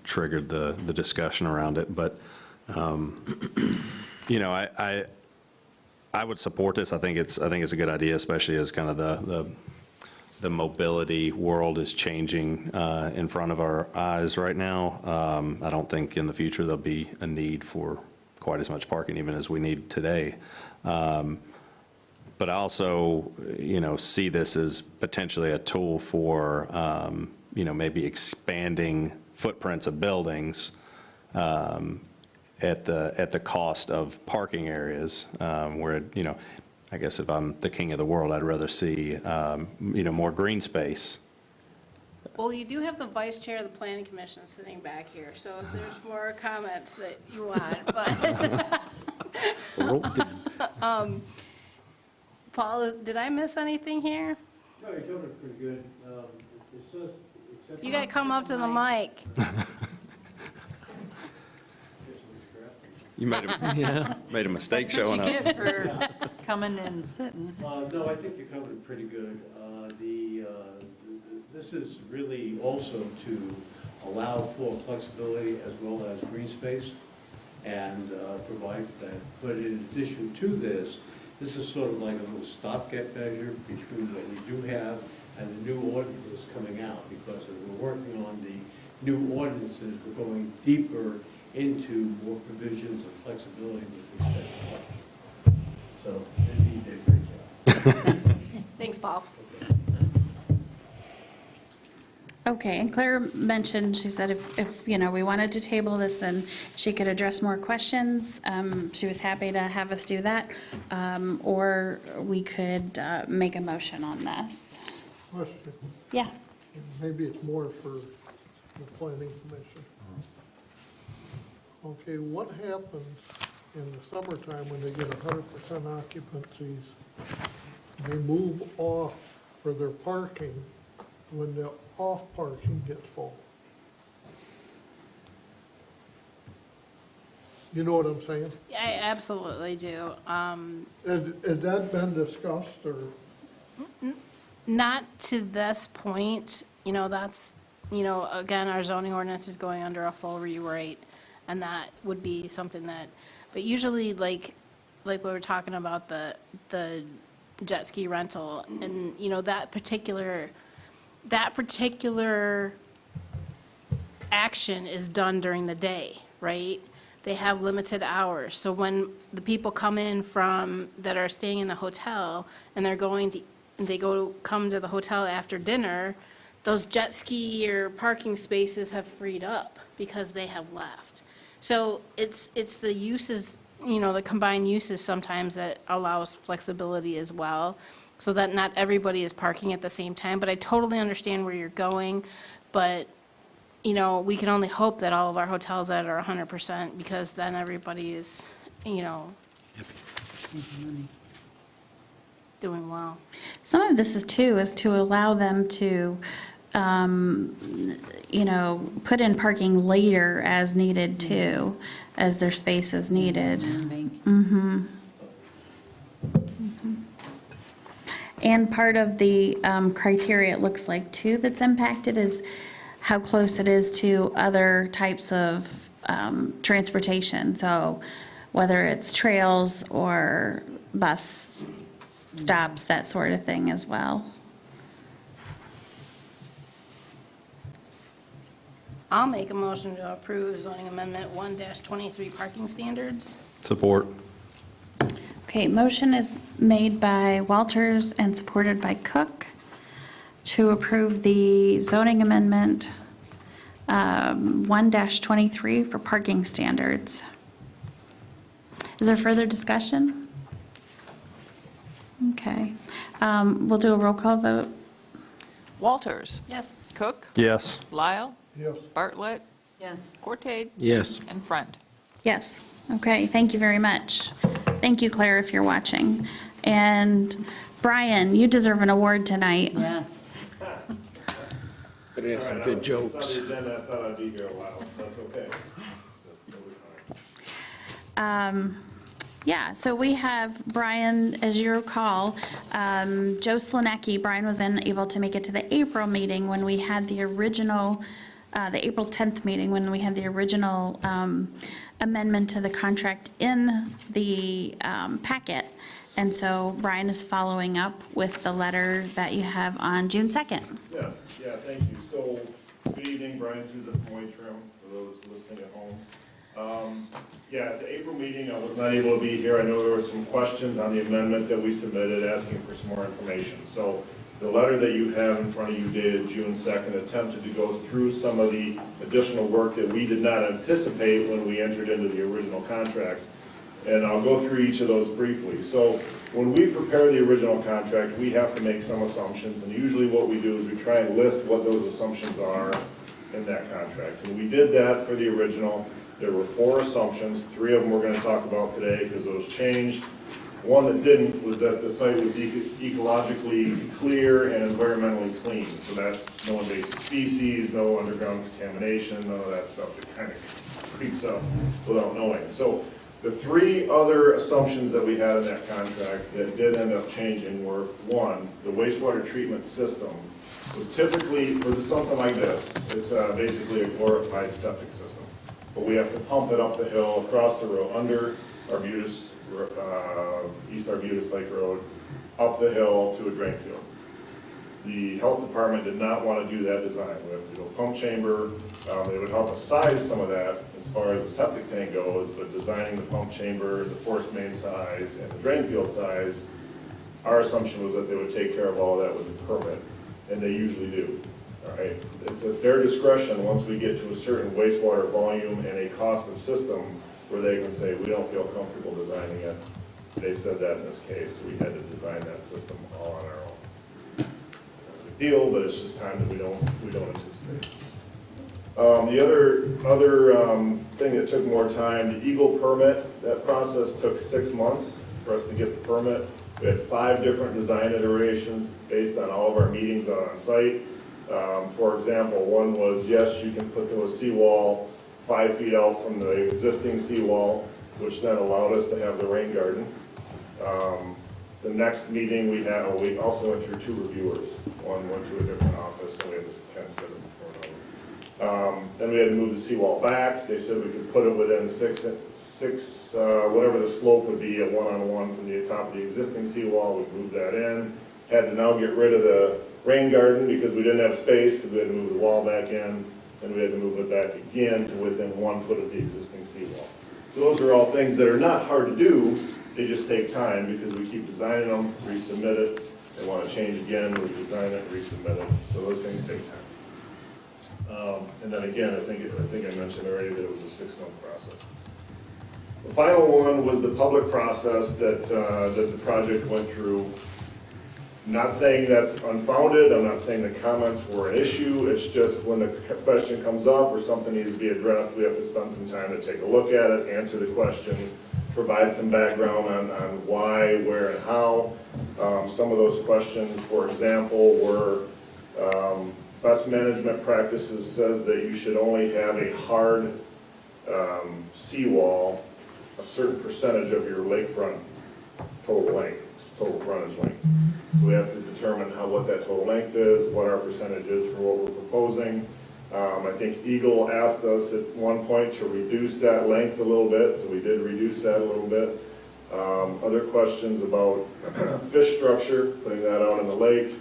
triggered the discussion around it. But, you know, I would support this. I think it's a good idea, especially as kind of the mobility world is changing in front of our eyes right now. I don't think in the future there'll be a need for quite as much parking even as we need today. But I also, you know, see this as potentially a tool for, you know, maybe expanding footprints of buildings at the cost of parking areas, where, you know, I guess if I'm the king of the world, I'd rather see, more green space. Well, you do have the vice chair of the planning commission sitting back here, so if there's more comments that you want, but. Paul, did I miss anything here? No, you're doing it pretty good. You gotta come up to the mic. You made a mistake showing up. That's what you get for coming and sitting. No, I think you covered it pretty good. This is really also to allow for flexibility as well as green space and provide for that. But in addition to this, this is sort of like a little stopgap measure between what we do have and the new ordinances coming out, because as we're working on the new ordinances, we're going deeper into more provisions of flexibility with respect to parking. So, you did a great job. Thanks, Paul. Okay, and Claire mentioned, she said if we wanted to table this and she could address more questions, she was happy to have us do that, or we could make a motion on this. Question, Yeah. maybe it's more for the planning commission. Okay, what happens in the summertime when they get 100% occupancies? They move off for their parking when the off parking gets full. You know what I'm saying? Yeah, I absolutely do. Has that been discussed, or? Not to this point, that's, again, our zoning ordinance is going under a full rewrite, and that would be something that, but usually, like we were talking about the jet ski rental, and, that particular action is done during the day, right? They have limited hours, so when the people come in that are staying in the hotel, and they come to the hotel after dinner, those jet ski or parking spaces have freed up because they have left. So it's the uses, the combined uses sometimes that allows flexibility as well, so that not everybody is parking at the same time. But I totally understand where you're going, but, we can only hope that all of our hotels that are 100%, because then everybody is, doing well. Some of this is to allow them to, put in parking later as needed too, as their space is needed. Mm-hmm. And part of the criteria, it looks like too, that's impacted is how close it is to other types of transportation. So whether it's trails or bus stops, that sort of thing as well. I'll make a motion to approve zoning amendment 1-23 parking standards. Support. Okay, motion is made by Walters and supported by Cook to approve the zoning amendment 1-23 for parking standards. Is there further discussion? Okay, we'll do a roll call vote. Walters. Yes. Cook. Yes. Lyle. Yes. Bartlett. Yes. Cortade. Yes. And Friend. Yes, okay, thank you very much. Thank you, Claire, if you're watching. And Brian, you deserve an award tonight. Yes. But it has some good jokes. I thought I'd be here a while, so that's okay. That's totally fine. Yeah, so we have Brian, as you recall, Joe Slanecki. Brian was unable to make it to the April meeting when we had the original, the April 10th meeting, when we had the original amendment to the contract in the packet. And so Brian is following up with the letter that you have on June 2nd. Yes, yeah, thank you. So, good evening, Brian Souza from Waitrim, for those listening at home. Yeah, at the April meeting, I was not able to be here. I know there were some questions on the amendment that we submitted asking for some more information. So the letter that you have in front of you dated June 2nd attempted to go through some of the additional work that we did not anticipate when we entered into the original contract. And I'll go through each of those briefly. So when we prepare the original contract, we have to make some assumptions, and usually what we do is we try and list what those assumptions are in that contract. And we did that for the original. There were 4 assumptions. 3 of them we're gonna talk about today because those changed. One that didn't was that the site was ecologically clear and environmentally clean. So that's no invasive species, no underground contamination, none of that stuff that kind of creeps up without knowing. So the 3 other assumptions that we had in that contract that did end up changing were, 1, the wastewater treatment system was typically, for something like this, it's basically a glorified septic system. But we have to pump it up the hill, across the road, under Arbutus, East Arbutus Lake Road, up the hill to a drain field. The health department did not want to do that design. We have to do a pump chamber. They would help us size some of that as far as the septic tank goes, but designing the pump chamber, the force main size, and the drain field size, our assumption was that they would take care of all of that with a permit, and they usually do. All right, it's at their discretion once we get to a certain wastewater volume and a cost of system where they can say, we don't feel comfortable designing it. They said that in this case, we had to design that system all on our own. Big deal, but it's just time that we don't anticipate. The other thing that took more time, the Eagle permit, that process took 6 months for us to get the permit. We had 5 different design iterations based on all of our meetings out on site. For example, one was, yes, you can put a seawall 5 feet out from the existing seawall, which then allowed us to have the rain garden. The next meeting we had, we also went through 2 reviewers. One went to a different office, and we had to kind of set it before another. Then we had to move the seawall back. They said we could put it within six, whatever the slope would be, a 1-on-1 from the top of the existing seawall. We moved that in. Had to now get rid of the rain garden because we didn't have space, because we had to move the wall back in, and we had to move it back again to within 1 foot of the existing seawall. So those are all things that are not hard to do, they just take time because we keep designing them, resubmit it, they want to change again, we design it, resubmit it, so those things take time. And then again, I think I mentioned already that it was a 6-month process. The final one was the public process that the project went through. Not saying that's unfounded, I'm not saying the comments were an issue, it's just when the question comes up or something needs to be addressed, we have to spend some time to take a look at it, answer the questions, provide some background on why, where, and how. Some of those questions, for example, were best management practices says that you should only have a hard seawall, a certain percentage of your lakefront total length, total frontage length. So we have to determine what that total length is, what our percentage is for what we're proposing. I think Eagle asked us at one point to reduce that length a little bit, so we did reduce that a little bit. Other questions about fish structure, putting that out in the lake,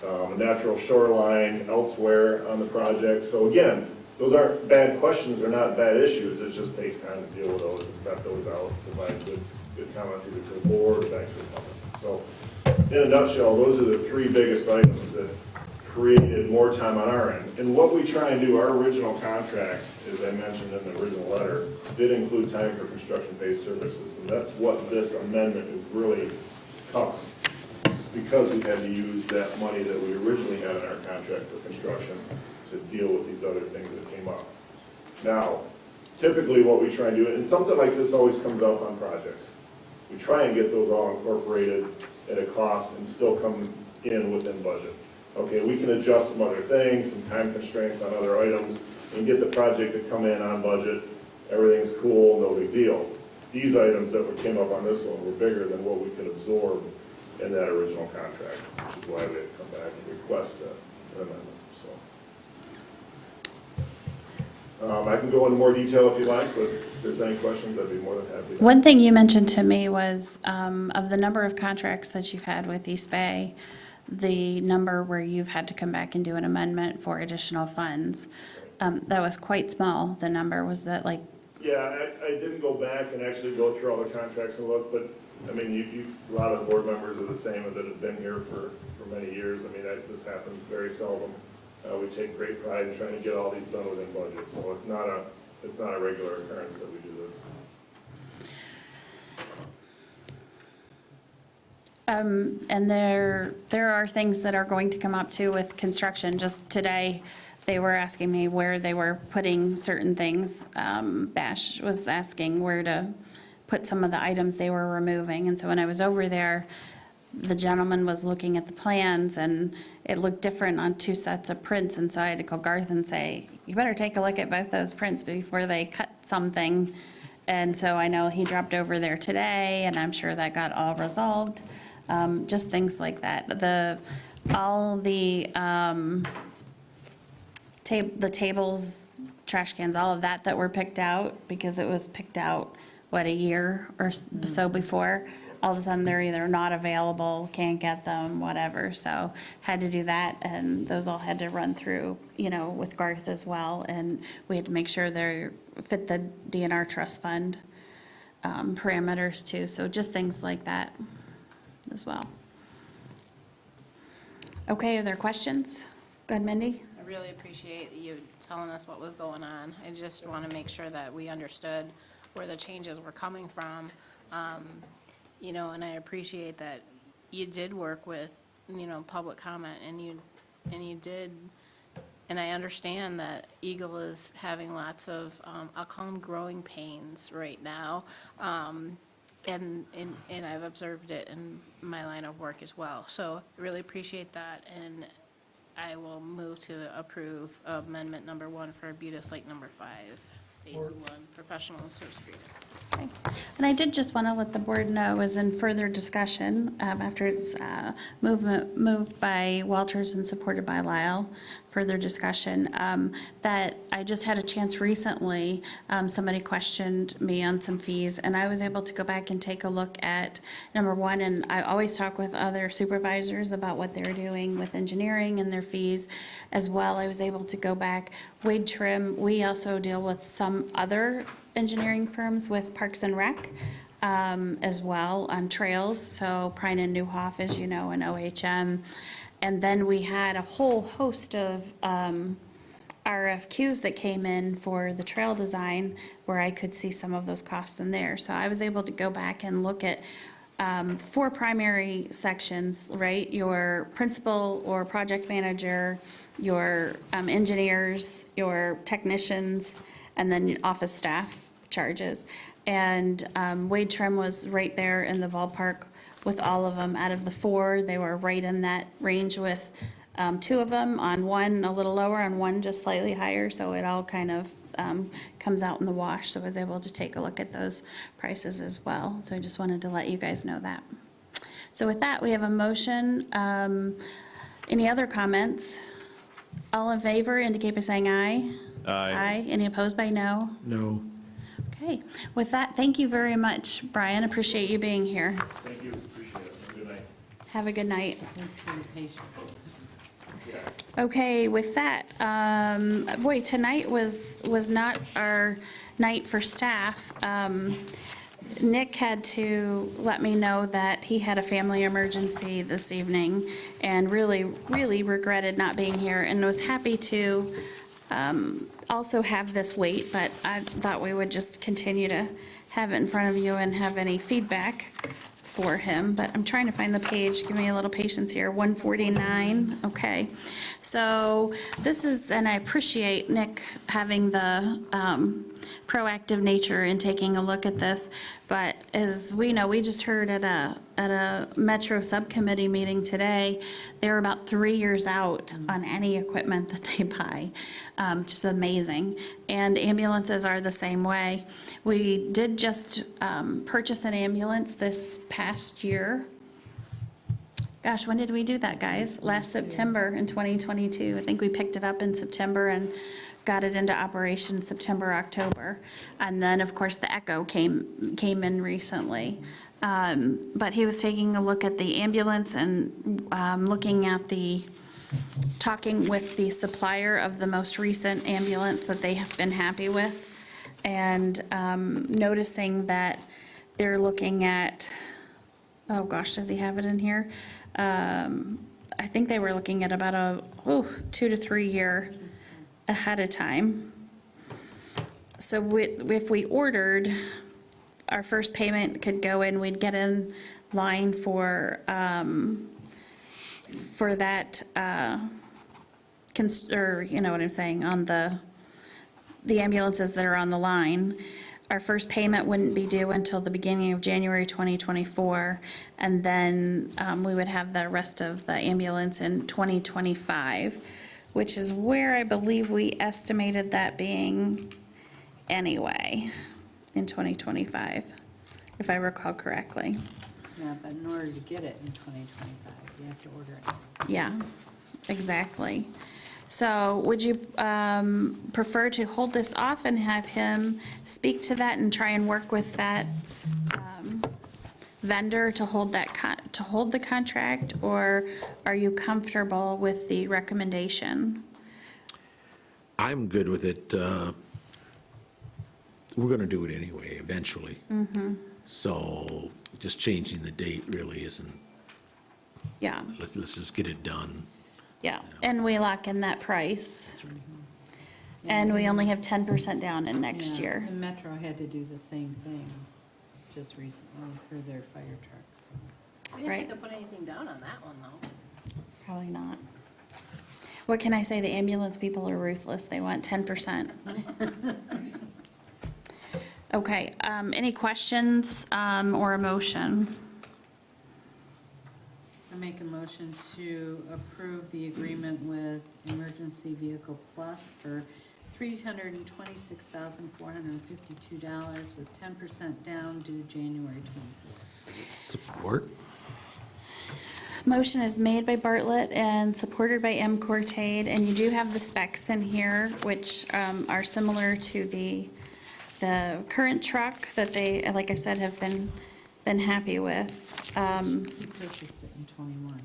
a natural shoreline elsewhere on the project. So again, those aren't bad questions, they're not bad issues, it just takes time to deal with those, vet those out, provide good comments either to the board or back to the public. So in a nutshell, those are the 3 biggest items that created more time on our end. And what we try and do, our original contract, as I mentioned in the original letter, did include time for construction-based services. And that's what this amendment is really covering, because we had to use that money that we originally had in our contract for construction to deal with these other things that came up. Now, typically what we try and do, and something like this always comes up on projects, we try and get those all incorporated at a cost and still come in within budget. Okay, we can adjust some other things, some time constraints on other items, and get the project to come in on budget. Everything's cool, no big deal. These items that came up on this one were bigger than what we could absorb in that original contract, which is why we had to come back and request an amendment. So I can go into more detail if you like, but if there's any questions, I'd be more than happy to. One thing you mentioned to me was of the number of contracts that you've had with East Bay, the number where you've had to come back and do an amendment for additional funds, that was quite small. The number, was that like? Yeah, I didn't go back and actually go through all the contracts and look, but I mean, a lot of the board members are the same that have been here for many years. I mean, this happens very seldom. We take great pride in trying to get all these done within budget, so it's not a regular occurrence that we do this. And there are things that are going to come up too with construction. Just today, they were asking me where they were putting certain things. Bash was asking where to put some of the items they were removing. And so when I was over there, the gentleman was looking at the plans and it looked different on two sets of prints. And so I had to call Garth and say, you better take a look at both those prints before they cut something. And so I know he dropped over there today and I'm sure that got all resolved. Just things like that. All the tables, trash cans, all of that were picked out because it was picked out, a year or so before. All of a sudden, they're either not available, can't get them, whatever. So had to do that, and those all had to run through, with Garth as well. And we had to make sure they fit the DNR trust fund parameters too. So just things like that as well. Okay, are there questions? Go ahead, Mindy. I really appreciate you telling us what was going on. I just want to make sure that we understood where the changes were coming from. And I appreciate that you did work with, public comment, and you did, and I understand that Eagle is having lots of, I'll call them growing pains right now. And I've observed it in my line of work as well. So I really appreciate that, and I will move to approve amendment number 1 for Budas Lake number 5, phase 1, professional search agreement. Okay. And I did just want to let the board know, as in further discussion, after it's moved by Walters and supported by Lyle, further discussion, that I just had a chance recently, somebody questioned me on some fees, and I was able to go back and take a look at, number 1, and I always talk with other supervisors about what they're doing with engineering and their fees as well. I was able to go back. Wade Trim, we also deal with some other engineering firms with Parks and Rec as well on trails, so Prine and Newhoff, as you know, and OHM. And then we had a whole host of RFQs that came in for the trail design where I could see some of those costs in there. So I was able to go back and look at 4 primary sections, right? Your principal or project manager, your engineers, your technicians, and then your office staff charges. And Wade Trim was right there in the ballpark with all of them. Out of the 4, they were right in that range with 2 of them, on one a little lower, on one just slightly higher. So it all kind of comes out in the wash. So I was able to take a look at those prices as well. So I just wanted to let you guys know that. So with that, we have a motion. Any other comments? All in favor indicate by saying aye. Aye. Any opposed by no? No. Okay. With that, thank you very much, Brian. Appreciate you being here. Thank you, appreciate it. Have a good night. Have a good night. Thanks for your patience. Okay, with that, boy, tonight was not our night for staff. Nick had to let me know that he had a family emergency this evening and really, really regretted not being here, and was happy to also have this wait, but I thought we would just continue to have it in front of you and have any feedback for him. But I'm trying to find the page. Give me a little patience here. 149. Okay. So this is, and I appreciate Nick having the proactive nature in taking a look at this. But as we know, we just heard at a Metro subcommittee meeting today, they're about 3 years out on any equipment that they buy. Just amazing. And ambulances are the same way. We did just purchase an ambulance this past year. Gosh, when did we do that, guys? Last September in 2022. I think we picked it up in September and got it into operation September, October. And then, of course, the Echo came in recently. But he was taking a look at the ambulance and looking at talking with the supplier of the most recent ambulance that they have been happy with, and noticing that they're looking at, oh gosh, does he have it in here? I think they were looking at about a 2 to 3 year ahead of time. So if we ordered, our first payment could go in, we'd get in line for that, or, you know what I'm saying, on the ambulances that are on the line. Our first payment wouldn't be due until the beginning of January 2024, and then we would have the rest of the ambulance in 2025, which is where I believe we estimated that being anyway, in 2025, if I recall correctly. Yeah, but in order to get it in 2025, you have to order it. Yeah, exactly. So would you prefer to hold this off and have him speak to that and try and work with that vendor to hold the contract, or are you comfortable with the recommendation? I'm good with it. We're going to do it anyway, eventually. Mm-hmm. So just changing the date really isn't, Yeah, let's just get it done. yeah, and we lock in that price. And we only have 10% down in next Yeah, year. And Metro had to do the same thing just recently for their fire trucks. We didn't Right. have to put anything down on that one, though. Probably not. What can I say? The ambulance people are ruthless. They want 10%. Okay, any questions or a motion? I make a motion to approve the agreement with Emergency Vehicle Plus for $326,452 with 10% down due January 24th. Support? Motion is made by Bartlett and supported by M. Cortade, and you do have the specs in here, which are similar to the current truck that they, like I said, have been happy with. He purchased it in '21.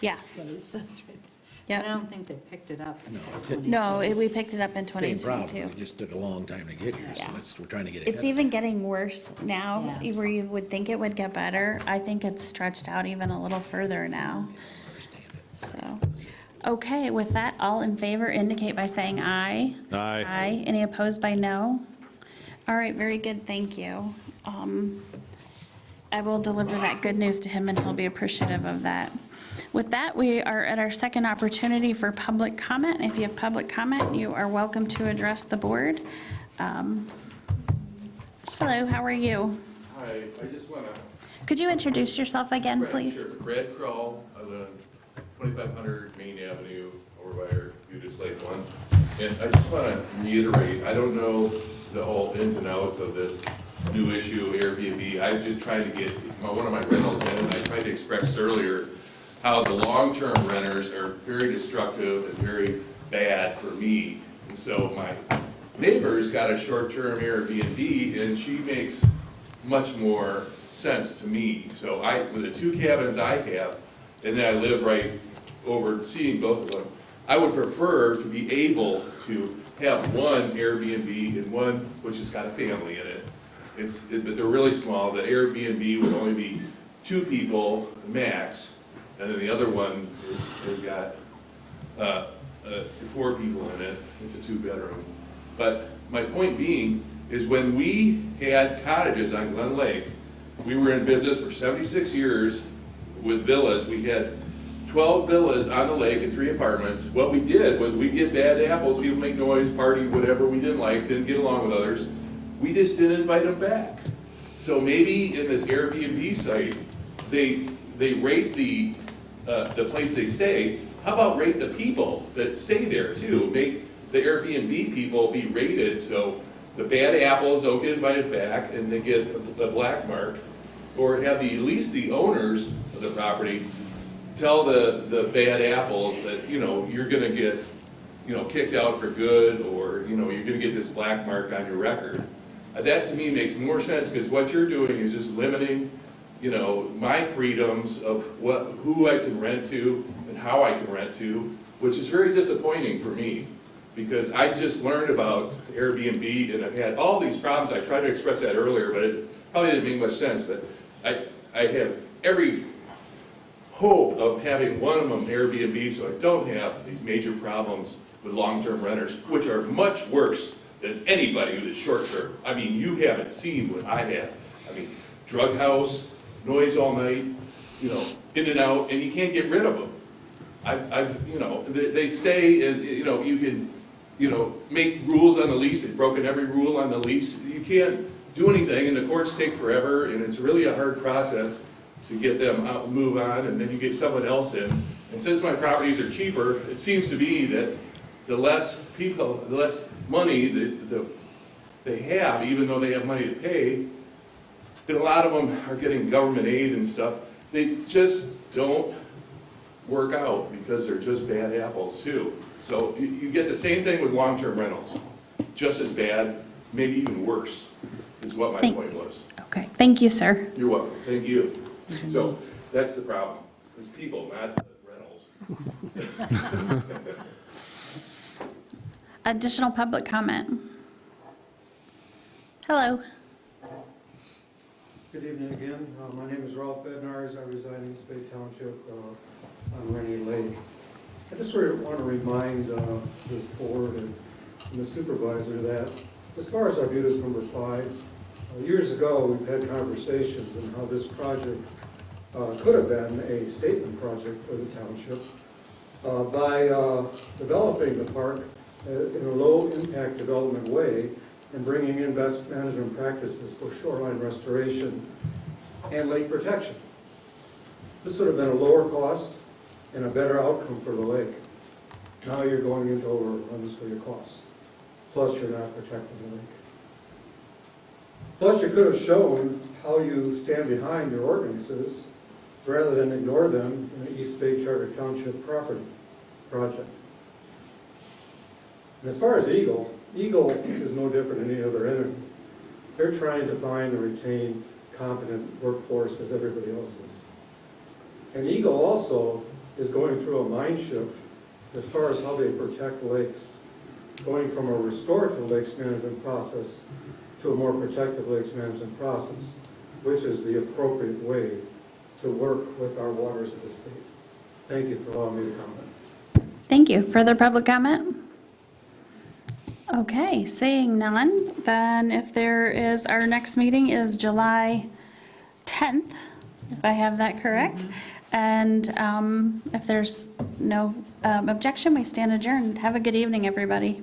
Yeah. That's what it says right there. Yep. But I don't think they picked it up until No, 22. No, we picked it up in Same problem. 2022. It just took a long time to get here, so Yeah. we're trying to get ahead It's of it. even getting worse now, Yeah. where you would think it would get better. I think it's stretched out even a little further now. So, okay, with that, all in favor indicate by saying aye. Aye. Aye. Any opposed by no? All right, very good, thank you. I will deliver that good news to him, and he'll be appreciative of that. With that, we are at our second opportunity for public comment. If you have public comment, you are welcome to address the board. Hello, how are you? Hi, I just want to. Could you introduce yourself again, Brad, please? Sure. Brad Kroll, I live on 2500 Main Avenue, over by our Budas Lake one. And I just want to reiterate, I don't know the whole ins and outs of this new issue, Airbnb. I'm just trying to get one of my rentals in, and I tried to express earlier how the long-term renters are very destructive and very bad for me. And so my neighbor's got a short-term Airbnb, and she makes much more sense to me. So with the two cabins I have, and then I live right overseeing both of them, I would prefer to be able to have one Airbnb and one which has got a family in it. But they're really small. The Airbnb would only be 2 people max, and then the other one they've got 4 people in it. It's a 2-bedroom. But my point being is when we had cottages on Glen Lake, we were in business for 76 years with villas. We had 12 villas on the lake and 3 apartments. What we did was we'd get bad apples, we would make noise, party, whatever we didn't like, didn't get along with others. We just didn't invite them back. So maybe in this Airbnb site, they rate the place they stay. How about rate the people that stay there too? Make the Airbnb people be rated so the bad apples don't get invited back and they get a black mark. Or have at least the owners of the property tell the bad apples that, you're gonna get, kicked out for good, or, you're gonna get this black mark on your record. That to me makes more sense, because what you're doing is just limiting, my freedoms of who I can rent to and how I can rent to, which is very disappointing for me, because I just learned about Airbnb and I've had all these problems. I tried to express that earlier, but it probably didn't make much sense, but I have every hope of having one of them Airbnb so I don't have these major problems with long-term renters, which are much worse than anybody who is short-term. I mean, you haven't seen what I have. I mean, drug house, noise all night, you know, in and out, and you can't get rid of them. You know, they stay, and, you know, you can, you know, make rules on the lease, they've broken every rule on the lease. You can't do anything, and the courts take forever, and it's really a hard process to get them out, move on, and then you get someone else in. And since my properties are cheaper, it seems to be that the less people, the less money that they have, even though they have money to pay, and a lot of them are getting government aid and stuff, they just don't work out because they're just bad apples too. So you get the same thing with long-term rentals, just as bad, maybe even worse, is what my point was. Okay, thank you, sir. You're welcome, thank you. So that's the problem, it's people, not the rentals. Additional public comment. Hello. Good evening again. My name is Ralph Bednarz. I reside in East Bay Township on Rainy Lake. I just want to remind this board and the supervisor that as far as Arbutus number 5, years ago we've had conversations on how this project could have been a statement project for the township by developing the park in a low-impact development way and bringing in best management practices for shoreline restoration and lake protection. This would have been a lower cost and a better outcome for the lake. Now you're going into overruns for your costs. Plus you're not protecting the lake. Plus you could have shown how you stand behind your ordinances rather than ignore them in the East Bay Charter Township property project. And as far as Eagle is no different than any other entity. They're trying to find and retain competent workforce as everybody else is. And Eagle also is going through a mind shift as far as how they protect lakes, going from a restorative lakes management process to a more protective lakes management process, which is the appropriate way to work with our waters of the state. Thank you for allowing me to comment. Thank you. Further public comment? Okay, seeing none, then if there is, our next meeting is July 10th, if I have that correct. And if there's no objection, we stand adjourned. Have a good evening, everybody.